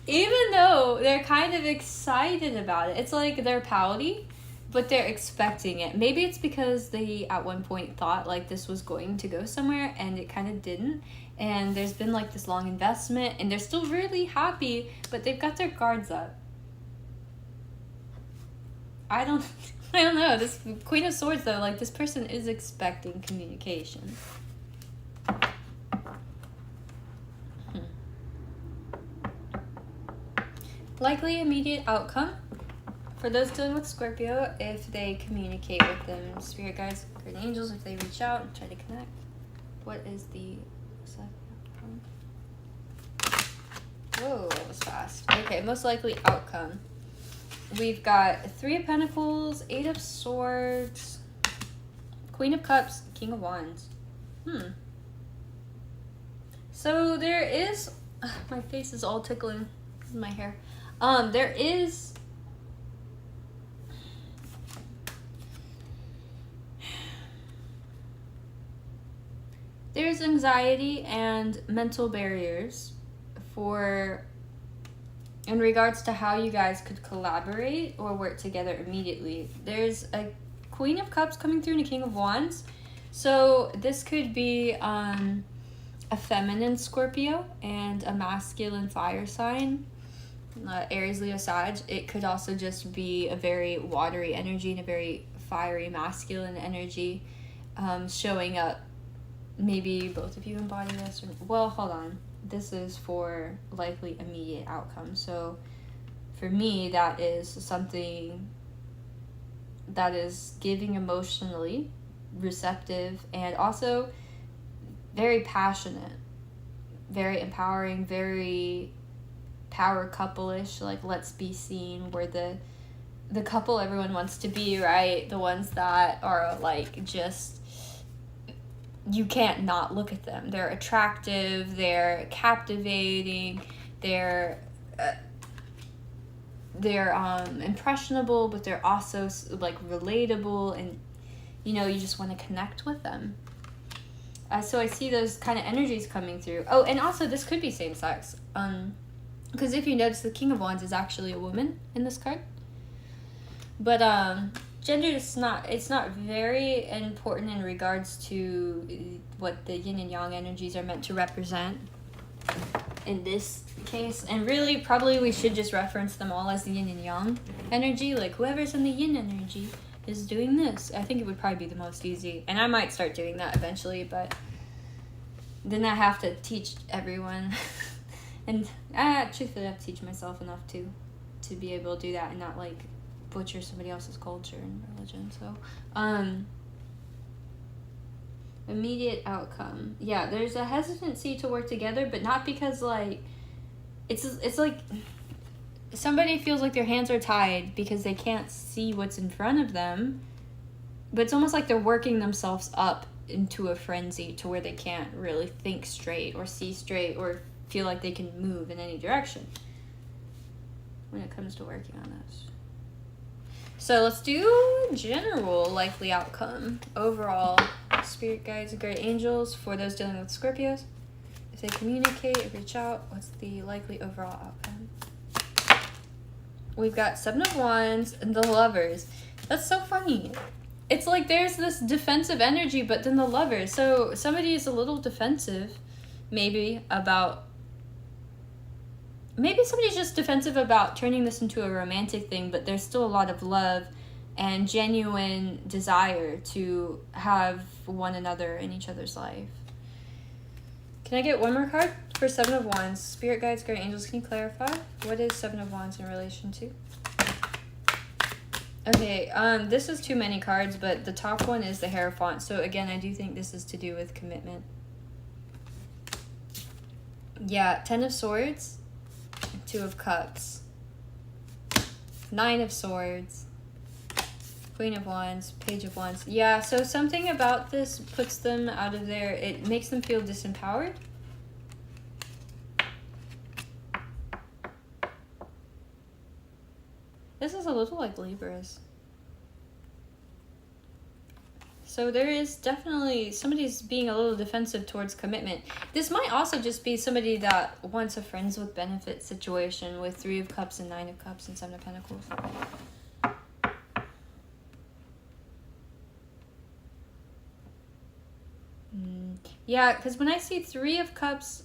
Even though they're kind of excited about it. It's like they're pouty, but they're expecting it. Maybe it's because they at one point thought like this was going to go somewhere and it kind of didn't. And there's been like this long investment and they're still really happy, but they've got their guards up. I don't know. This Queen of Swords though, like this person is expecting communication. Likely immediate outcome for those dealing with Scorpio, if they communicate with them, spirit guides, guardian angels, if they reach out and try to connect. What is the... Whoa, that was fast. Okay, most likely outcome. We've got 3 of Pentacles, 8 of Swords, Queen of Cups, King of Wands. So there is... my face is all tickling. This is my hair. There's anxiety and mental barriers in regards to how you guys could collaborate or work together immediately. There's a Queen of Cups coming through and a King of Wands. So this could be a feminine Scorpio and a masculine fire sign, Aries, Leo, Sag. It could also just be a very watery energy and a very fiery masculine energy showing up. Maybe both of you embody this. Well, hold on. This is for likely immediate outcome. So for me, that is something that is giving emotionally, receptive, and also very passionate, very empowering, very power couple-ish, like let's be seen. We're the couple everyone wants to be, right? The ones that are like just... you can't not look at them. They're attractive, they're captivating, they're impressionable, but they're also like relatable, and you just want to connect with them. So I see those kind of energies coming through. Oh, and also this could be same sex. Because if you notice, the King of Wands is actually a woman in this card. But gender is it's not very important in regards to what the yin and yang energies are meant to represent in this case. And really, probably we should just reference them all as the yin and yang energy. Like, whoever's in the yin energy is doing this. I think it would probably be the most easy. And I might start doing that eventually, but then I have to teach everyone. And truthfully, I have to teach myself enough to be able to do that and not, like, butcher somebody else's culture and religion. So immediate outcome, yeah, there's a hesitancy to work together, but not because like it's like somebody feels like their hands are tied because they can't see what's in front of them, but it's almost like they're working themselves up into a frenzy to where they can't really think straight or see straight or feel like they can move in any direction when it comes to working on this. So let's do general likely outcome. Overall, spirit guides and great angels for those dealing with Scorpios. If they communicate or reach out, what's the likely overall outcome? We've got 7 of Wands and the Lovers. That's so funny. It's like there's this defensive energy, but then the Lovers. So somebody is a little defensive, maybe somebody's just defensive about turning this into a romantic thing, but there's still a lot of love and genuine desire to have one another in each other's life. Can I get one more card for 7 of Wands? Spirit guides, guardian angels, can you clarify? What is 7 of Wands in relation to? Okay, this is too many cards, but the top one is the Hierophant. So again, I do think this is to do with commitment. Yeah, 10 of Swords. 2 of Cups, 9 of Swords, Queen of Wands, Page of Wands. Yeah, so something about this puts them out of their... It makes them feel disempowered. This is a little like Libras. So there is definitely somebody's being a little defensive towards commitment. This might also just be somebody that wants a friends with benefits situation with 3 of Cups and 9 of Cups and 7 of Pentacles. Yeah, because when I see 3 of Cups,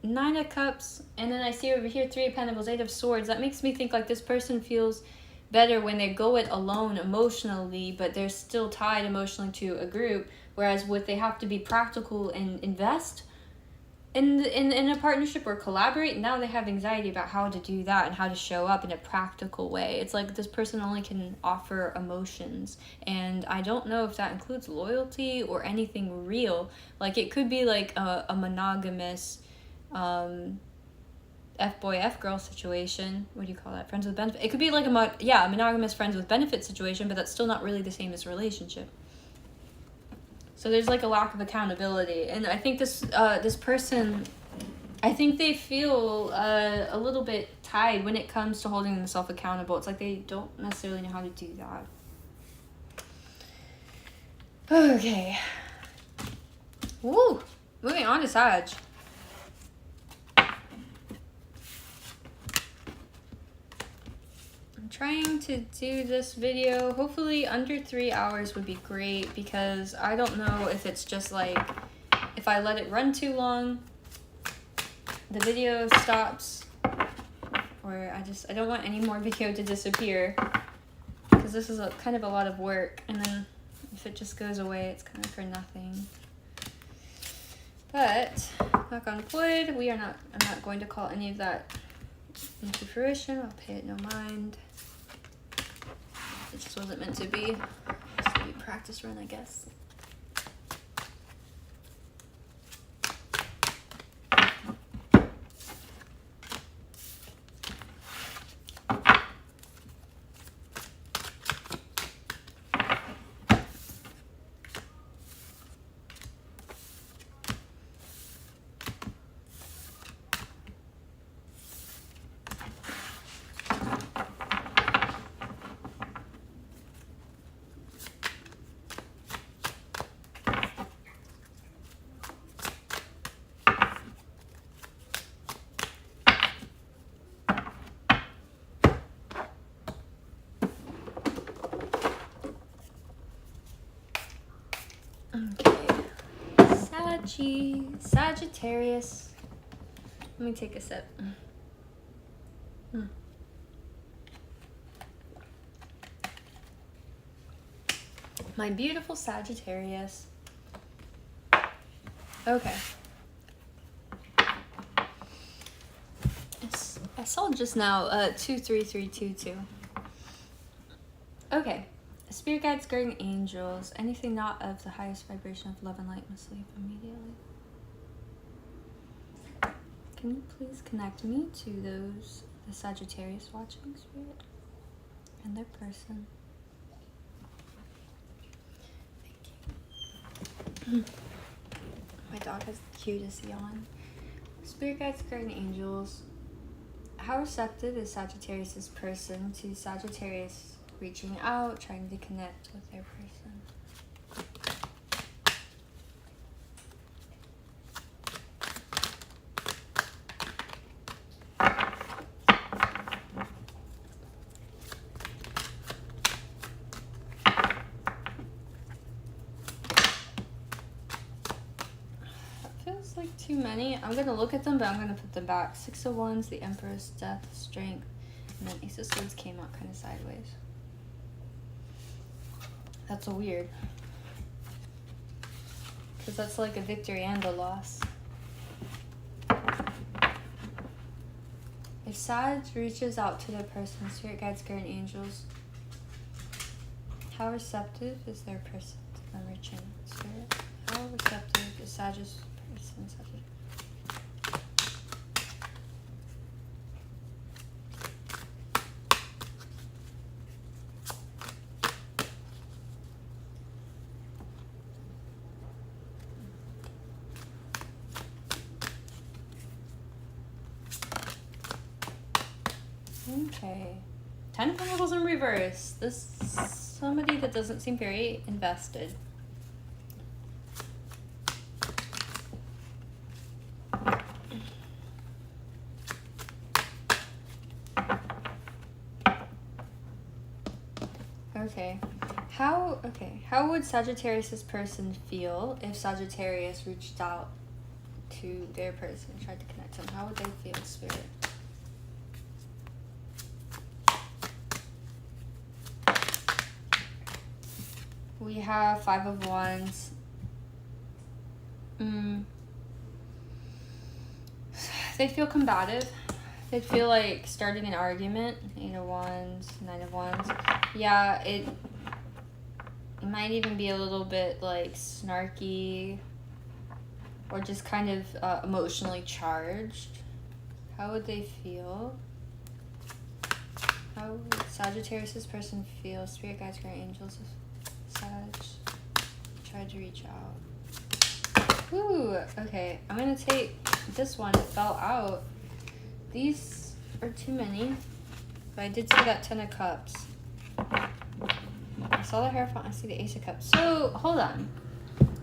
9 of Cups, and then I see over here 3 of Pentacles, 8 of Swords, that makes me think like this person feels better when they go it alone emotionally, but they're still tied emotionally to a group, whereas what they have to be practical and invest, in a partnership or collaborate, now they have anxiety about how to do that and how to show up in a practical way. It's like this person only can offer emotions, and I don't know if that includes loyalty or anything real. Like, it could be like a monogamous F-boy, F-girl situation. What do you call that? Friends with benefit. It could be like a monogamous friends with benefit situation, but that's still not really the same as relationship. So there's like a lack of accountability, and I think this person, I think they feel a little bit tied when it comes to holding themselves accountable. It's like they don't necessarily know how to do that. Okay. Woo! Moving on to Sag. Trying to do this video hopefully under 3 hours would be great, because I don't know if it's just like if I let it run too long the video stops, or I don't want any more video to disappear, because this is kind of a lot of work, and then if it just goes away it's kind of for nothing. But knock on wood, I'm not going to call any of that into fruition. I'll pay it no mind. It just wasn't meant to be. Just a practice run, I guess. Okay, Sagittarius. Let me take a sip. My beautiful Sagittarius. Okay. I saw just now 23322. Okay. Spirit guides, guardian angels, anything not of the highest vibration of love and light must leave immediately. Can you please connect me to the Sagittarius watching spirit and their person? Thank you. My dog has the cutest yawn. Spirit guides, guardian angels, how receptive is Sagittarius' person to Sagittarius reaching out, trying to connect with their person? That feels like too many. I'm going to look at them, but I'm going to put them back. 6 of Wands, the Empress, Death, Strength, and then Ace of Swords came out kind of sideways. That's so weird, because that's like a victory and a loss. If Sag reaches out to their person, spirit guides, guardian angels, how receptive is their person to them reaching spirit? How receptive is Sag's person? Okay. 10 of Pentacles in reverse. This is somebody that doesn't seem very invested. Okay. How would Sagittarius' person feel if Sagittarius reached out to their person, tried to connect them? How would they feel, spirit? We have 5 of Wands. They feel combative. They feel like starting an argument. 8 of Wands, 9 of Wands. Yeah, it might even be a little bit like snarky or just kind of emotionally charged. How would they feel? How would Sagittarius' person feel? Spirit guides, guardian angels of Sag. Try to reach out. Ooh, okay. I'm gonna take this one. It fell out. These are too many. But I did see that 10 of Cups. I saw the Hierophant. I see the Ace of Cups. So, hold on.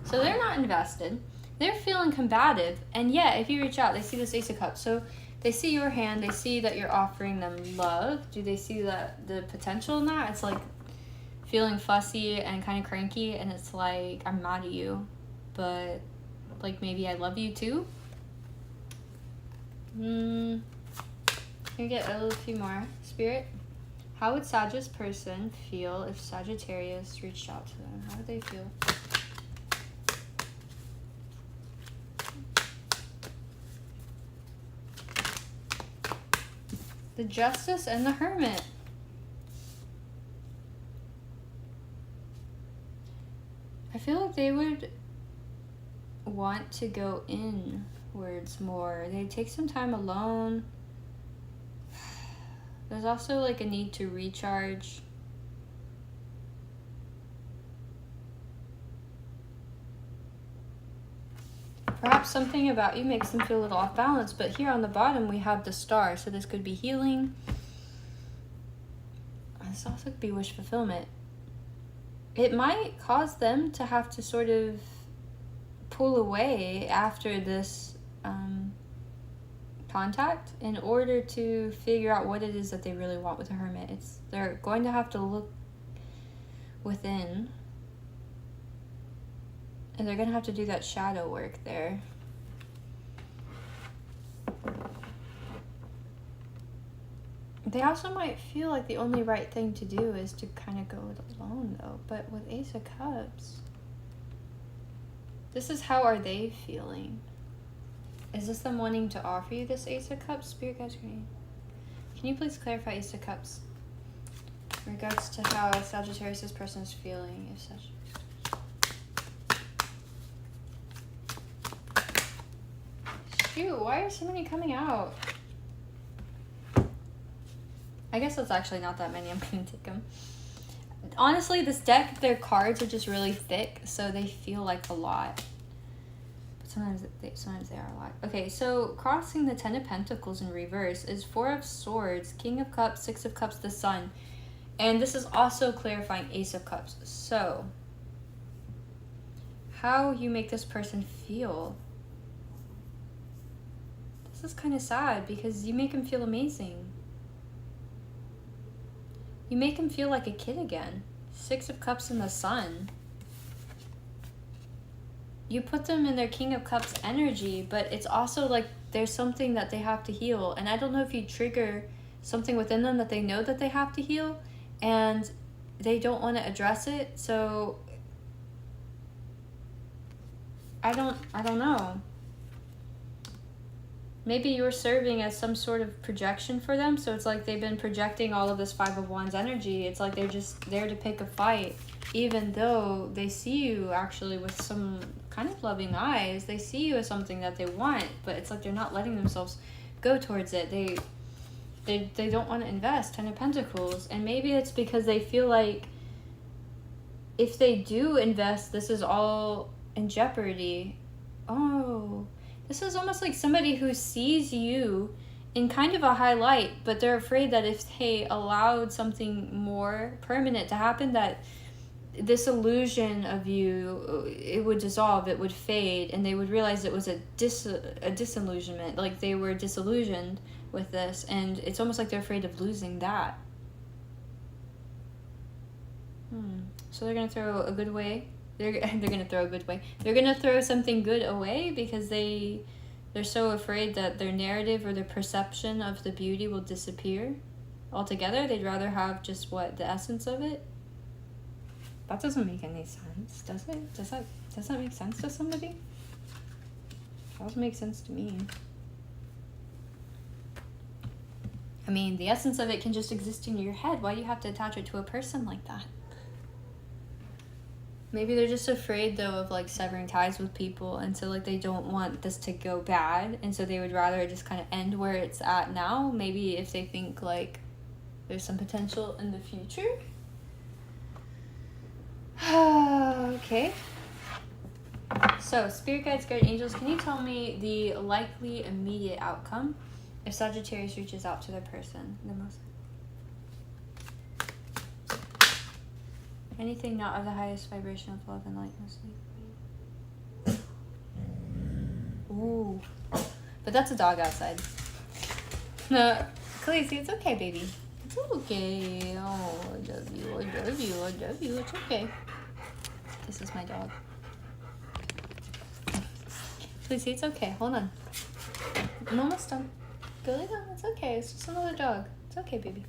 So they're not invested. They're feeling combative. And yet, if you reach out, they see this Ace of Cups. So they see your hand. They see that you're offering them love. Do they see the potential in that? It's like feeling fussy and kind of cranky. And it's like, I'm mad at you. But, like, maybe I love you too? Can we get a little few more? Spirit? How would Sag's person feel if Sagittarius reached out to them? How would they feel? The Justice and the Hermit. I feel like they would want to go inwards more. They take some time alone. There's also like a need to recharge. Perhaps something about you makes them feel a little off balance, but here on the bottom we have the Star, so this could be healing. This also could be wish fulfillment. It might cause them to have to sort of pull away after this contact in order to figure out what it is that they really want with the Hermit. They're going to have to look within, and they're going to have to do that shadow work there. They also might feel like the only right thing to do is to kind of go it alone, though. But with Ace of Cups, this is how are they feeling? Is this them wanting to offer you this Ace of Cups? Spirit guides, can you please clarify Ace of Cups in regards to how Sagittarius' person is feeling? If Shoot, why are so many coming out? I guess that's actually not that many. I'm going to take them. Honestly, this deck, their cards are just really thick, so they feel like a lot. Sometimes they are a lot. Okay, so crossing the 10 of Pentacles in reverse is 4 of Swords, King of Cups, 6 of Cups, the Sun. And this is also clarifying Ace of Cups. So, how you make this person feel? This is kind of sad because you make him feel amazing. You make him feel like a kid again. 6 of Cups and the Sun. You put them in their King of Cups energy, but it's also like there's something that they have to heal. And I don't know if you trigger something within them that they know that they have to heal and they don't want to address it. So I don't know. Maybe you're serving as some sort of projection for them. So it's like they've been projecting all of this 5 of Wands energy. It's like they're just there to pick a fight. Even though they see you actually with some kind of loving eyes. They see you as something that they want. But it's like they're not letting themselves go towards it. They don't want to invest. 10 of Pentacles. And maybe it's because they feel like if they do invest, this is all in jeopardy. Oh, this is almost like somebody who sees you in kind of a high light, but they're afraid that if they allowed something more permanent to happen, that this illusion of you, it would dissolve, it would fade, and they would realize it was a disillusionment, like they were disillusioned with this, and it's almost like they're afraid of losing that. So they're gonna throw a good away. They're gonna throw a good way. They're gonna throw something good away because they're so afraid that their narrative or their perception of the beauty will disappear altogether. They'd rather have just the essence of it. That doesn't make any sense, does it? Does that make sense to somebody? That doesn't make sense to me. I mean, the essence of it can just exist in your head. Why do you have to attach it to a person like that? Maybe they're just afraid, though, of, like, severing ties with people. And so, like, they don't want this to go bad. And so they would rather just kind of end where it's at now. Maybe if they think, like, there's some potential in the future. Okay. So, Spirit Guides, Guardian Angels, can you tell me the likely immediate outcome if Sagittarius reaches out to their person the most? Anything not of the highest vibration of love and light must leave. Ooh. But that's a dog outside. No, Khaleesi, it's okay, baby. It's okay. Oh, I love you. I love you. I love you. It's okay. This is my dog. Khaleesi, it's okay. Hold on. I'm almost done. Go lay down. It's okay. It's just another dog. It's okay, baby.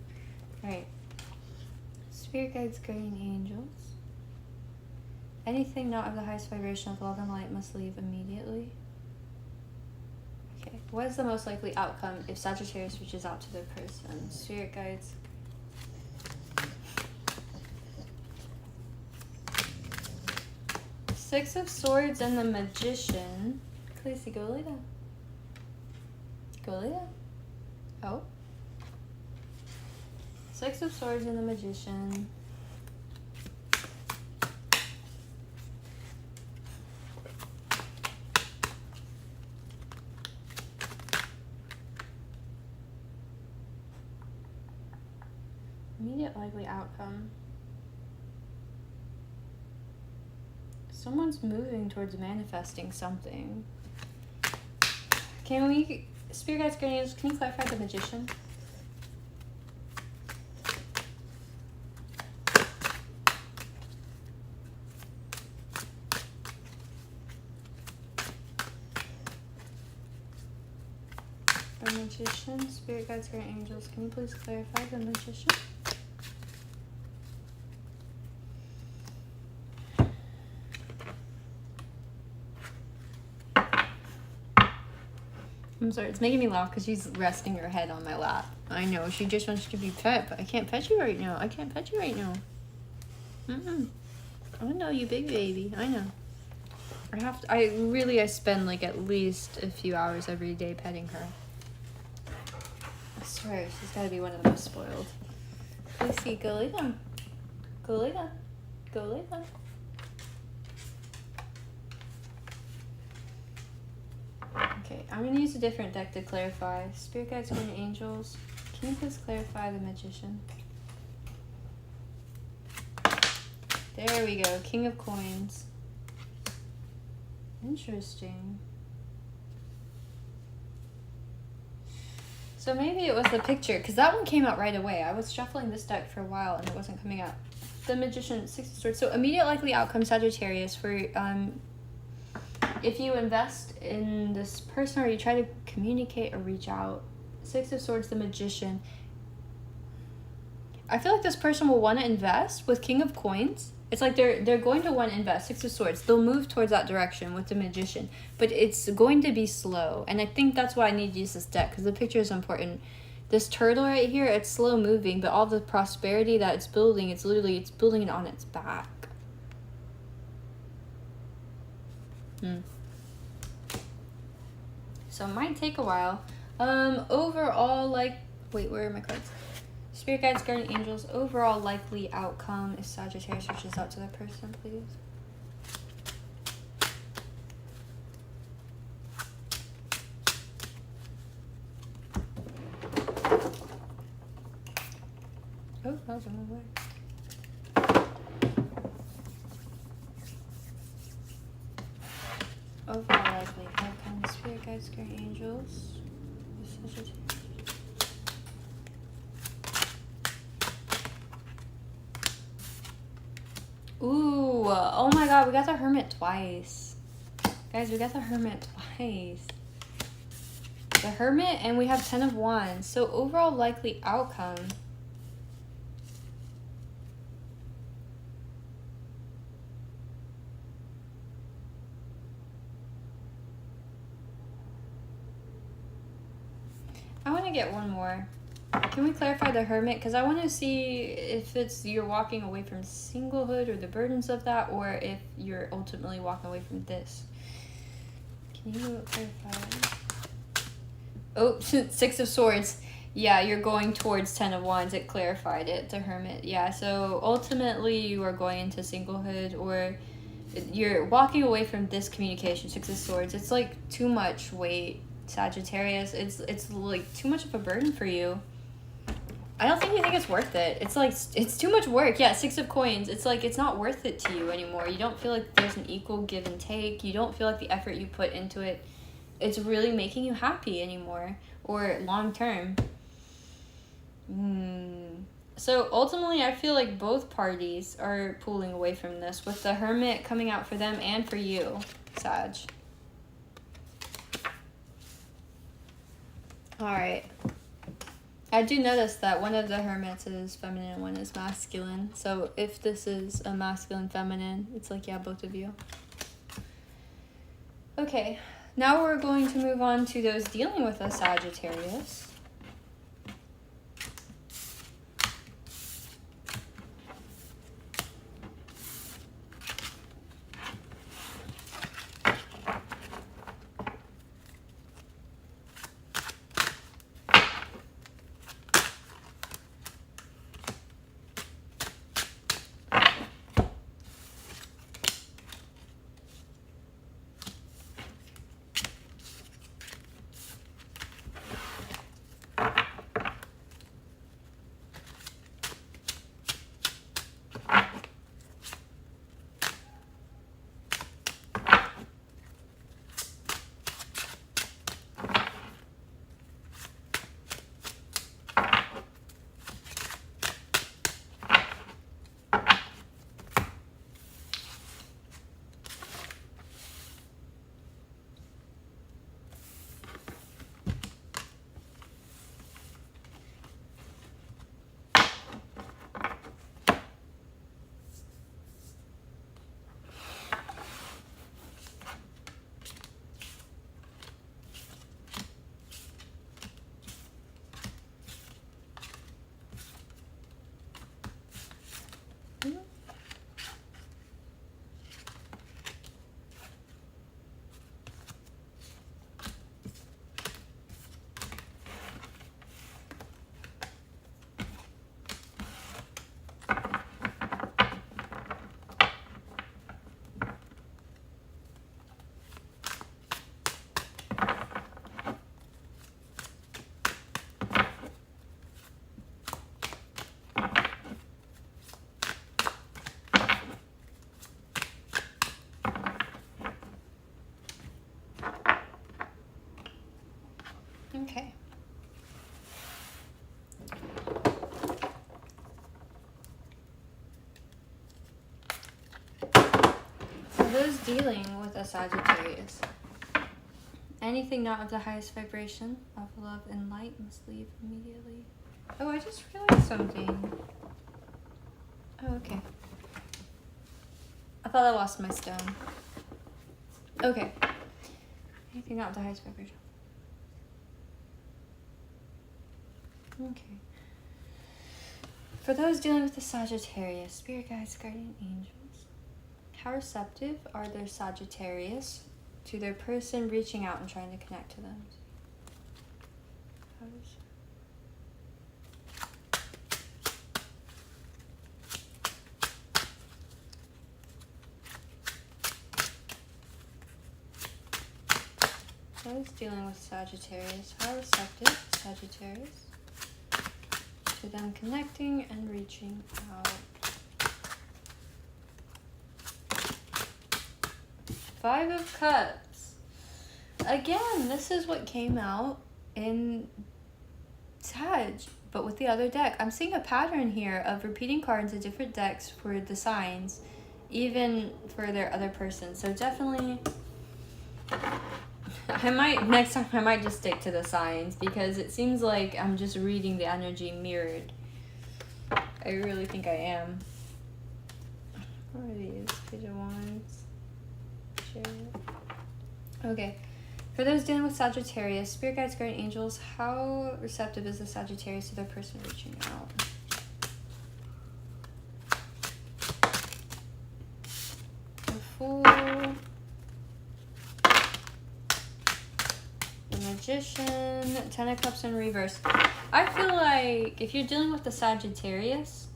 Alright. Spirit Guides, Guardian Angels. Anything not of the highest vibration of love and light must leave immediately. Okay. What is the most likely outcome if Sagittarius reaches out to their person? Spirit Guides. Six of Swords and the Magician. Khaleesi, go lay down. Go lay down. Oh. Six of Swords and the Magician. Immediate likely outcome. Someone's moving towards manifesting something. Can we, Spirit Guides, Guardian Angels, can you clarify the Magician? The Magician, Spirit Guides, Guardian Angels, can you please clarify the Magician? I'm sorry, it's making me laugh because she's resting her head on my lap. I know, she just wants to be pet, but I can't pet you right now. I can't pet you right now. I know, you big baby. I know. I spend like at least a few hours every day petting her. I swear, she's gotta be one of the most spoiled. Please see, go lay down. Go lay down. Go lay down. Okay, I'm going to use a different deck to clarify. Spirit Guides, Guardian Angels, can you please clarify the Magician? There we go, King of Coins. Interesting. So maybe it was the picture, because that one came out right away. I was shuffling this deck for a while and it wasn't coming out. The Magician, Six of Swords. So immediate likely outcome, Sagittarius, for if you invest in this person or you try to communicate or reach out. Six of Swords, the Magician. I feel like this person will want to invest with King of Coins. It's like they're going to want to invest. Six of Swords. They'll move towards that direction with the Magician. But it's going to be slow. And I think that's why I need to use this deck, because the picture is important. This turtle right here, it's slow moving, but all the prosperity that it's building, it's building it on its back. So it might take a while. Overall, like, wait, where are my cards? Spirit Guides, Guardian Angels, overall likely outcome if Sagittarius reaches out to that person, please. Oh, that was the wrong way. Overall likely outcome, Spirit Guides, Guardian Angels, Sagittarius. Ooh, oh my god, we got the Hermit twice. Guys, we got the Hermit twice. The Hermit, and we have 10 of Wands. So overall likely outcome. I want to get one more. Can we clarify the Hermit? Because I want to see if it's you're walking away from singlehood or the burdens of that, or if you're ultimately walking away from this. Can you clarify? Oh, Six of Swords. Yeah, you're going towards Ten of Wands. It clarified it, the Hermit. Yeah, so ultimately you are going into singlehood, or you're walking away from this communication. Six of Swords. It's like too much weight, Sagittarius. It's like too much of a burden for you. I don't think you think it's worth it. It's like, it's too much work. Yeah, Six of Coins. It's like, it's not worth it to you anymore. You don't feel like there's an equal give and take. You don't feel like the effort you put into it, it's really making you happy anymore, or long term. So ultimately, I feel like both parties are pulling away from this, with the Hermit coming out for them and for you, Sag. Alright. I do notice that one of the Hermits is feminine and one is masculine. So if this is a masculine feminine, it's like, yeah, both of you. Okay, now we're going to move on to those dealing with a Sagittarius. Okay. For those dealing with a Sagittarius, anything not of the highest vibration of love and light must leave immediately. Oh, I just realized something. Oh, okay. I thought I lost my stone. Okay. Anything not of the highest vibration. Okay. For those dealing with the Sagittarius, spirit guides, guardian angels, how receptive are their Sagittarius to their person reaching out and trying to connect to them? Those dealing with Sagittarius, how receptive Sagittarius to them connecting and reaching out. Five of Cups. Again, this is what came out in Sag, but with the other deck. I'm seeing a pattern here of repeating cards in different decks for the signs, even for their other person. So definitely, next time I might just stick to the signs, because it seems like I'm just reading the energy mirrored. I really think I am. What are these? Page of Wands. Okay. For those dealing with Sagittarius, spirit guides, guardian angels, how receptive is the Sagittarius to their person reaching out? The Fool, the Magician, Ten of Cups in reverse. I feel like if you're dealing with the Sagittarius,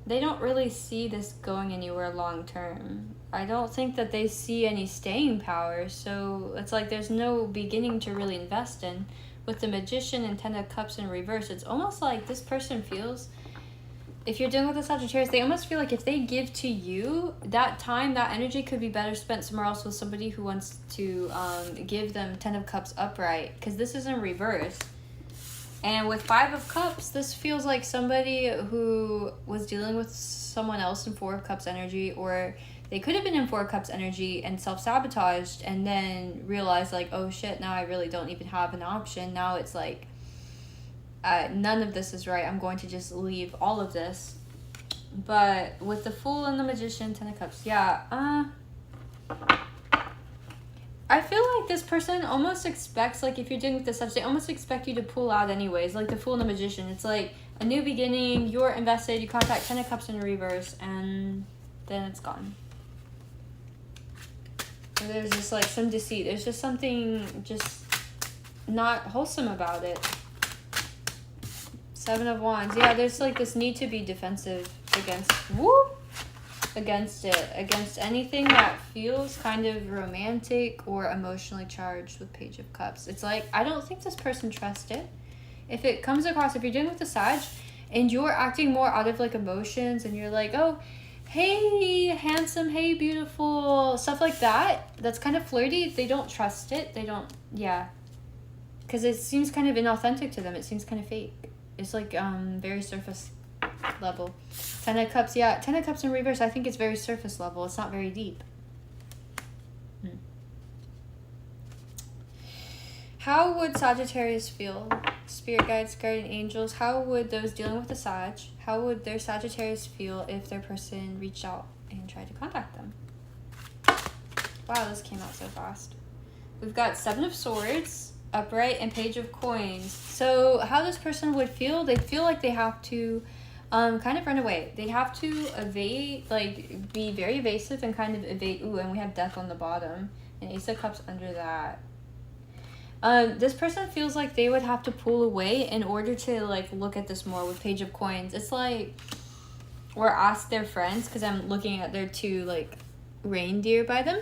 they don't really see this going anywhere long term. I don't think that they see any staying power, so it's like there's no beginning to really invest in. With the Magician and Ten of Cups in reverse, it's almost like this person feels, if you're dealing with the Sagittarius, they almost feel like if they give to you, that time, that energy could be better spent somewhere else with somebody who wants to give them Ten of Cups upright, because this is in reverse. And with Five of Cups, this feels like somebody who was dealing with someone else in Four of Cups energy, or they could have been in Four of Cups energy and self-sabotaged and then realized like, oh shit, now I really don't even have an option. Now it's like, none of this is right. I'm going to just leave all of this. But with the Fool and the Magician, Ten of Cups, yeah, I feel like this person almost expects, like, if you're dealing with this stuff, they almost expect you to pull out anyways. Like the Fool and the Magician. It's like a new beginning, you're invested, you contact Ten of Cups in reverse, and then it's gone. Or there's just, like, some deceit. There's just something just not wholesome about it. Seven of Wands. Yeah, there's, like, this need to be defensive against it, against anything that feels kind of romantic or emotionally charged with Page of Cups. It's like, I don't think this person trusts it. If it comes across, if you're dealing with the Sag and you're acting more out of like emotions and you're like, oh, hey, handsome, hey, beautiful, stuff like that, that's kind of flirty, they don't trust it. They don't, yeah. Because it seems kind of inauthentic to them. It seems kind of fake. It's like very surface level. Ten of Cups, yeah. Ten of Cups in reverse, I think it's very surface level. It's not very deep. How would Sagittarius feel? Spirit guides, guardian angels, how would those dealing with the Sag, how would their Sagittarius feel if their person reached out and tried to contact them? Wow, this came out so fast. We've got Seven of Swords, upright, and Page of Coins. So how this person would feel, they feel like they have to kind of run away. They have to evade, like, be very evasive and kind of evade. Ooh, and we have Death on the bottom and Ace of Cups under that. This person feels like they would have to pull away in order to, like, look at this more with Page of Coins. It's like, or ask their friends, because I'm looking at their two, like, reindeer by them.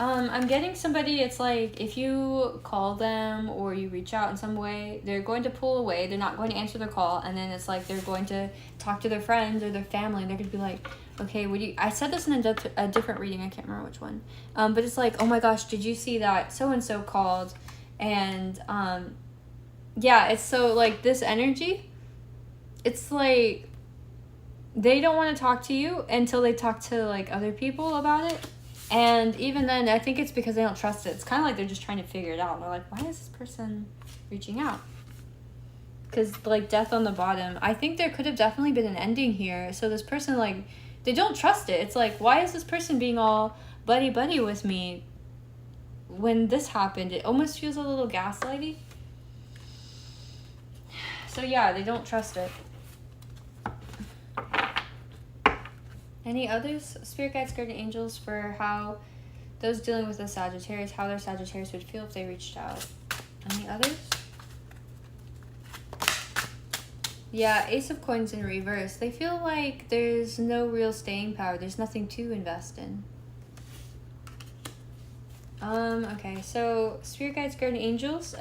I'm getting somebody, it's like, if you call them or you reach out in some way, they're going to pull away, they're not going to answer their call, and then it's like they're going to talk to their friends or their family, and they're going to be like, okay, what do you, I said this in a different reading, I can't remember which one, but it's like, oh my gosh, did you see that so-and-so called, and, yeah, it's so, like, this energy, it's like, they don't want to talk to you until they talk to, like, other people about it. And even then, I think it's because they don't trust it. It's kind of like they're just trying to figure it out. They're like, why is this person reaching out? Because, like, Death on the bottom. I think there could have definitely been an ending here. So this person, like, they don't trust it. It's like, why is this person being all buddy-buddy with me when this happened? It almost feels a little gaslighty. So, yeah, they don't trust it. Any others? Spirit guides, guardian angels, for how those dealing with the Sagittarius, how their Sagittarius would feel if they reached out. Any others? Yeah, Ace of Coins in reverse. They feel like there's no real staying power. There's nothing to invest in. Okay, so Spirit guides, guardian angels,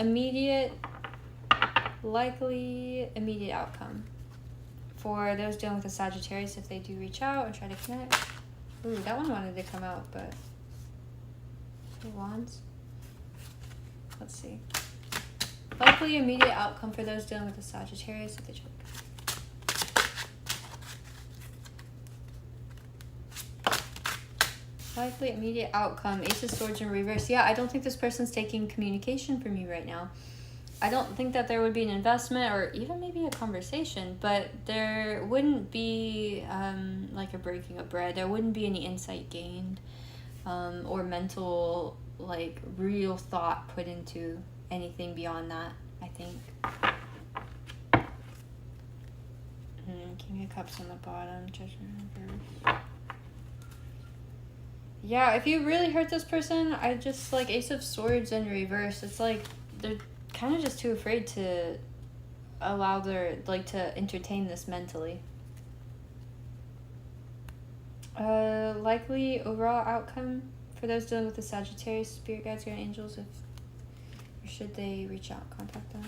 likely immediate outcome. For those dealing with the Sagittarius, if they do reach out and try to connect. Ooh, that one wanted to come out, but... Wands. Let's see. Likely immediate outcome for those dealing with the Sagittarius, if they try to... Likely immediate outcome. Ace of Swords in reverse. Yeah, I don't think this person's taking communication from you right now. I don't think that there would be an investment or even maybe a conversation, but there wouldn't be like a breaking of bread. There wouldn't be any insight gained or mental like real thought put into anything beyond that, I think. King of Cups on the bottom, Judgment reverse. Yeah, if you really hurt this person, I just like Ace of Swords in reverse. It's like they're kind of just too afraid to allow their, like, to entertain this mentally. Likely overall outcome for those dealing with the Sagittarius, spirit guides, guardian angels, if or should they reach out, contact them.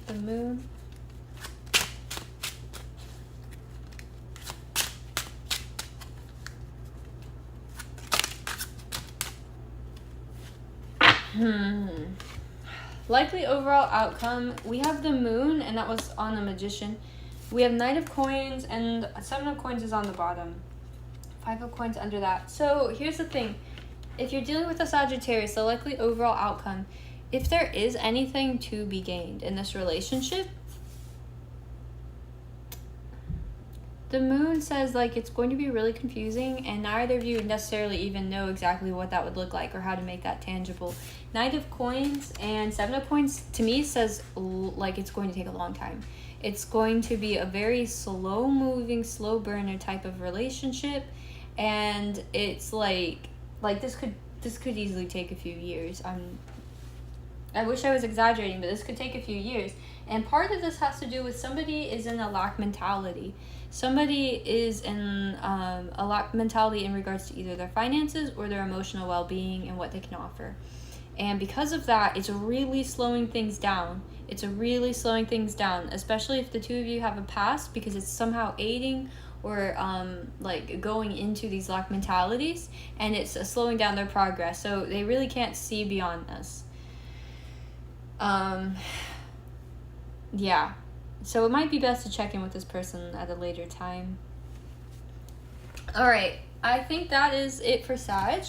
The Moon. Likely overall outcome. We have the Moon, and that was on the Magician. We have Knight of Coins, and 7 of Coins is on the bottom. 5 of Coins under that. So here's the thing. If you're dealing with a Sagittarius, the likely overall outcome, if there is anything to be gained in this relationship, the Moon says, like, it's going to be really confusing, and neither of you necessarily even know exactly what that would look like or how to make that tangible. Knight of Coins and 7 of Coins, to me, says, like, it's going to take a long time. It's going to be a very slow-moving, slow-burner type of relationship, and it's, like this could easily take a few years. I wish I was exaggerating, but this could take a few years. And part of this has to do with somebody is in a lack mentality. Somebody is in a lack mentality in regards to either their finances or their emotional well-being and what they can offer. And because of that, it's really slowing things down. It's really slowing things down, especially if the two of you have a past, because it's somehow aiding or like going into these lack mentalities, and it's slowing down their progress. So they really can't see beyond this. Yeah. So it might be best to check in with this person at a later time. All right. I think that is it for Sag.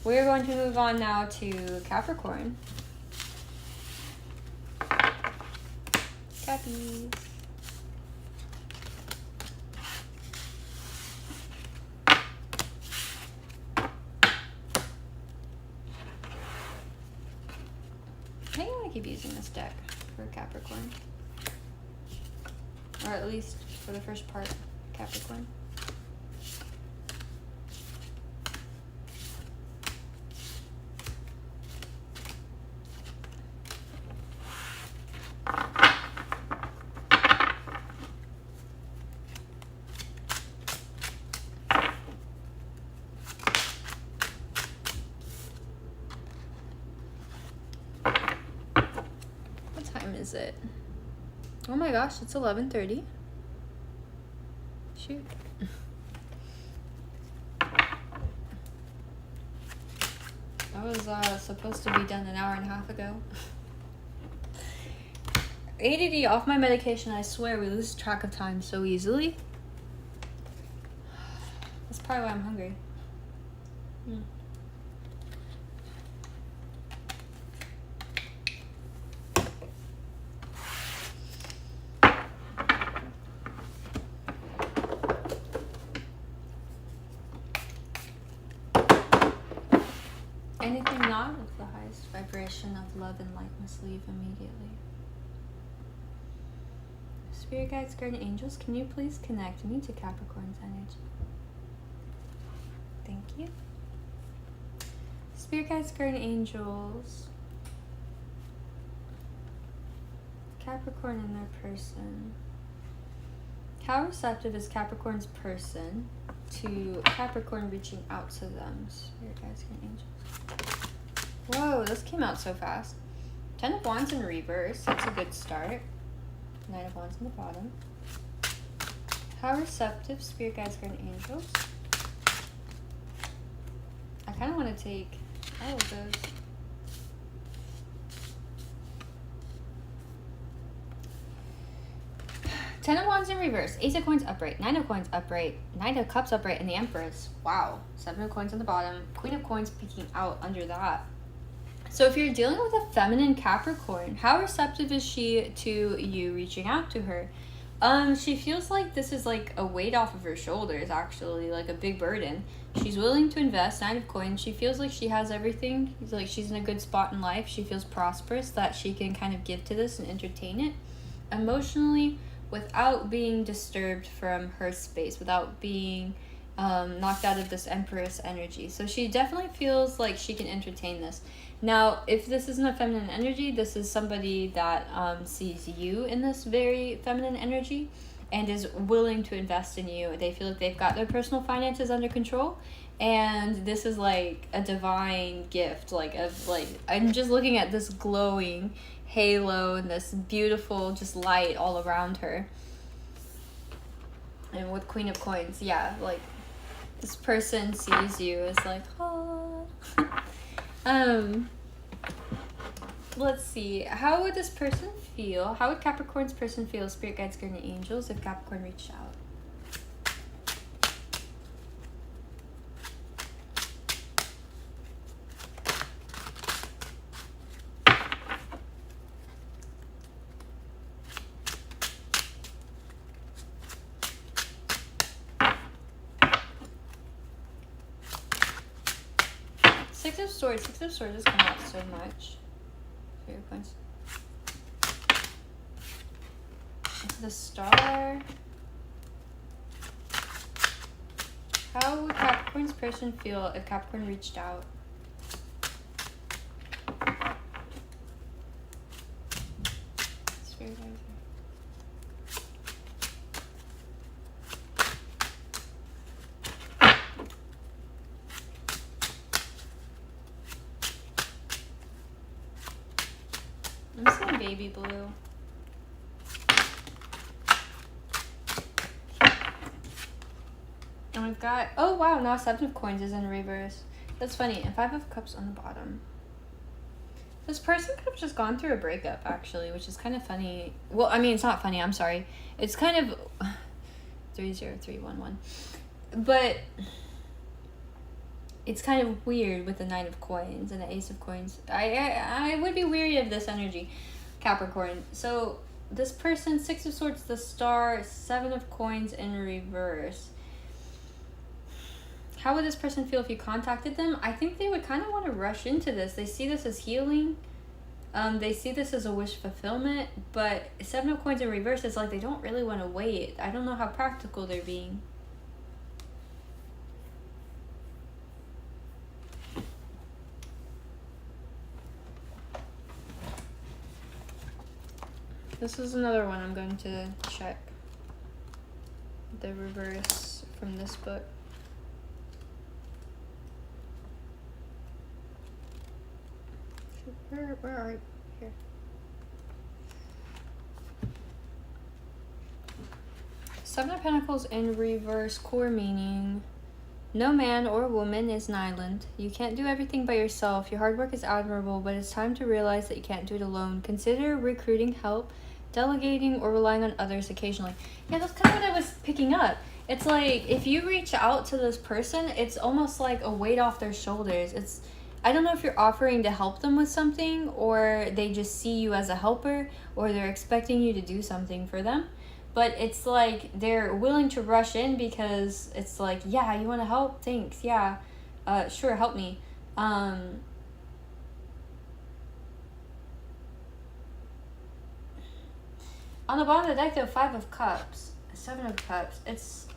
We're going to move on now to Capricorn. Cappies. I think I want to keep using this deck for Capricorn. Or at least for the first part, Capricorn. What time is it? Oh my gosh, it's 11:30. Shoot. That was supposed to be done an hour and a half ago. ADD, off my medication, I swear we lose track of time so easily. That's probably why I'm hungry. Anything not with the highest vibration of love and light must leave immediately. Spirit guides, guardian angels, can you please connect me to Capricorn's energy? Thank you. Spirit guides, guardian angels. Capricorn and their person. How receptive is Capricorn's person to Capricorn reaching out to them? Spirit guides, guardian angels. Whoa, this came out so fast. 10 of Wands in reverse. That's a good start. 9 of Wands in the bottom. How receptive, spirit guides, guardian angels. I kind of want to take all of those. Ten of Wands in reverse, Ace of Coins upright, 9 of Coins upright, 9 of Cups upright, and the Empress. Wow. 7 of Coins on the bottom, Queen of Coins peeking out under that. So if you're dealing with a feminine Capricorn, how receptive is she to you reaching out to her? She feels like this is like a weight off of her shoulders, actually, like a big burden. She's willing to invest. Nine of Coins. She feels like she has everything. Like she's in a good spot in life. She feels prosperous, that she can kind of give to this and entertain it emotionally without being disturbed from her space, without being knocked out of this Empress energy. So she definitely feels like she can entertain this. Now, if this isn't a feminine energy, this is somebody that sees you in this very feminine energy and is willing to invest in you. They feel like they've got their personal finances under control, and this is like a divine gift. I'm just looking at this glowing halo and this beautiful just light all around her. And with Queen of Coins, yeah, like this person sees you as like, oh. Let's see. How would this person feel? How would Capricorn's person feel, spirit guides, guardian angels, if Capricorn reached out? Six of Swords has come out so much. For your points. The Star. How would Capricorn's person feel if Capricorn reached out? Spirit guides. I'm seeing baby blue. And we've got, oh wow, now Seven of Coins is in reverse. That's funny. And Five of Cups on the bottom. This person could have just gone through a breakup, actually, which is kind of funny. Well, I mean, it's not funny. I'm sorry. It's kind of 30311. But it's kind of weird with the Nine of Coins and the Ace of Coins. I would be weary of this energy, Capricorn. So this person, Six of Swords, the Star, Seven of Coins in reverse. How would this person feel if you contacted them? I think they would kind of want to rush into this. They see this as healing. They see this as a wish fulfillment. But Seven of Coins in reverse is like they don't really want to wait. I don't know how practical they're being. This is another one I'm going to check. The reverse from this book. Where are you? Here. Seven of Pentacles in reverse, core meaning. No man or woman is an island. You can't do everything by yourself. Your hard work is admirable, but it's time to realize that you can't do it alone. Consider recruiting help, delegating, or relying on others occasionally. Yeah, that's kind of what I was picking up. It's like, if you reach out to this person, it's almost like a weight off their shoulders. I don't know if you're offering to help them with something, or they just see you as a helper, or they're expecting you to do something for them. But it's like they're willing to rush in because it's like, yeah, you want to help? Thanks. Yeah. Sure, help me. On the bottom of the deck, though, Five of Cups, Seven of Cups. It's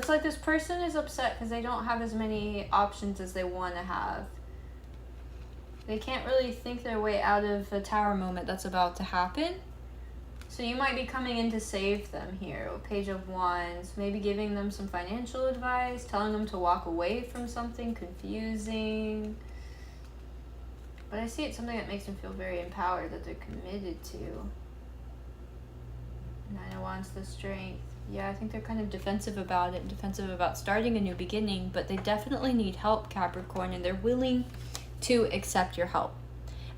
like this person is upset because they don't have as many options as they want to have. They can't really think their way out of the Tower moment that's about to happen. So you might be coming in to save them here. Page of Wands. Maybe giving them some financial advice. Telling them to walk away from something confusing. But I see it's something that makes them feel very empowered, that they're committed to. Nine of Wands, the Strength. Yeah, I think they're kind of defensive about it. Defensive about starting a new beginning. But they definitely need help, Capricorn. And they're willing to accept your help.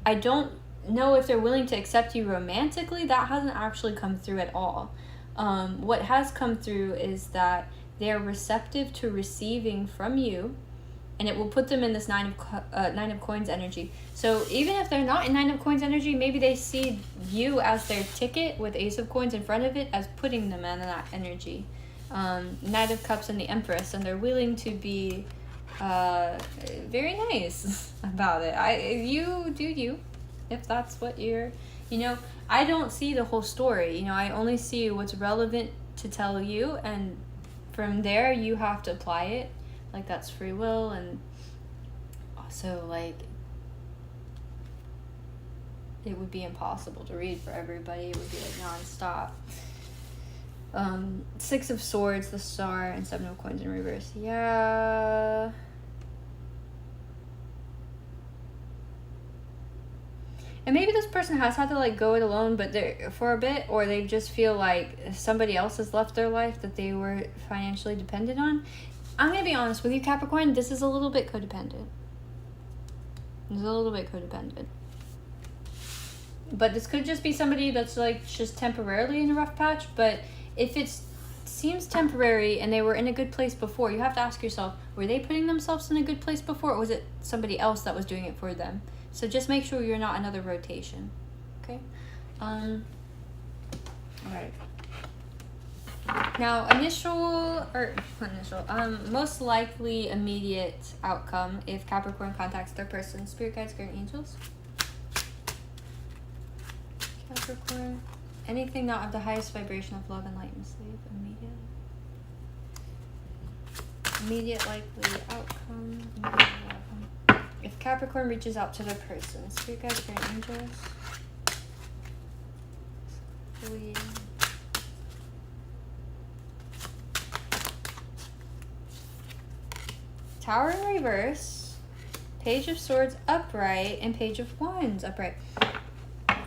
I don't know if they're willing to accept you romantically. That hasn't actually come through at all. What has come through is that they're receptive to receiving from you, and it will put them in this Nine of Coins energy. So even if they're not in Nine of Coins energy, maybe they see you as their ticket with Ace of Coins in front of it as putting them in that energy. Knight of Cups and the Empress, and they're willing to be very nice about it. You do you, if that's what you're, I don't see the whole story. I only see what's relevant to tell you, and from there you have to apply it. Like, that's free will. And also, like, it would be impossible to read for everybody. It would be like non-stop. Six of Swords, the Star, and Seven of Coins in reverse. Yeah. And maybe this person has had to, like, go it alone, but they're for a bit, or they just feel like somebody else has left their life that they were financially dependent on. I'm going to be honest with you, Capricorn, this is a little bit codependent. But this could just be somebody that's, like, just temporarily in a rough patch. But if it seems temporary and they were in a good place before, you have to ask yourself, were they putting themselves in a good place before, or was it somebody else that was doing it for them? So just make sure you're not another rotation. Okay? All right. Now, most likely immediate outcome if Capricorn contacts their person. Spirit guides, guardian angels. Capricorn. Anything not of the highest vibration of love and light and sleep. Immediate likely outcome. If Capricorn reaches out to their person. Spirit guides, guardian angels. Queen. Tower in reverse, Page of Swords upright, and Page of Wands upright.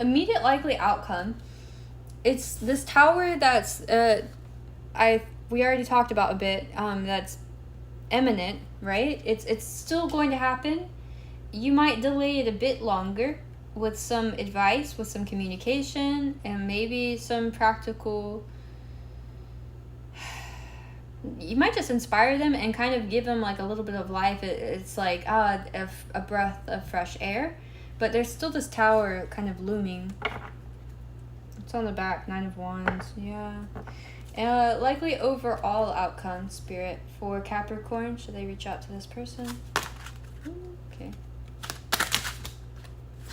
Immediate likely outcome. It's this Tower that's we already talked about a bit. That's imminent, right? It's still going to happen. You might delay it a bit longer with some advice, with some communication, and maybe some practical. You might just inspire them and kind of give them, like, a little bit of life. It's like a breath of fresh air, but there's still this Tower kind of looming. It's on the back. Nine of Wands. Yeah. Likely overall outcome, Spirit, for Capricorn. Should they reach out to this person? Okay.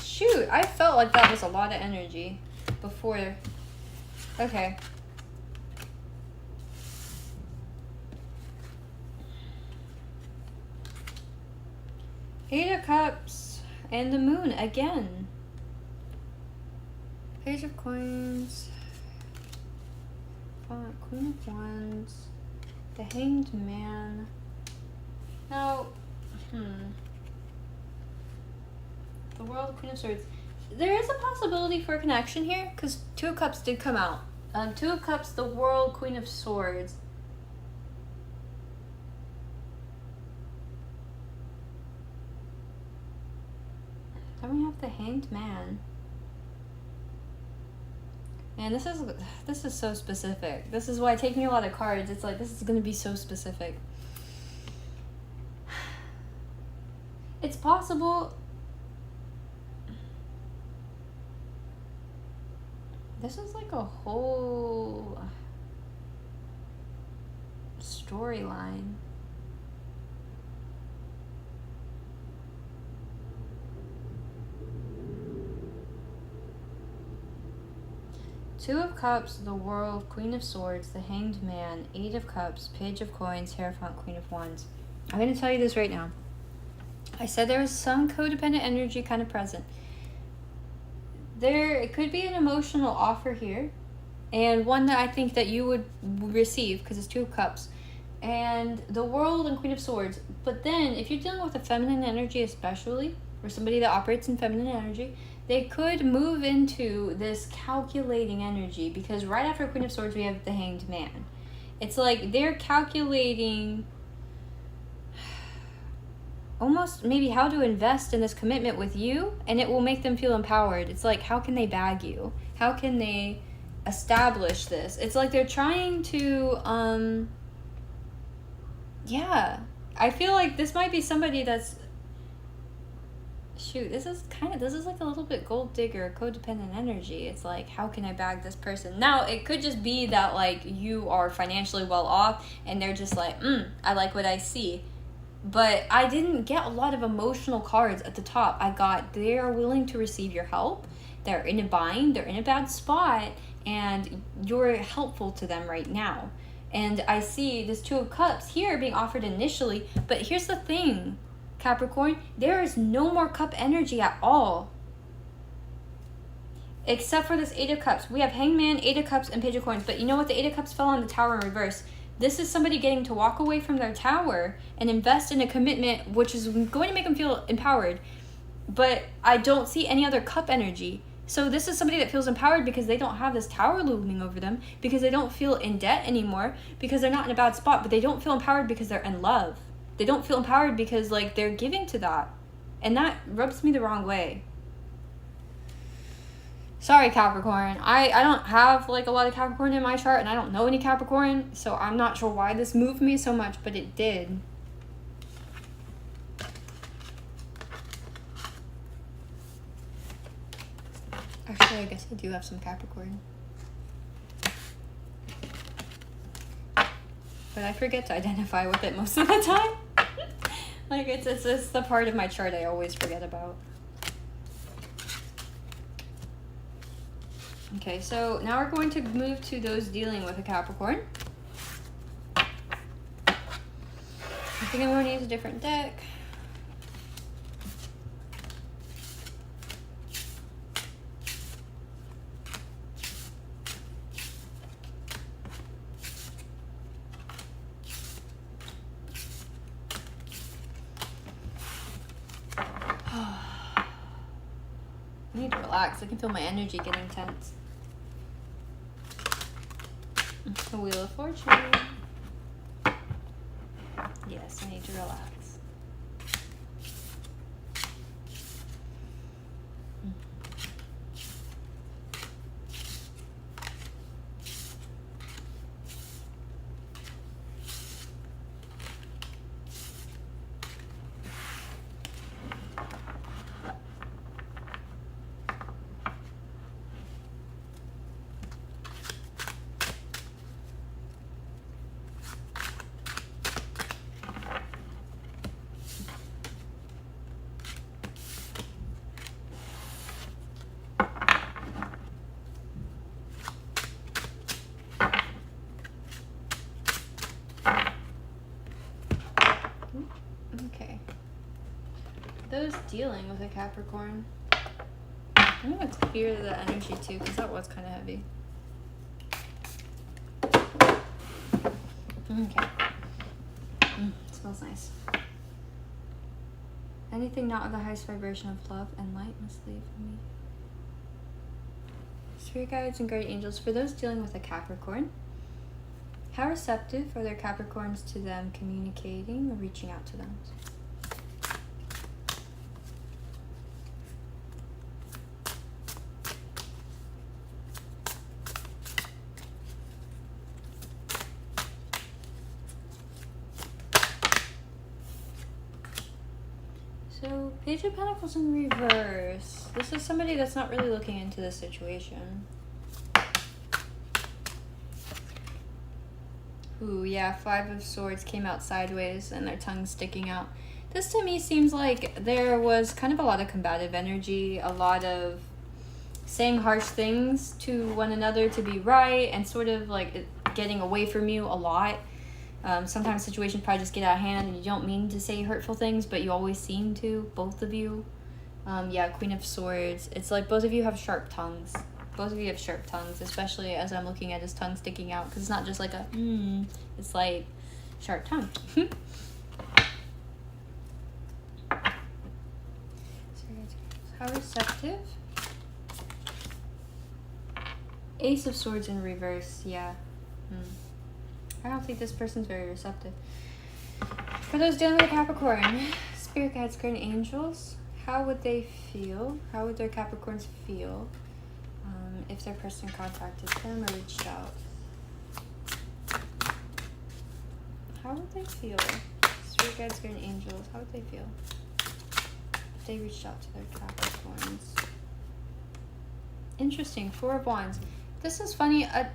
Shoot, I felt like that was a lot of energy before. Okay. Eight of Cups and the Moon again. Page of Coins. Queen of Wands. The Hanged Man. Now, the World, Queen of Swords. There is a possibility for a connection here, because Two of Cups did come out. Two of Cups, the World, Queen of Swords. Then we have the Hanged Man. And this is so specific. This is why taking a lot of cards, it's like, this is going to be so specific. It's possible. This is like a whole storyline. Two of Cups, the World, Queen of Swords, the Hanged Man, Eight of Cups, Page of Coins, Hierophant, Queen of Wands. I'm going to tell you this right now. I said there was some codependent energy kind of present. It could be an emotional offer here, and one that I think that you would receive, because it's Two of Cups, and the World and Queen of Swords. But then, if you're dealing with a feminine energy especially, or somebody that operates in feminine energy, they could move into this calculating energy, because right after Queen of Swords we have the Hanged Man. It's like they're calculating almost maybe how to invest in this commitment with you, and it will make them feel empowered. It's like, how can they bag you? How can they establish this? It's like they're trying to I feel like this might be somebody that's... Shoot, this is like a little bit gold digger, codependent energy. It's like, how can I bag this person? Now, it could just be that, like, you are financially well off, and they're just like, I like what I see. But I didn't get a lot of emotional cards at the top. I got, they are willing to receive your help. They're in a bind, they're in a bad spot, and you're helpful to them right now. And I see this Two of Cups here being offered initially, but here's the thing, Capricorn, there is no more cup energy at all. Except for this Eight of Cups. We have Hangman, Eight of Cups, and Page of Coins. But you know what? The Eight of Cups fell on the Tower in reverse. This is somebody getting to walk away from their tower and invest in a commitment which is going to make them feel empowered. But I don't see any other cup energy. So this is somebody that feels empowered because they don't have this tower looming over them, because they don't feel in debt anymore, because they're not in a bad spot, but they don't feel empowered because they're in love. They don't feel empowered because, like, they're giving to that. And that rubs me the wrong way. Sorry, Capricorn. I don't have, like, a lot of Capricorn in my chart, and I don't know any Capricorn, so I'm not sure why this moved me so much, but it did. Actually, I guess I do have some Capricorn. But I forget to identify with it most of the time. Like, it's the part of my chart I always forget about. Okay, so now we're going to move to those dealing with a Capricorn. I think I'm going to use a different deck. I need to relax. I can feel my energy getting tense. The Wheel of Fortune. Yes, I need to relax. Okay. Those dealing with a Capricorn. I'm going to clear the energy too, because that was kind of heavy. Okay. It smells nice. Anything not of the highest vibration of love and light must leave me. Spirit guides and guardian angels. For those dealing with a Capricorn, how receptive are their Capricorns to them communicating or reaching out to them? So, Page of Pentacles in reverse. This is somebody that's not really looking into the situation. Ooh, yeah, Five of Swords came out sideways and their tongue sticking out. This to me seems like there was kind of a lot of combative energy, a lot of saying harsh things to one another to be right, and sort of like getting away from you a lot. Sometimes situations probably just get out of hand and you don't mean to say hurtful things, but you always seem to, both of you. Yeah, Queen of Swords. It's like both of you have sharp tongues. Both of you have sharp tongues, especially as I'm looking at his tongue sticking out, because it's not just like a it's like sharp tongue. How receptive? Ace of Swords in reverse, yeah. I don't think this person's very receptive. For those dealing with Capricorn, Spirit guides, guardian angels, how would they feel? How would their Capricorns feel if their person contacted them or reached out? How would they feel? Spirit guides, guardian angels, how would they feel if they reached out to their Capricorns? Interesting. Four of Wands. This is funny. A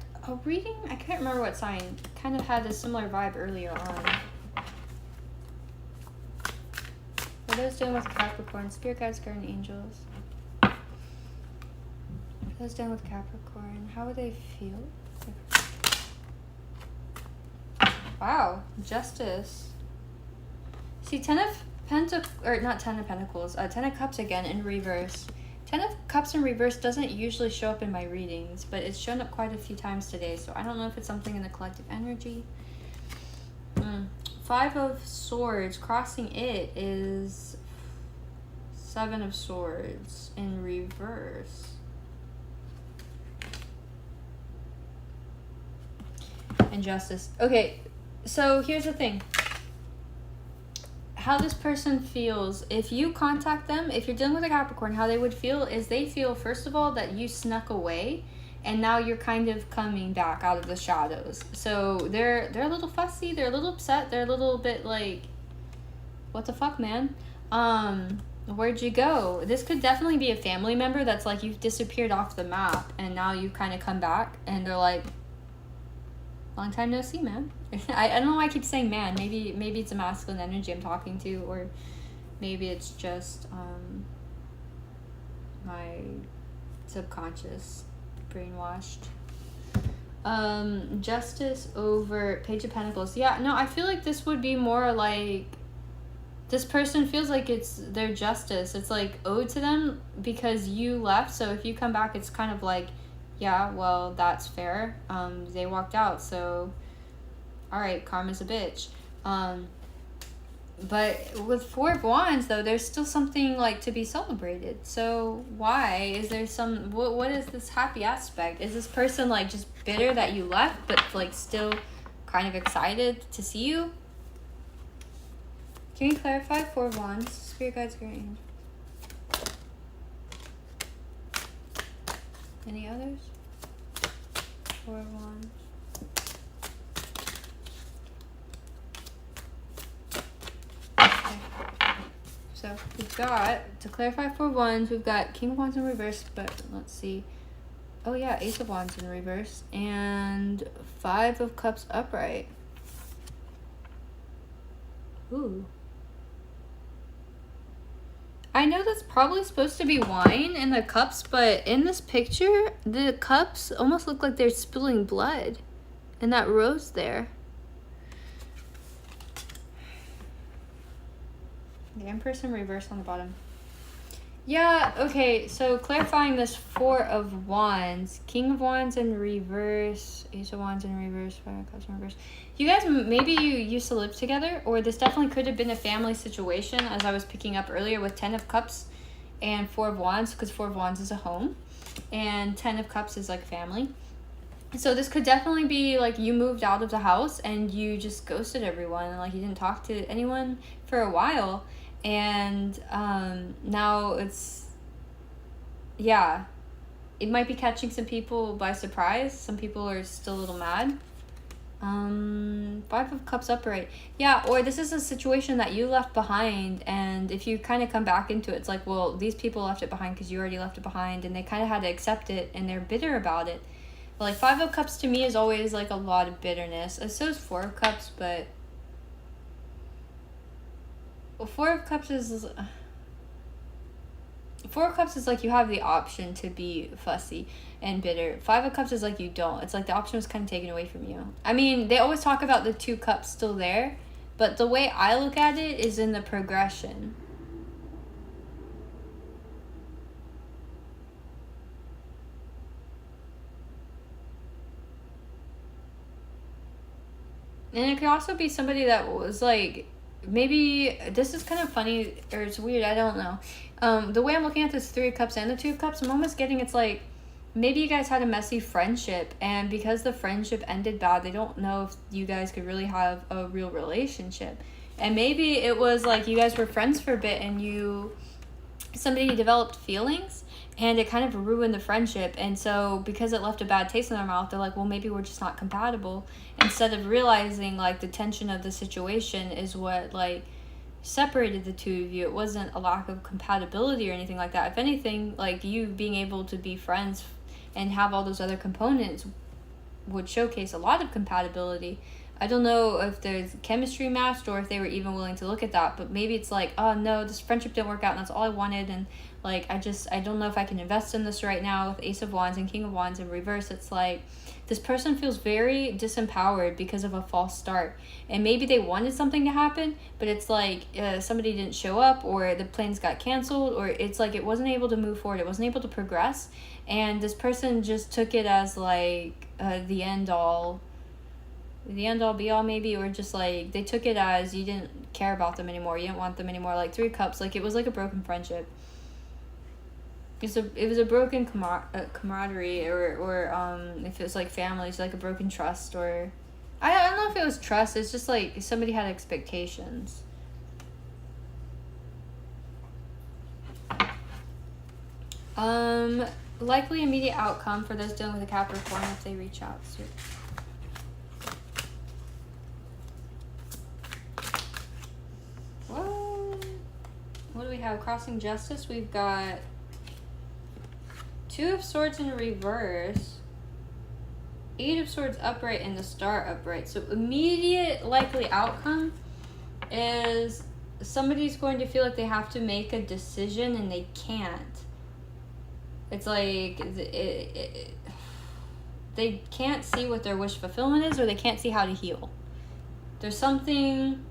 reading, I can't remember what sign, kind of had a similar vibe earlier on. What is dealing with Capricorn? Spirit guides, guardian angels. What is dealing with Capricorn? How would they feel? Wow, Justice. See, Ten of Pentacles, or not Ten of Pentacles, Ten of Cups again in reverse. Ten of Cups in reverse doesn't usually show up in my readings, but it's shown up quite a few times today, so I don't know if it's something in the collective energy. Five of Swords, crossing it is Seven of Swords in reverse. And Justice. Okay, so here's the thing. How this person feels, if you contact them, if you're dealing with a Capricorn, how they would feel is they feel, first of all, that you snuck away and now you're kind of coming back out of the shadows. So they're a little fussy, they're a little upset, they're a little bit like, what the fuck, man? Where'd you go? This could definitely be a family member that's like, you've disappeared off the map and now you kind of come back and they're like, long time no see, man. I don't know why I keep saying man. Maybe it's a masculine energy I'm talking to, or maybe it's just my subconscious brainwashed. Justice over Page of Pentacles. Yeah, no, I feel like this would be more like this person feels like it's their justice. It's like owed to them because you left. So if you come back, it's kind of like, yeah, well, that's fair. They walked out, so all right, karma's a bitch. But with Four of Wands, though, there's still something like to be celebrated. So why is there some? What is this happy aspect? Is this person like just bitter that you left, but like still kind of excited to see you? Can you clarify Four of Wands? Spirit guides, guardian angels. Any others? Four of Wands. Okay. So we've got, to clarify Four of Wands, we've got King of Wands in reverse, but let's see. Oh yeah, Ace of Wands in reverse. And Five of Cups upright. Ooh. I know that's probably supposed to be wine in the cups, but in this picture, the cups almost look like they're spilling blood. And that rose there. The Empress in reverse on the bottom. Yeah, okay, so clarifying this Four of Wands. King of Wands in reverse. Ace of Wands in reverse. Five of Cups in reverse. You guys, maybe you used to live together, or this definitely could have been a family situation, as I was picking up earlier with Ten of Cups and Four of Wands, because Four of Wands is a home, and Ten of Cups is like family. So this could definitely be like you moved out of the house and you just ghosted everyone, and like you didn't talk to anyone for a while. And now it's, yeah, it might be catching some people by surprise. Some people are still a little mad. Five of Cups upright. Yeah, or this is a situation that you left behind, and if you kind of come back into it, it's like, well, these people left it behind because you already left it behind, and they kind of had to accept it, and they're bitter about it. But like Five of Cups to me is always like a lot of bitterness. So is Four of Cups, but Four of Cups is like you have the option to be fussy and bitter. Five of Cups is like you don't. It's like the option was kind of taken away from you. I mean, they always talk about the two cups still there, but the way I look at it is in the progression. And it could also be somebody that was like, maybe this is kind of funny, or it's weird, I don't know. The way I'm looking at this Three of Cups and the Two of Cups, I'm almost getting, it's like maybe you guys had a messy friendship, and because the friendship ended bad, they don't know if you guys could really have a real relationship. And maybe it was like you guys were friends for a bit and somebody developed feelings, and it kind of ruined the friendship. And so because it left a bad taste in their mouth, they're like, well, maybe we're just not compatible, instead of realizing like the tension of the situation is what like separated the two of you. It wasn't a lack of compatibility or anything like that. If anything, like you being able to be friends and have all those other components would showcase a lot of compatibility. I don't know if there's chemistry matched or if they were even willing to look at that, but maybe it's like, oh no, this friendship didn't work out and that's all I wanted, and like I don't know if I can invest in this right now. With Ace of Wands and King of Wands in reverse, it's like this person feels very disempowered because of a false start, and maybe they wanted something to happen, but it's like somebody didn't show up, or the plans got canceled, or it's like it wasn't able to move forward, it wasn't able to progress, and this person just took it as like the end all be all maybe, or just like they took it as you didn't care about them anymore, you didn't want them anymore. Like 3 Cups, like it was like a broken friendship. It was a broken camaraderie, or if it was like family, it's like a broken trust, or I don't know if it was trust, it's just like somebody had expectations. Likely immediate outcome for those dealing with a Capricorn if they reach out. So what do we have? Crossing Justice. We've got 2 of Swords in reverse, 8 of Swords upright, and the Star upright. So immediate likely outcome is somebody's going to feel like they have to make a decision and they can't. It's like they can't see what their wish fulfillment is, or they can't see how to heal. There's something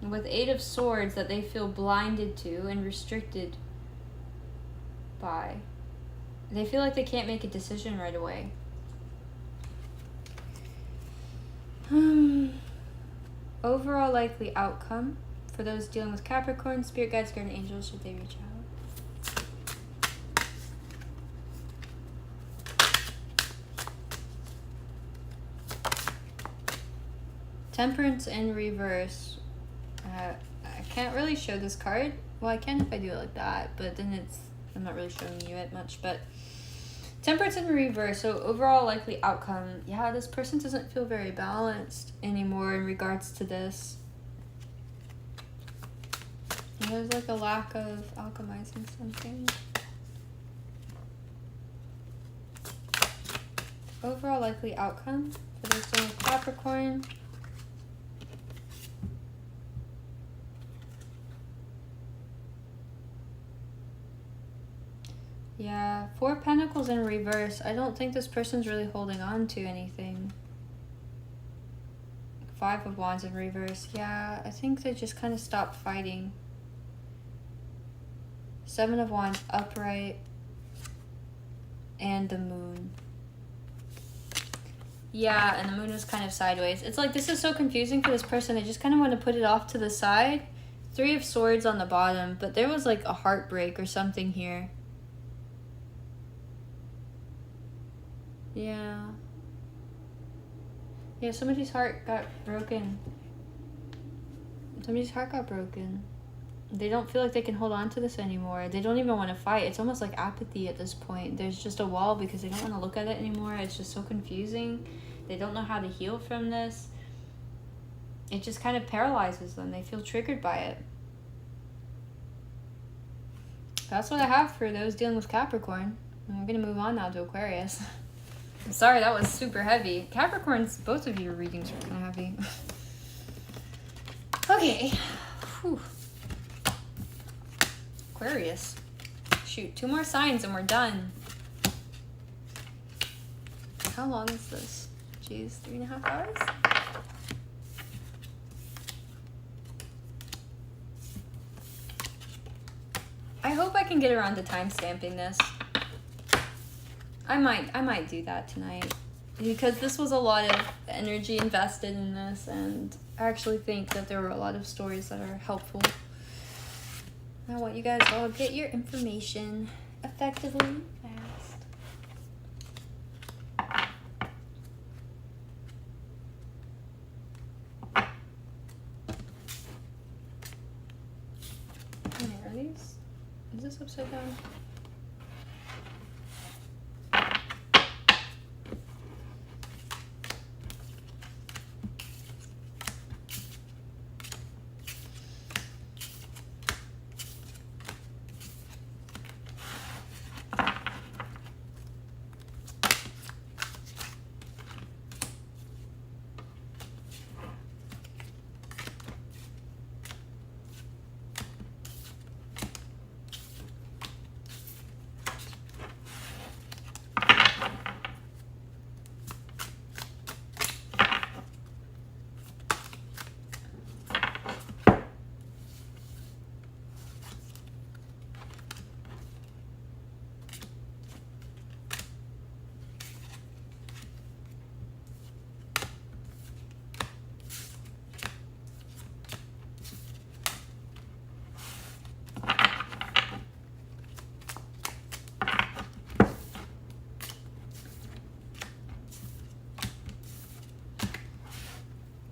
with 8 of Swords that they feel blinded to and restricted by. They feel like they can't make a decision right away. Overall likely outcome for those dealing with Capricorn, spirit guides, guardian angels, should they reach out. Temperance in reverse. I can't really show this card. Well, I can if I do it like that, but then I'm not really showing you it much. But Temperance in reverse. So overall likely outcome. Yeah, this person doesn't feel very balanced anymore in regards to this. And there's like a lack of alchemizing something. Overall likely outcome for this dealing with Capricorn. Yeah, 4 Pentacles in reverse. I don't think this person's really holding on to anything. 5 of Wands in reverse. Yeah, I think they just kind of stopped fighting. 7 of Wands upright. And the Moon. Yeah, and the Moon is kind of sideways. It's like this is so confusing for this person. They just kind of want to put it off to the side. 3 of Swords on the bottom, but there was like a heartbreak or something here. Yeah. Yeah, somebody's heart got broken. Somebody's heart got broken. They don't feel like they can hold on to this anymore. They don't even want to fight. It's almost like apathy at this point. There's just a wall because they don't want to look at it anymore. It's just so confusing. They don't know how to heal from this. It just kind of paralyzes them. They feel triggered by it. That's what I have for those dealing with Capricorn. And we're going to move on now to Aquarius. I'm sorry, that was super heavy. Capricorns, both of your readings are kind of heavy. Okay. Whew. Aquarius. Shoot, 2 more signs and we're done. How long is this? Jeez, 3.5 hours? I hope I can get around to time stamping this. I might do that tonight, because this was a lot of energy invested in this, and I actually think that there were a lot of stories that are helpful. I want you guys all to get your information effectively fast. How many are these? Is this upside down.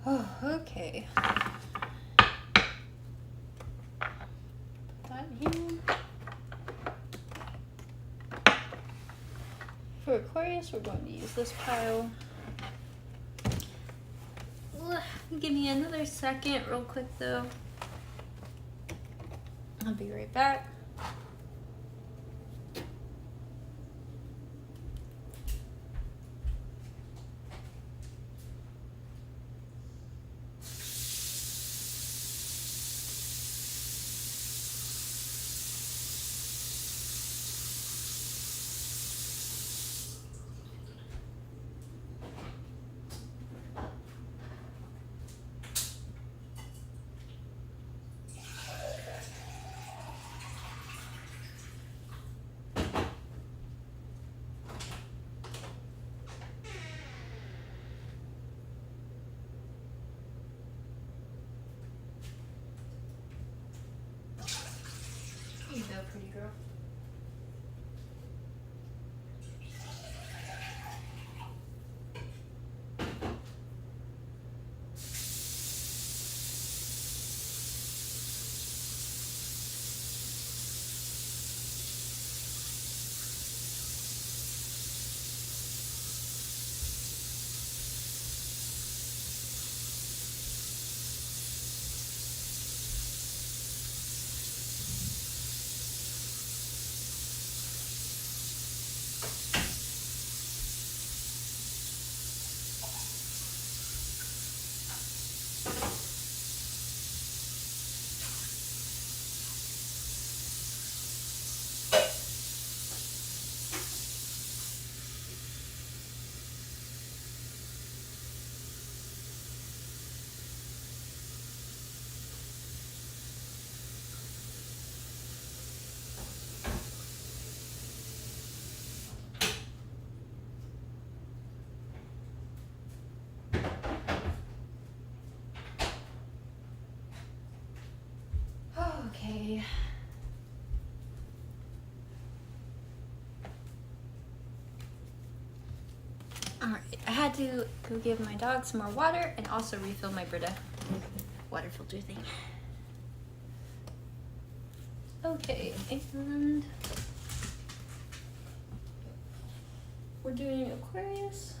Oh, okay. Put that in. For Aquarius, we're going to use this pile. Give me another second real quick though. I'll be right back. You go, pretty girl. Okay. Alright, I had to go give my dog some more water and also refill my Brita water filter thing. Okay, and we're doing Aquarius.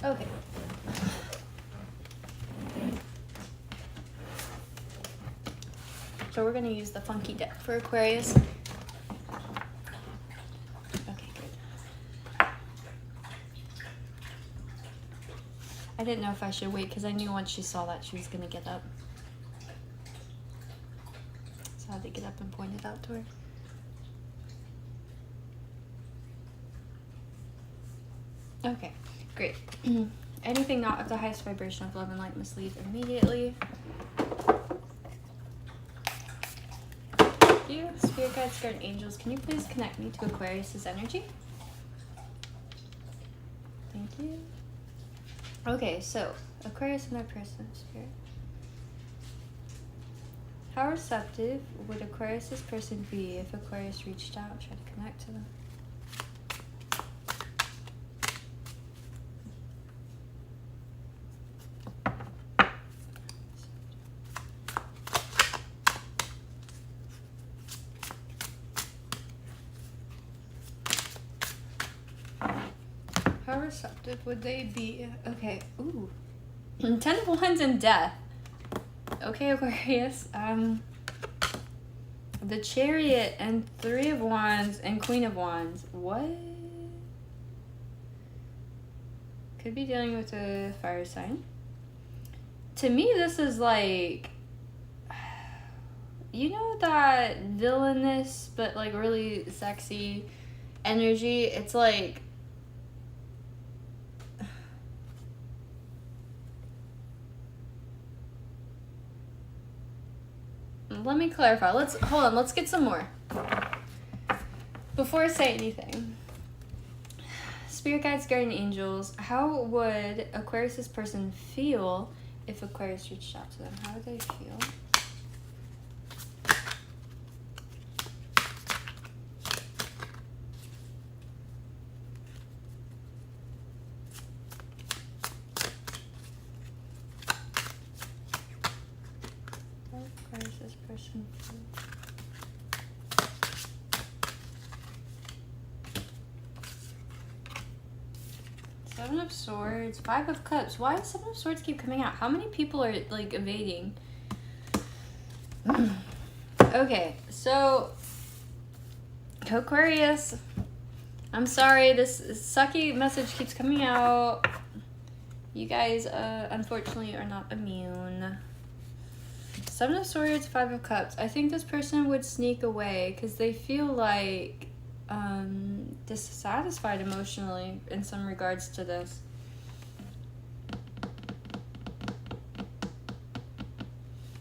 Okay. So we're gonna use the funky deck for Aquarius. Okay, good. I didn't know if I should wait because I knew once she saw that she was gonna get up. So I had to get up and point it out to her. Okay, great. Anything not of the highest vibration of love and light must leave immediately. Thank you. Spirit guides, guardian angels, can you please connect me to Aquarius's energy? Thank you. Okay, so Aquarius and their person spirit. How receptive would Aquarius's person be if Aquarius reached out and tried to connect to them? receptive would they be? Okay. Ooh. 10 of Wands and Death. Okay, Aquarius. The Chariot and 3 of Wands and Queen of Wands. What? Could be dealing with a fire sign. To me, this is like, you know, that villainous but like really sexy energy. It's like, let me clarify. Let's get some more before I say anything. Spirit guides, guardian angels, how would Aquarius's person feel if Aquarius reached out to them? How would they feel? How would Aquarius's person feel? Seven of Swords, 5 of Cups. Why does 7 of Swords keep coming out? How many people are like evading? Okay, so Aquarius, I'm sorry, this sucky message keeps coming out. You guys, unfortunately, are not immune. 7 of Swords, 5 of Cups. I think this person would sneak away because they feel like dissatisfied emotionally in some regards to this.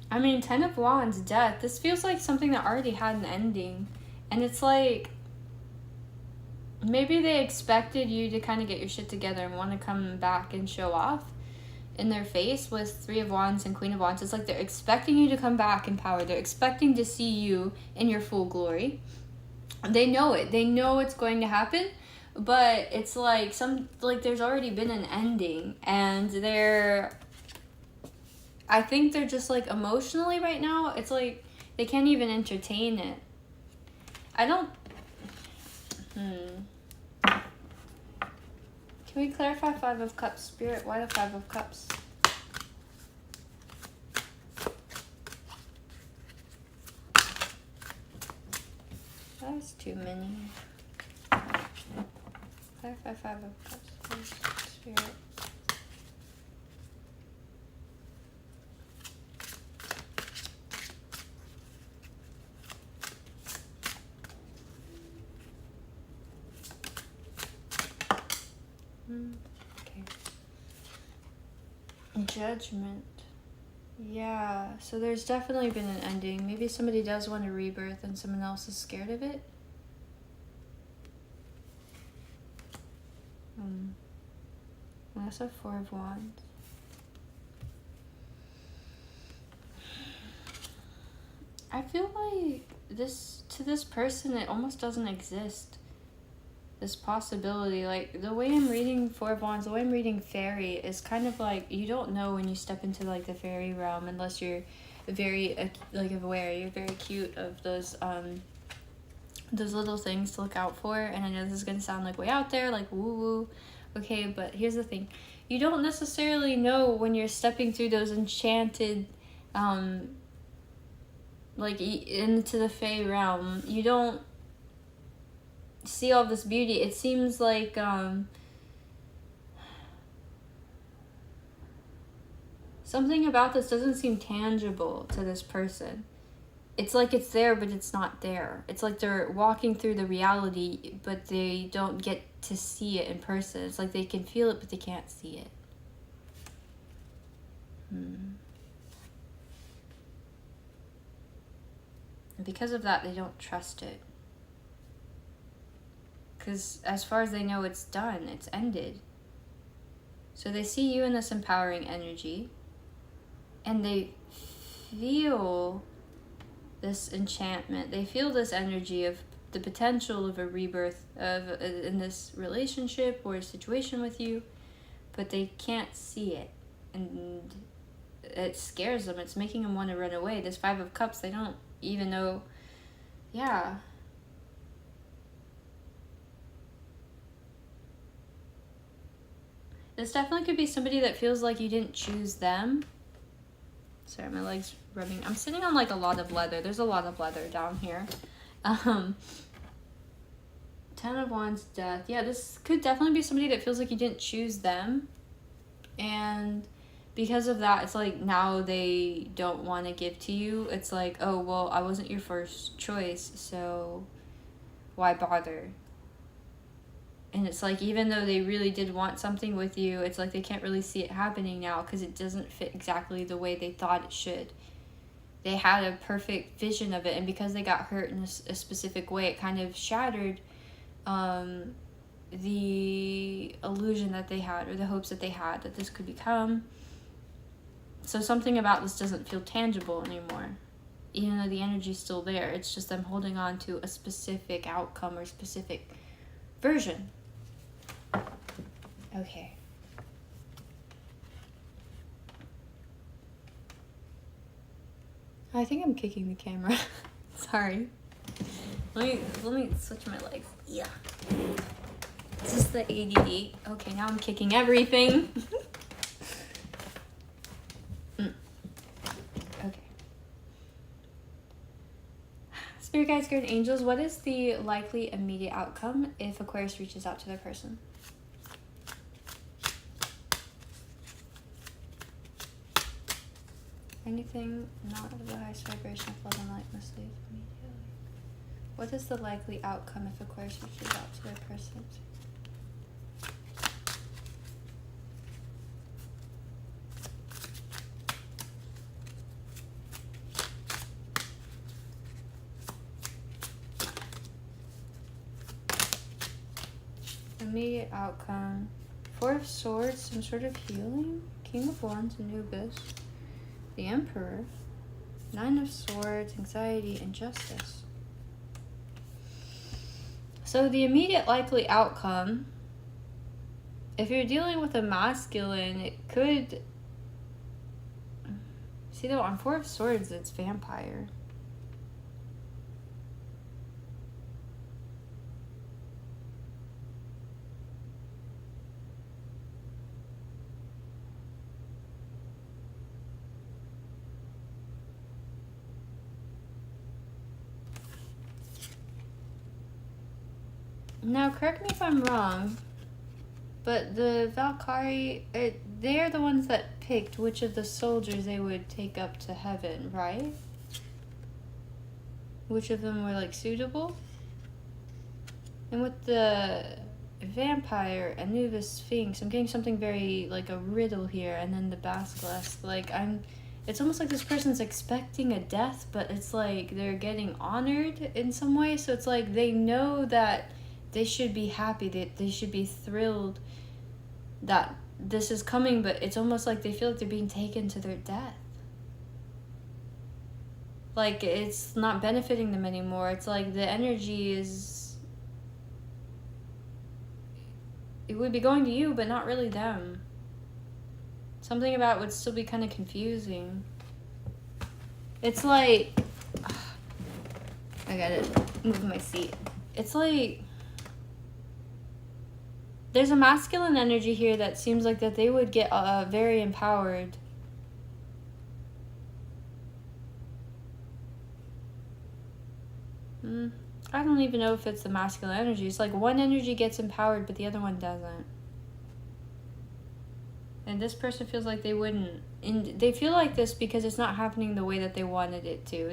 I mean, 10 of Wands, Death. This feels like something that already had an ending. And it's like, maybe they expected you to kind of get your shit together and want to come back and show off in their face with 3 of Wands and Queen of Wands. It's like they're expecting you to come back in power. They're expecting to see you in your full glory. They know it. They know it's going to happen, but it's like there's already been an ending, and I think they're just like emotionally right now, it's like they can't even entertain it. Can we clarify 5 of Cups, Spirit? Why the 5 of Cups? That's too many. Clarify 5 of Cups, please, Spirit. Okay. Judgment. Yeah, so there's definitely been an ending. Maybe somebody does want a rebirth and someone else is scared of it. That's a 4 of Wands. I feel like to this person, it almost doesn't exist. This possibility, like the way I'm reading 4 of Wands, the way I'm reading fairy is kind of like, you don't know when you step into like the fairy realm unless you're very like aware, you're very cute of those little things to look out for. And I know this is gonna sound like way out there, like woo woo, okay, but here's the thing, you don't necessarily know when you're stepping through those enchanted like into the fae realm. You don't see all this beauty. It seems like something about this doesn't seem tangible to this person. It's like it's there, but it's not there. It's like they're walking through the reality, but they don't get to see it in person. It's like they can feel it, but they can't see it. And because of that, they don't trust it. Because as far as they know, it's done. It's ended. So they see you in this empowering energy. And they feel this enchantment. They feel this energy of the potential of a rebirth in this relationship or a situation with you. But they can't see it. And it scares them. It's making them want to run away. This 5 of Cups, they don't even know. Yeah. This definitely could be somebody that feels like you didn't choose them. Sorry, my leg's rubbing. I'm sitting on like a lot of leather. There's a lot of leather down here. 10 of Wands, Death. Yeah, this could definitely be somebody that feels like you didn't choose them. And because of that, it's like now they don't want to give to you. It's like, oh, well, I wasn't your first choice, so why bother? And it's like, even though they really did want something with you, it's like they can't really see it happening now because it doesn't fit exactly the way they thought it should. They had a perfect vision of it, and because they got hurt in a specific way, it kind of shattered the illusion that they had, or the hopes that they had that this could become. So something about this doesn't feel tangible anymore, even though the energy's still there. It's just them holding on to a specific outcome or specific version. Okay. I think I'm kicking the camera. Sorry. Let me switch my legs. Yeah. This is the ADD. Okay, now I'm kicking everything. Okay. Spirit guides, guardian angels, what is the likely immediate outcome if Aquarius reaches out to their person? Anything not of the highest vibration of love and light must leave immediately. What is the likely outcome if Aquarius reaches out to their person? Immediate outcome. Four of Swords, some sort of healing. King of Wands, Anubis. The Emperor. Nine of Swords, anxiety, and justice. So the immediate likely outcome, if you're dealing with a masculine, it could... See though, on Four of Swords, it's vampire. Now, correct me if I'm wrong, but the Valkyrie, they're the ones that picked which of the soldiers they would take up to heaven, right? Which of them were, like, suitable? And with the vampire, Anubis, Sphinx, I'm getting something very, like, a riddle here, and then the basilisk, like, it's almost like this person's expecting a death, but it's like they're getting honored in some way, so it's like they know that they should be happy, that they should be thrilled that this is coming, but it's almost like they feel like they're being taken to their death. Like, it's not benefiting them anymore. It's like the energy is... It would be going to you, but not really them. Something about it would still be kind of confusing. It's like... I gotta move my seat. It's like... There's a masculine energy here that seems like that they would get very empowered. I don't even know if it's the masculine energy. It's like one energy gets empowered, but the other one doesn't. And this person feels like they wouldn't. And they feel like this because it's not happening the way that they wanted it to.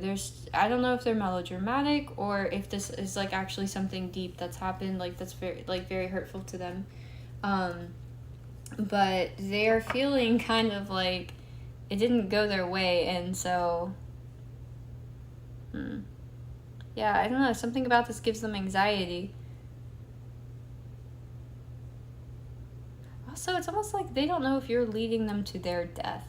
I don't know if they're melodramatic or if this is like actually something deep that's happened, like that's very hurtful to them. But they're feeling kind of like it didn't go their way, and so yeah, I don't know, something about this gives them anxiety. Also, it's almost like they don't know if you're leading them to their death.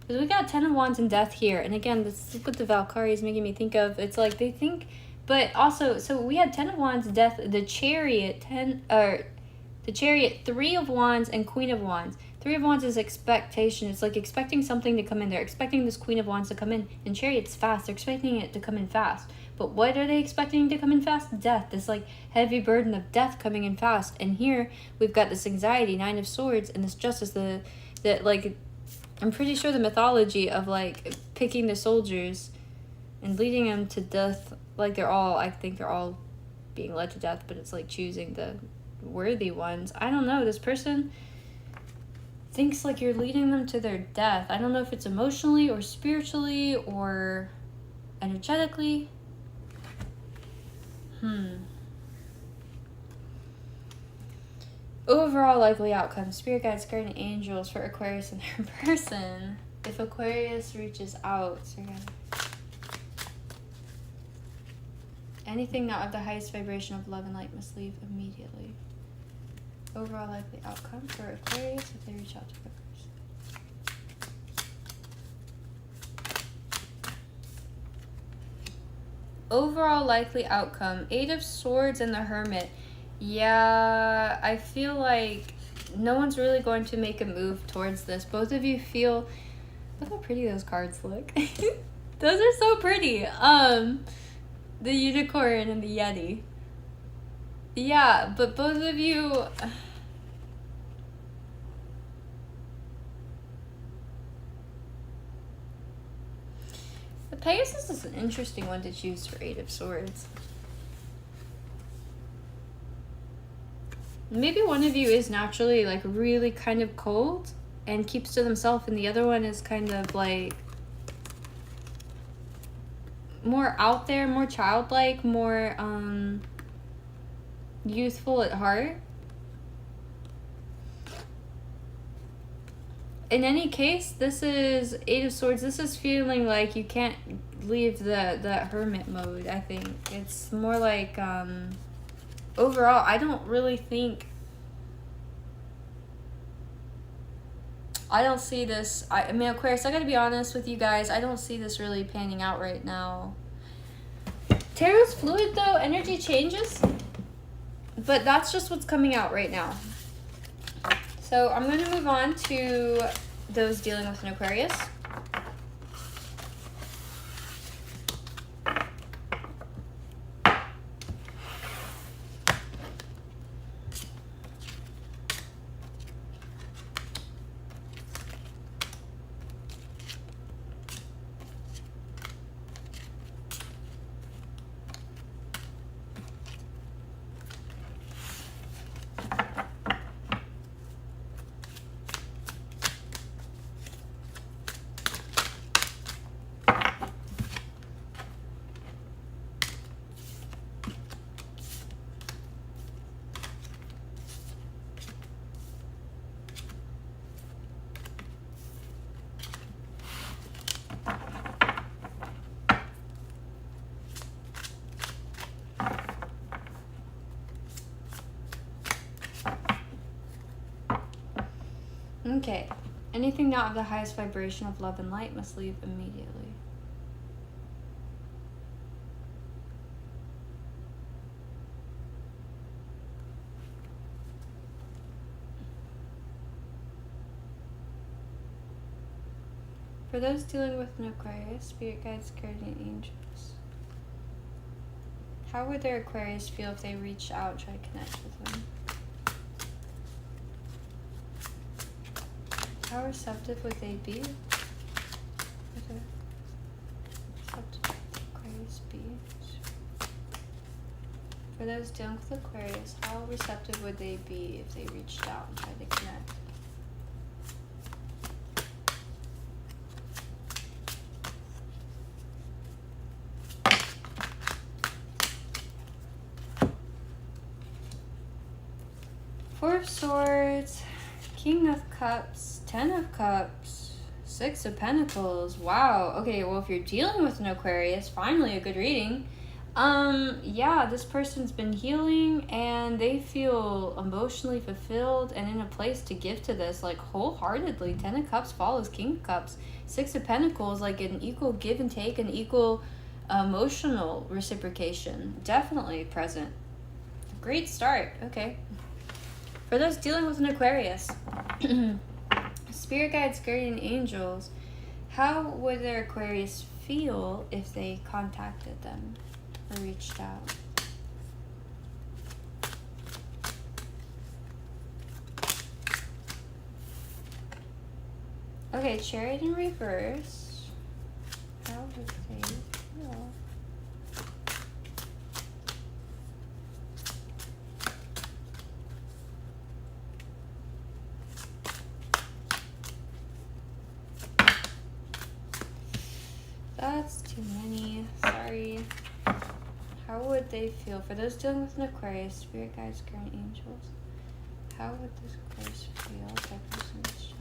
Because we got 10 of Wands and Death here. And again, this is what the Valkyrie is making me think of. It's like they think... But also, so we had 10 of Wands, Death, the Chariot, the Chariot, 3 of Wands, and Queen of Wands. Three of Wands is expectation. It's like expecting something to come in. They're expecting this Queen of Wands to come in. And Chariot's fast. They're expecting it to come in fast. But what are they expecting to come in fast? Death. This like heavy burden of death coming in fast. And here we've got this anxiety, Nine of Swords, and this Justice. The like, I'm pretty sure the mythology of like picking the soldiers and leading them to death. Like I think they're all being led to death, but it's like choosing the worthy ones. I don't know. This person thinks like you're leading them to their death. I don't know if it's emotionally or spiritually or energetically. Overall likely outcome. Spirit guides, guardian angels for Aquarius and their person. If Aquarius reaches out, anything not of the highest vibration of love and light must leave immediately. Overall likely outcome for Aquarius if they reach out to their person. Overall likely outcome. Eight of Swords and the Hermit. Yeah, I feel like no one's really going to make a move towards this. Both of you feel... Look how pretty those cards look. Those are so pretty. The Unicorn and the Yeti. Yeah, but both of you... The Pegasus is an interesting one to choose for Eight of Swords. Maybe one of you is naturally like really kind of cold and keeps to themselves, and the other one is kind of like more out there, more childlike, more youthful at heart. In any case, this is Eight of Swords. This is feeling like you can't leave the hermit mode, I think. It's more like overall, I don't really think... I don't see this... I mean, Aquarius, I gotta be honest with you guys. I don't see this really panning out right now. Tarot's fluid, though. Energy changes. But that's just what's coming out right now. So I'm going to move on to those dealing with an Aquarius. Okay. Anything not of the highest vibration of love and light must leave immediately. For those dealing with an Aquarius, spirit guides, guardian angels. How would their Aquarius feel if they reached out, try to connect with them? How receptive would they be? Would Aquarius be? For those dealing with Aquarius, how receptive would they be if they reached out and tried to connect? Four of Swords, King of Cups, Ten of Cups, Six of Pentacles. Wow. Okay, well, if you're dealing with an Aquarius, finally a good reading. Yeah, this person's been healing and they feel emotionally fulfilled and in a place to give to this, like, wholeheartedly. Ten of Cups follows King of Cups. Six of Pentacles, like an equal give and take, an equal emotional reciprocation. Definitely present. Great start. Okay. For those dealing with an Aquarius, Spirit guides, guardian angels. How would their Aquarius feel if they contacted them or reached out? Okay, Chariot in reverse. How would they feel? That's too many. Sorry. How would they feel? For those dealing with an Aquarius, spirit guides, guardian angels. How would this Aquarius feel if that person reached out?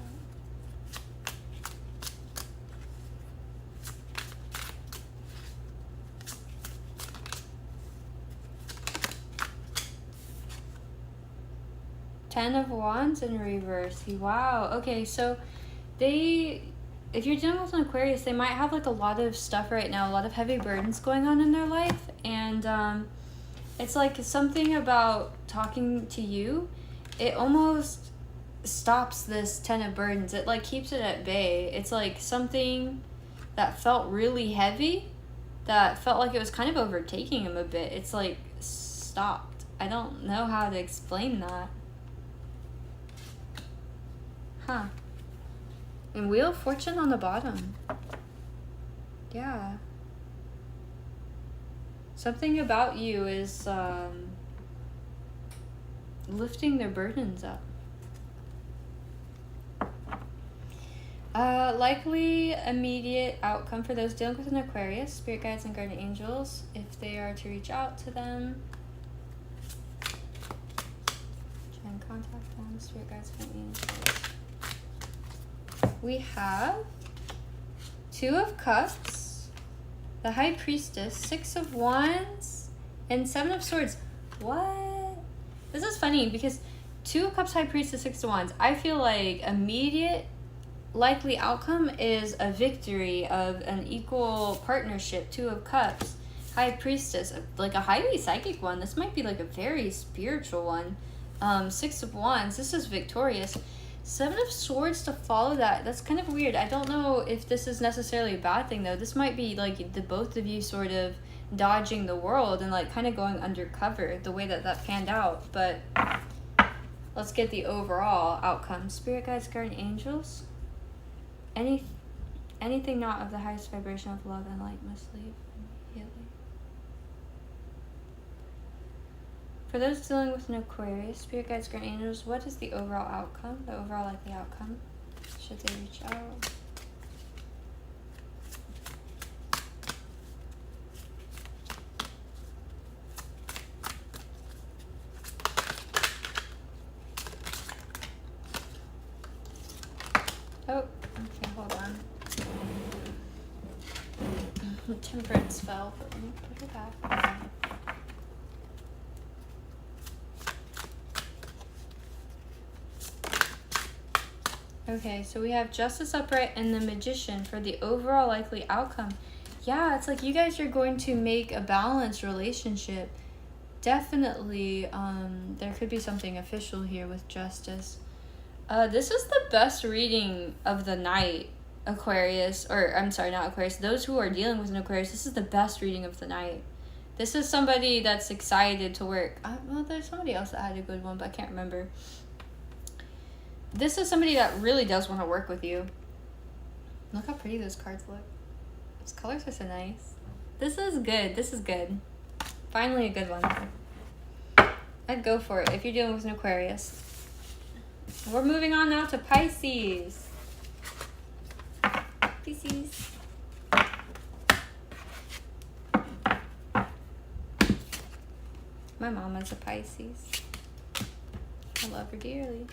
Ten of Wands in reverse. Wow. Okay, so if you're dealing with an Aquarius, they might have like a lot of stuff right now, a lot of heavy burdens going on in their life, and it's like something about talking to you, it almost stops this 10 of burdens. It like keeps it at bay. It's like something that felt really heavy, that felt like it was kind of overtaking him a bit. It's like stopped. I don't know how to explain that. Huh. And Wheel of Fortune on the bottom. Yeah. Something about you is lifting their burdens up. Likely immediate outcome for those dealing with an Aquarius, spirit guides and guardian angels, if they are to reach out to them. Try and contact them, spirit guides and angels. We have Two of Cups, the High Priestess, Six of Wands, and Seven of Swords. What? This is funny because Two of Cups, High Priestess, Six of Wands. I feel like immediate likely outcome is a victory of an equal partnership. Two of Cups, High Priestess, like a highly psychic one. This might be like a very spiritual one. Six of Wands, this is victorious. Seven of Swords to follow that. That's kind of weird. I don't know if this is necessarily a bad thing though. This might be like the both of you sort of dodging the world and like kind of going undercover the way that panned out. But let's get the overall outcome. Spirit guides, guardian angels. Anything not of the highest vibration of love and light must leave immediately. For those dealing with an Aquarius, spirit guides, guardian angels, what is the overall outcome? The overall likely outcome? Should they reach out? Oh, okay, hold on. Temperance fell, but let me put it back. Okay, so we have Justice upright and the Magician for the overall likely outcome. Yeah, it's like you guys are going to make a balanced relationship. Definitely, there could be something official here with Justice. This is the best reading of the night, Aquarius. Or, I'm sorry, not Aquarius. Those who are dealing with an Aquarius, this is the best reading of the night. This is somebody that's excited to work. Well, there's somebody else that had a good one, but I can't remember. This is somebody that really does want to work with you. Look how pretty those cards look. Those colors are so nice. This is good. This is good. Finally a good one. I'd go for it if you're dealing with an Aquarius. We're moving on now to Pisces. Pisces. My mom is a Pisces. I love her dearly.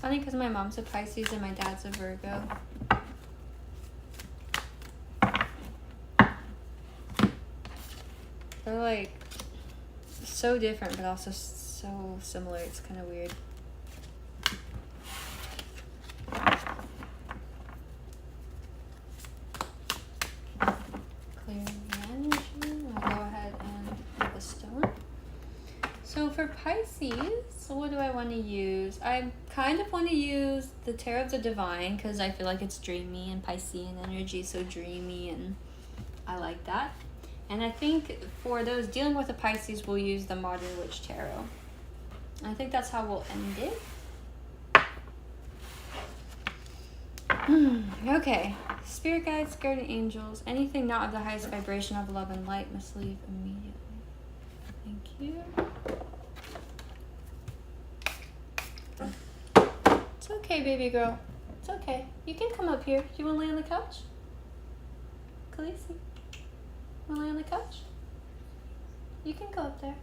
Funny because my mom's a Pisces and my dad's a Virgo. They're like so different but also so similar. It's kind of weird. for Pisces, what do I want to use? I kind of want to use the Tarot of the Divine because I feel like it's dreamy, and Piscean energy is so dreamy, and I like that. And I think for those dealing with the Pisces, we'll use the Modern Witch Tarot. I think that's how we'll end it. Okay. Spirit guides, guardian angels, anything not of the highest vibration of love and light must leave immediately. Thank you. It's okay, baby girl. It's okay. You can come up here. You want to lay on the couch? Khaleesi? Want to lay on the couch? You can go up there.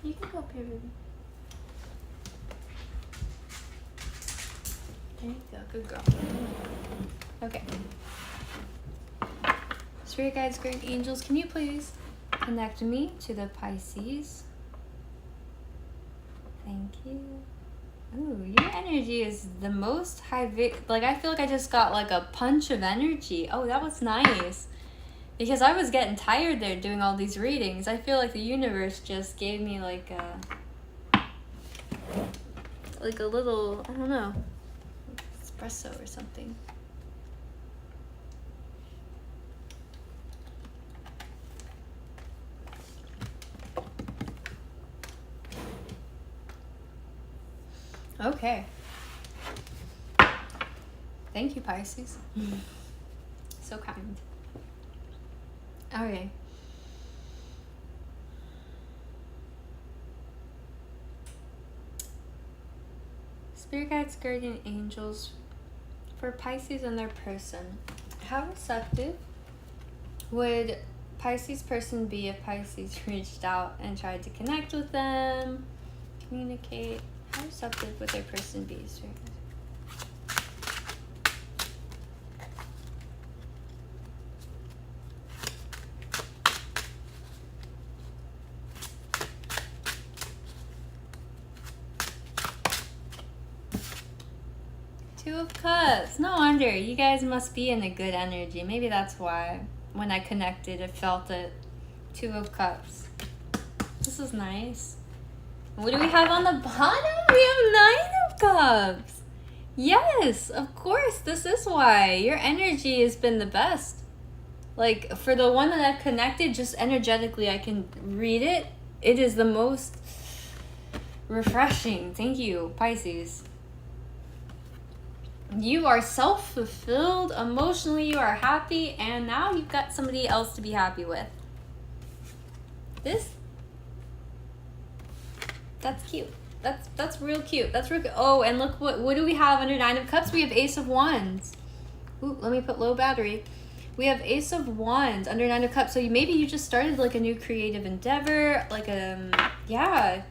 You can go up here, baby. There you go. Good girl. Okay. Spirit guides, great angels, can you please connect me to the Pisces? Thank you. Ooh, your energy is the most like I feel like I just got like a punch of energy. Oh, that was nice. Because I was getting tired there doing all these readings. I feel like the universe just gave me like a little, I don't know, espresso or something. Okay. Thank you, Pisces. So kind. Okay. Spirit guides, guardian angels, for Pisces and their person. How receptive would Pisces person be if Pisces reached out and tried to connect with them, communicate? How receptive would their person be? Two of Cups. No wonder. You guys must be in a good energy. Maybe that's why when I connected, I felt it. Two of Cups. This is nice. What do we have on the bottom? We have Nine of Cups. Yes, of course. This is why. Your energy has been the best. Like, for the one that I've connected, just energetically, I can read it. It is the most refreshing. Thank you, Pisces. You are self-fulfilled. Emotionally, you are happy. And now you've got somebody else to be happy with. That's cute. That's real cute. That's real cute. Oh, and look, what do we have under Nine of Cups? We have Ace of Wands. Ooh, let me put low battery. We have Ace of Wands under Nine of Cups. So maybe you just started like a new creative endeavor, like yeah.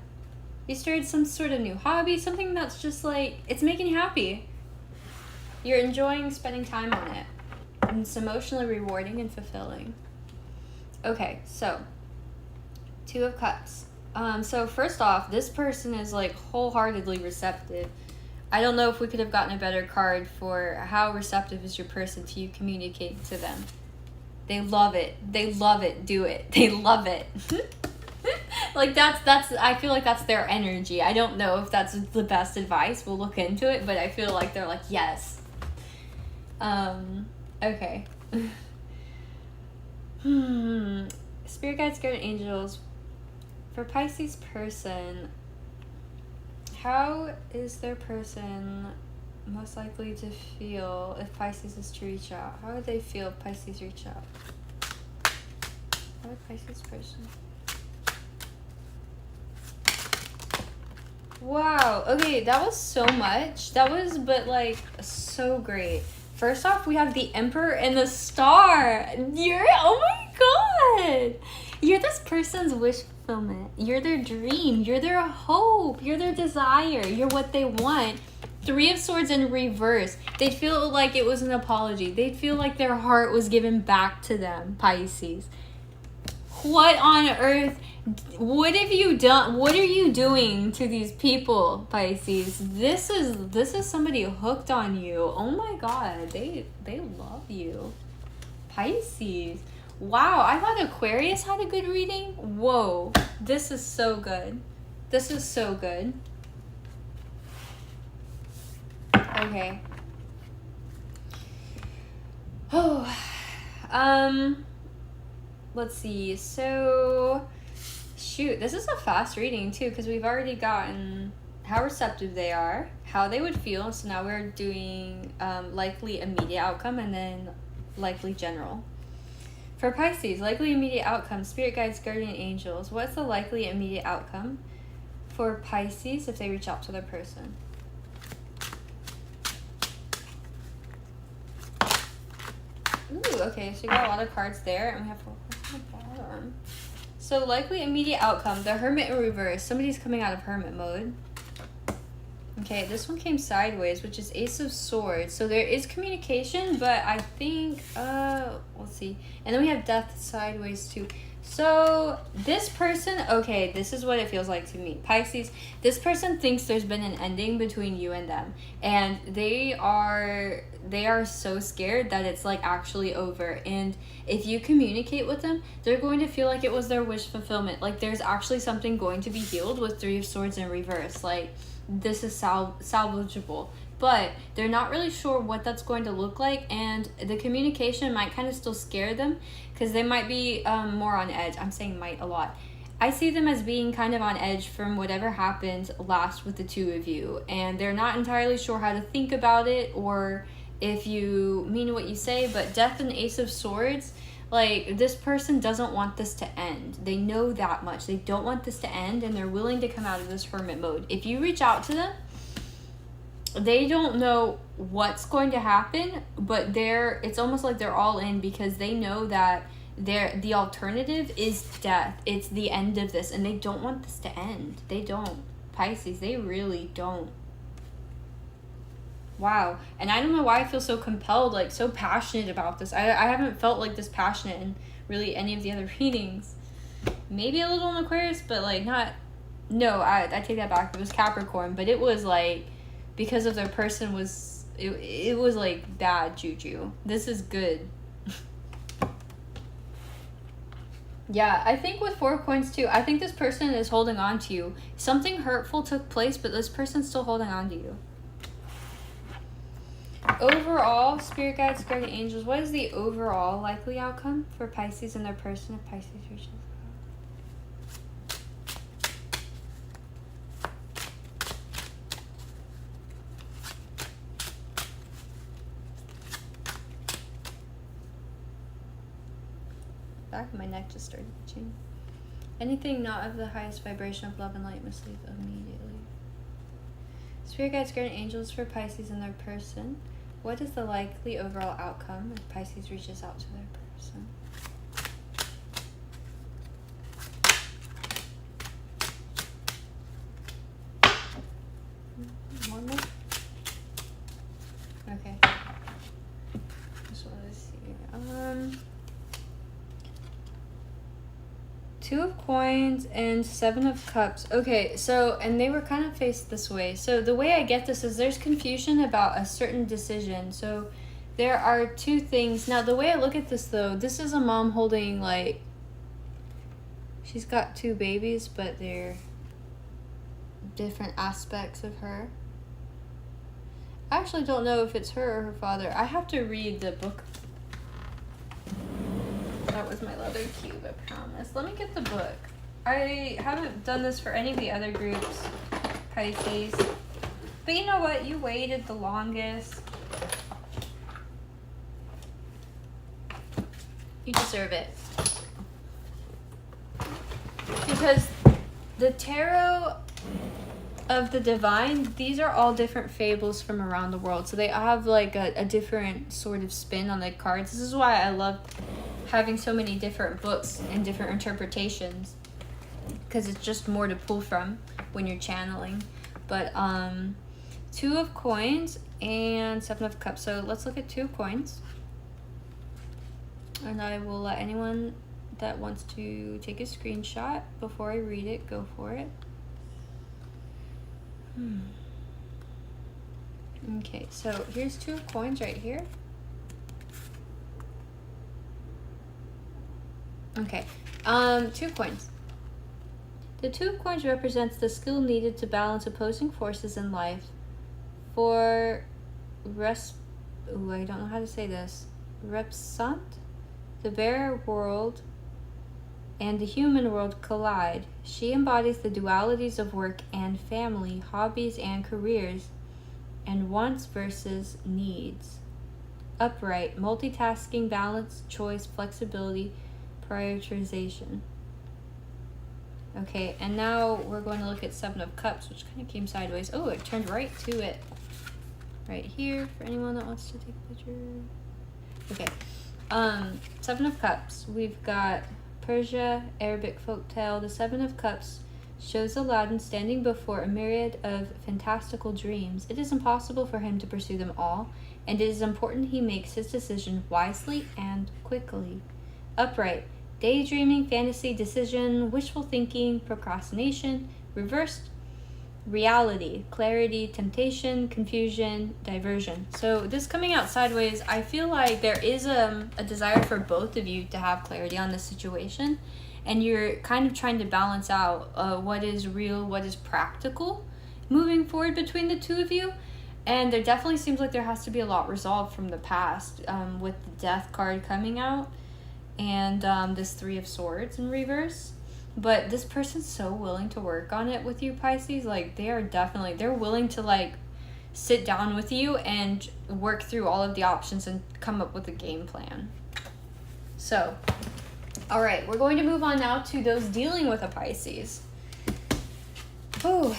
You started some sort of new hobby, something that's just like, it's making you happy. You're enjoying spending time on it. And it's emotionally rewarding and fulfilling. Okay, so Two of Cups. So first off, this person is like wholeheartedly receptive. I don't know if we could have gotten a better card for how receptive is your person to you communicating to them. They love it. They love it. Do it. They love it. Like that's I feel like that's their energy. I don't know if that's the best advice. We'll look into it, but I feel like they're like, yes. Okay. Spirit guides, guardian angels. For Pisces person, how is their person most likely to feel if Pisces is to reach out? How would they feel if Pisces reach out? How would Pisces person? Wow. Okay, that was so much. That was, but like, so great. First off, we have the Emperor and the Star. Oh my God. You're this person's wish fulfillment. You're their dream. You're their hope. You're their desire. You're what they want. Three of Swords in reverse. They'd feel like it was an apology. They'd feel like their heart was given back to them, Pisces. What on earth? What have you done? What are you doing to these people, Pisces? This is somebody hooked on you. Oh my God, they love you, Pisces. Wow, I thought Aquarius had a good reading. Whoa, this is so good. This is so good. Okay. Oh, let's see. So, shoot, this is a fast reading too, because we've already gotten how receptive they are, how they would feel. So now we're doing likely immediate outcome and then likely general. For Pisces, likely immediate outcome, spirit guides, guardian angels. What's the likely immediate outcome for Pisces if they reach out to their person? Ooh, okay, so you got a lot of cards there, and we have 4 cards on the bottom. So likely immediate outcome, the Hermit in reverse. Somebody's coming out of Hermit mode. Okay, this one came sideways, which is Ace of Swords. So there is communication, but I think, let's see. And then we have Death sideways too. So this person, okay, this is what it feels like to me. Pisces, this person thinks there's been an ending between you and them. And they are so scared that it's like actually over. And if you communicate with them, they're going to feel like it was their wish fulfillment. Like there's actually something going to be healed with 3 of Swords in reverse. Like this is salvageable. But they're not really sure what that's going to look like, and the communication might kind of still scare them because they might be more on edge. I'm saying might a lot. I see them as being kind of on edge from whatever happened last with the 2 of you, and they're not entirely sure how to think about it or if you mean what you say. But Death and Ace of Swords, like this person doesn't want this to end. They know that much. They don't want this to end, and they're willing to come out of this hermit mode. If you reach out to them, they don't know what's going to happen, but it's almost like they're all in because they know that the alternative is death. It's the end of this, and they don't want this to end. They don't. Pisces, they really don't. Wow. And I don't know why I feel so compelled, like so passionate about this. I haven't felt like this passionate in really any of the other readings. Maybe a little in Aquarius, but like not. No, I take that back. It was Capricorn, but it was like because of their person was it was like bad juju. This is good. Yeah, I think with 4 coins too, I think this person is holding on to you. Something hurtful took place, but this person's still holding on to you. Overall, spirit guides, guardian angels, what is the overall likely outcome for Pisces and their person if Pisces reaches? Back of my neck just started itching. Anything not of the highest vibration of love and light must leave immediately. Spirit guides, guardian angels for Pisces and their person. What is the likely overall outcome if Pisces reaches out to their person? One more? Okay. Just want to see. 2 of coins and 7 of cups. Okay, so, and they were kind of faced this way. So the way I get this is there's confusion about a certain decision. So there are 2 things. Now, the way I look at this, though, this is a mom holding, like, she's got 2 babies, but they're different aspects of her. I actually don't know if it's her or her father. I have to read the book. That was my leather cube, I promise. Let me get the book. I haven't done this for any of the other groups, Pisces. But you know what? You waited the longest. You deserve it. Because the tarot of the divine, these are all different fables from around the world. So they have like a different sort of spin on the cards. This is why I love having so many different books and different interpretations, because it's just more to pull from when you're channeling. But 2 of coins and 7 of cups. So let's look at 2 of coins, and I will let anyone that wants to take a screenshot before I read it go for it. Okay, so here's 2 of coins right here. Okay. 2 coins. The 2 of coins represents the skill needed to balance opposing forces in life. For I don't know how to say this. Repsant, the bear world and the human world collide. She embodies the dualities of work and family, hobbies and careers, and wants versus needs. Upright, multitasking, balance, choice, flexibility, prioritization. Okay, and now we're going to look at 7 of Cups, which kind of came sideways. Oh, it turned right to it. Right here, for anyone that wants to take a picture. Okay, 7 of Cups. We've got Persia, Arabic folktale. The 7 of Cups shows Aladdin standing before a myriad of fantastical dreams. It is impossible for him to pursue them all, and it is important he makes his decision wisely and quickly. Upright, daydreaming, fantasy, decision, wishful thinking, procrastination. Reversed, reality, clarity, temptation, confusion, diversion. So this coming out sideways, I feel like there is a desire for both of you to have clarity on the situation, and you're kind of trying to balance out what is real, what is practical moving forward between the 2 of you. And there definitely seems like there has to be a lot resolved from the past, with the Death card coming out and this 3 of Swords in reverse. But this person's so willing to work on it with you, Pisces. Like, they're willing to, like, sit down with you and work through all of the options and come up with a game plan. So, all right, we're going to move on now to those dealing with a Pisces. Oh.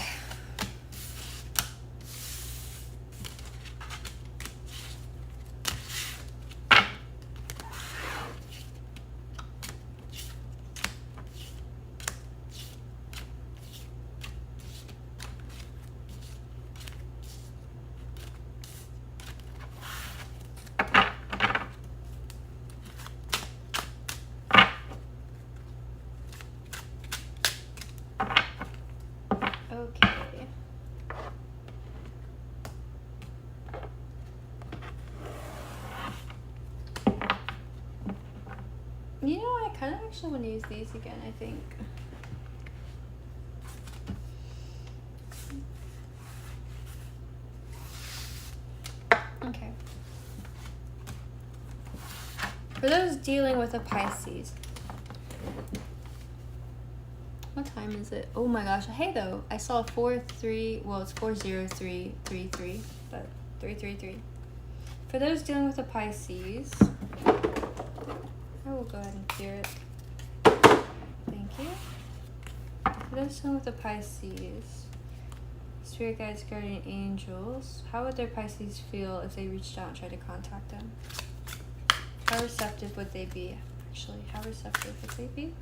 Okay. You know, I kind of actually want to use these again, I think. Okay. For those dealing with a Pisces, what time is it? Oh my gosh. Hey, though. I saw 4-3. Well, it's 4-0-3-3-3, but 3-3-3. For those dealing with a Pisces, I will go ahead and clear it. Thank you. For those dealing with a Pisces, Spirit guides, guardian angels, how would their Pisces feel if they reached out and tried to contact them? How receptive would they be? Actually, how receptive would they be?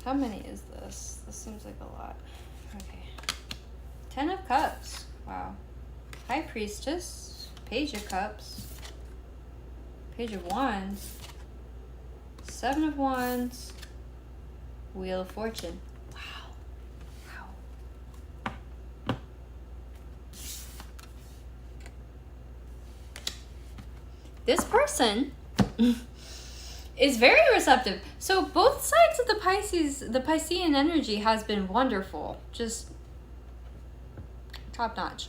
How many is this? This seems like a lot. Okay. 10 of Cups. Wow. High Priestess. Page of Cups. Page of Wands. 7 of Wands. Wheel of Fortune. Wow. Wow. This person is very receptive. So both sides of the Piscean energy has been wonderful. Just top notch.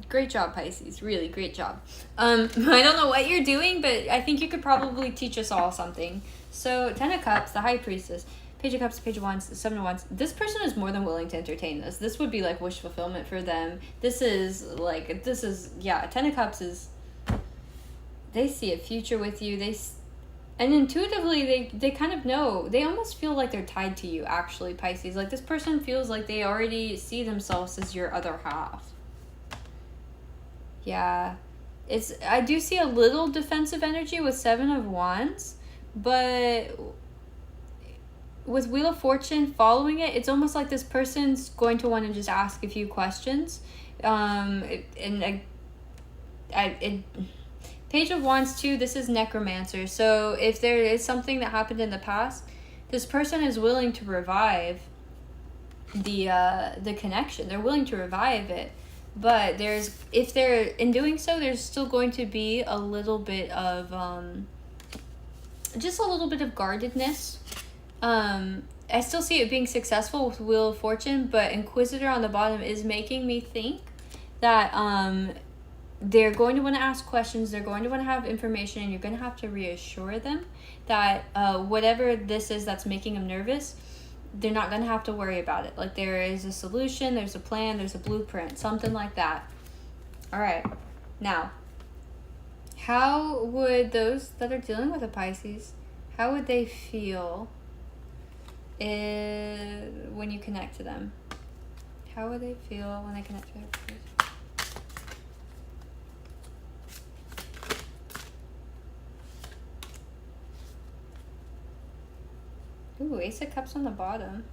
Great job, Pisces. Really great job. I don't know what you're doing, but I think you could probably teach us all something. So 10 of Cups, the High Priestess, Page of Cups, Page of Wands, 7 of Wands. This person is more than willing to entertain this. This would be like wish fulfillment for them. This is, 10 of Cups is, they see a future with you. And intuitively, they kind of know. They almost feel like they're tied to you, actually, Pisces. Like, this person feels like they already see themselves as your other half. Yeah. I do see a little defensive energy with 7 of Wands, but with Wheel of Fortune following it, it's almost like this person's going to want to just ask a few questions. They're Page of Wands too, this is necromancer. So if there is something that happened in the past, this person is willing to revive the connection. They're willing to revive it. But if they're in doing so, there's still going to be a little bit of just a little bit of guardedness. I still see it being successful with Wheel of Fortune, but Inquisitor on the bottom is making me think that they're going to want to ask questions, they're going to want to have information, and you're going to have to reassure them that whatever this is that's making them nervous, they're not going to have to worry about it. Like, there is a solution, there's a plan, there's a blueprint, something like that. All right. Now, how would those that are dealing with a Pisces, how would they feel when you connect to them? How would they feel when they connect to their Pisces? Ooh, Ace of Cups on the bottom.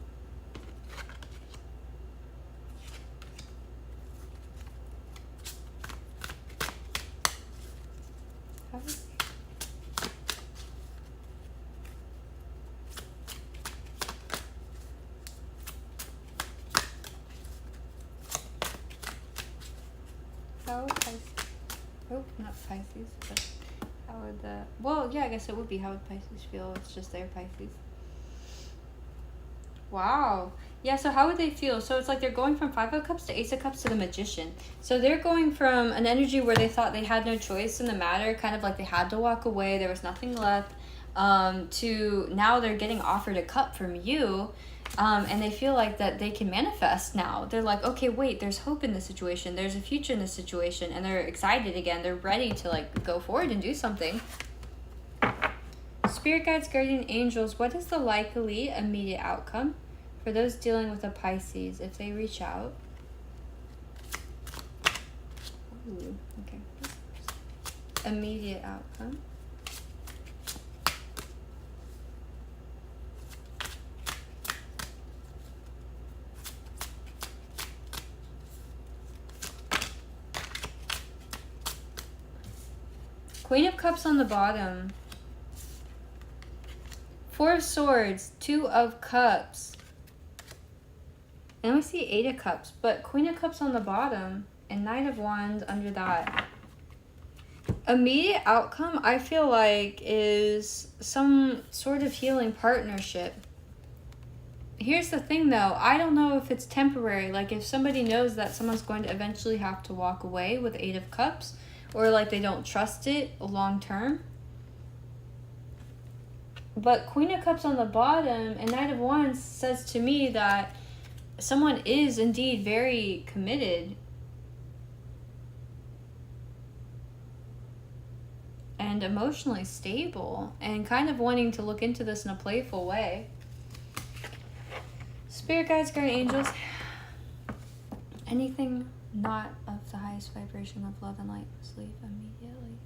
How would Pisces, oh, not Pisces, but how would the, well, yeah, I guess it would be how would Pisces feel. It's just their Pisces. Wow. Yeah, so how would they feel? So it's like they're going from Five of Cups to Ace of Cups to the Magician. So they're going from an energy where they thought they had no choice in the matter, kind of like they had to walk away, there was nothing left, to now they're getting offered a cup from you, and they feel like that they can manifest now. They're like, okay, wait, there's hope in this situation, there's a future in this situation, and they're excited again. They're ready to like go forward and do something. Spirit guides, guardian angels, what is the likely immediate outcome for those dealing with a Pisces if they reach out? Ooh, okay. Immediate outcome. Queen of Cups on the bottom. Four of Swords, Two of Cups. And we see Eight of Cups, but Queen of Cups on the bottom and Knight of Wands under that. Immediate outcome, I feel like, is some sort of healing partnership. Here's the thing, though. I don't know if it's temporary. Like, if somebody knows that someone's going to eventually have to walk away with Eight of Cups, or, like, they don't trust it long term. But Queen of Cups on the bottom and Knight of Wands says to me that someone is indeed very committed and emotionally stable and kind of wanting to look into this in a playful way. Spirit guides, guardian angels, anything not of the highest vibration of love and light must leave immediately.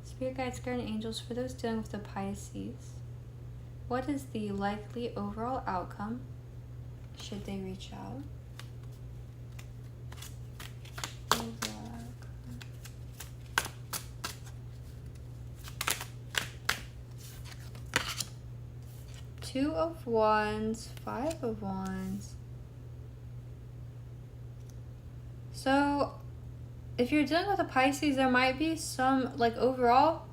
Spirit guides, guardian angels, for those dealing with the Pisces, what is the likely overall outcome should they reach out? Two of Wands, Five of Wands. So if you're dealing with a Pisces, there might be some, like, overall,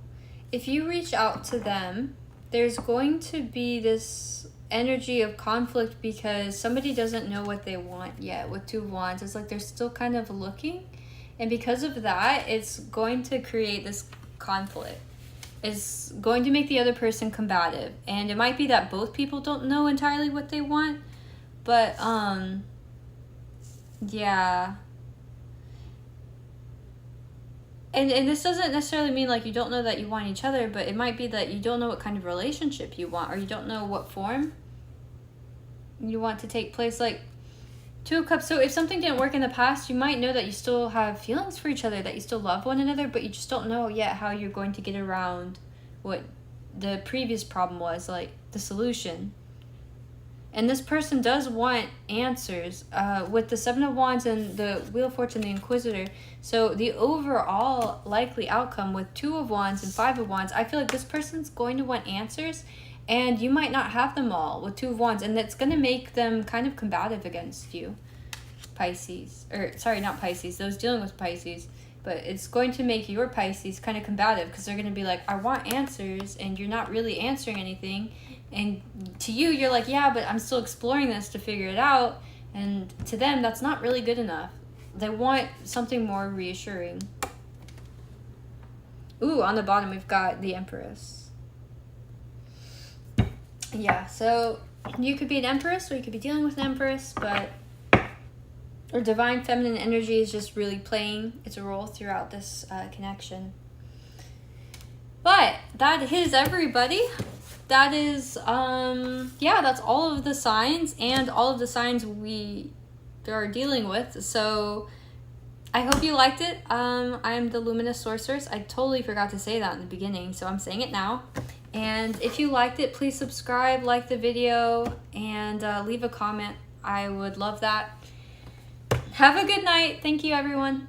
if you reach out to them, there's going to be this energy of conflict because somebody doesn't know what they want yet with Two of Wands. It's like they're still kind of looking, and because of that, it's going to create this conflict. It's going to make the other person combative, and it might be that both people don't know entirely what they want, but yeah. And this doesn't necessarily mean like you don't know that you want each other, but it might be that you don't know what kind of relationship you want, or you don't know what form you want to take place. Like Two of Cups. So if something didn't work in the past, you might know that you still have feelings for each other, that you still love one another, but you just don't know yet how you're going to get around what the previous problem was, like the solution. And this person does want answers with the Seven of Wands and the Wheel of Fortune, the Inquisitor. So the overall likely outcome with Two of Wands and Five of Wands, I feel like this person's going to want answers, and you might not have them all with Two of Wands, and that's going to make them kind of combative against you, Pisces. Or, sorry, not Pisces, those dealing with Pisces. But it's going to make your Pisces kind of combative, because they're going to be like, I want answers, and you're not really answering anything. And to you, you're like, yeah, but I'm still exploring this to figure it out. And to them, that's not really good enough. They want something more reassuring. Ooh, on the bottom, we've got the Empress. Yeah, so you could be an Empress, or you could be dealing with an Empress, but... or divine feminine energy is just really playing its role throughout this connection. But that is everybody. That is, yeah, that's all of the signs and all of the signs we are dealing with. So I hope you liked it. I am the Luminous Sorceress. I totally forgot to say that in the beginning, so I'm saying it now. And if you liked it, please subscribe, like the video, and leave a comment. I would love that. Have a good night. Thank you, everyone.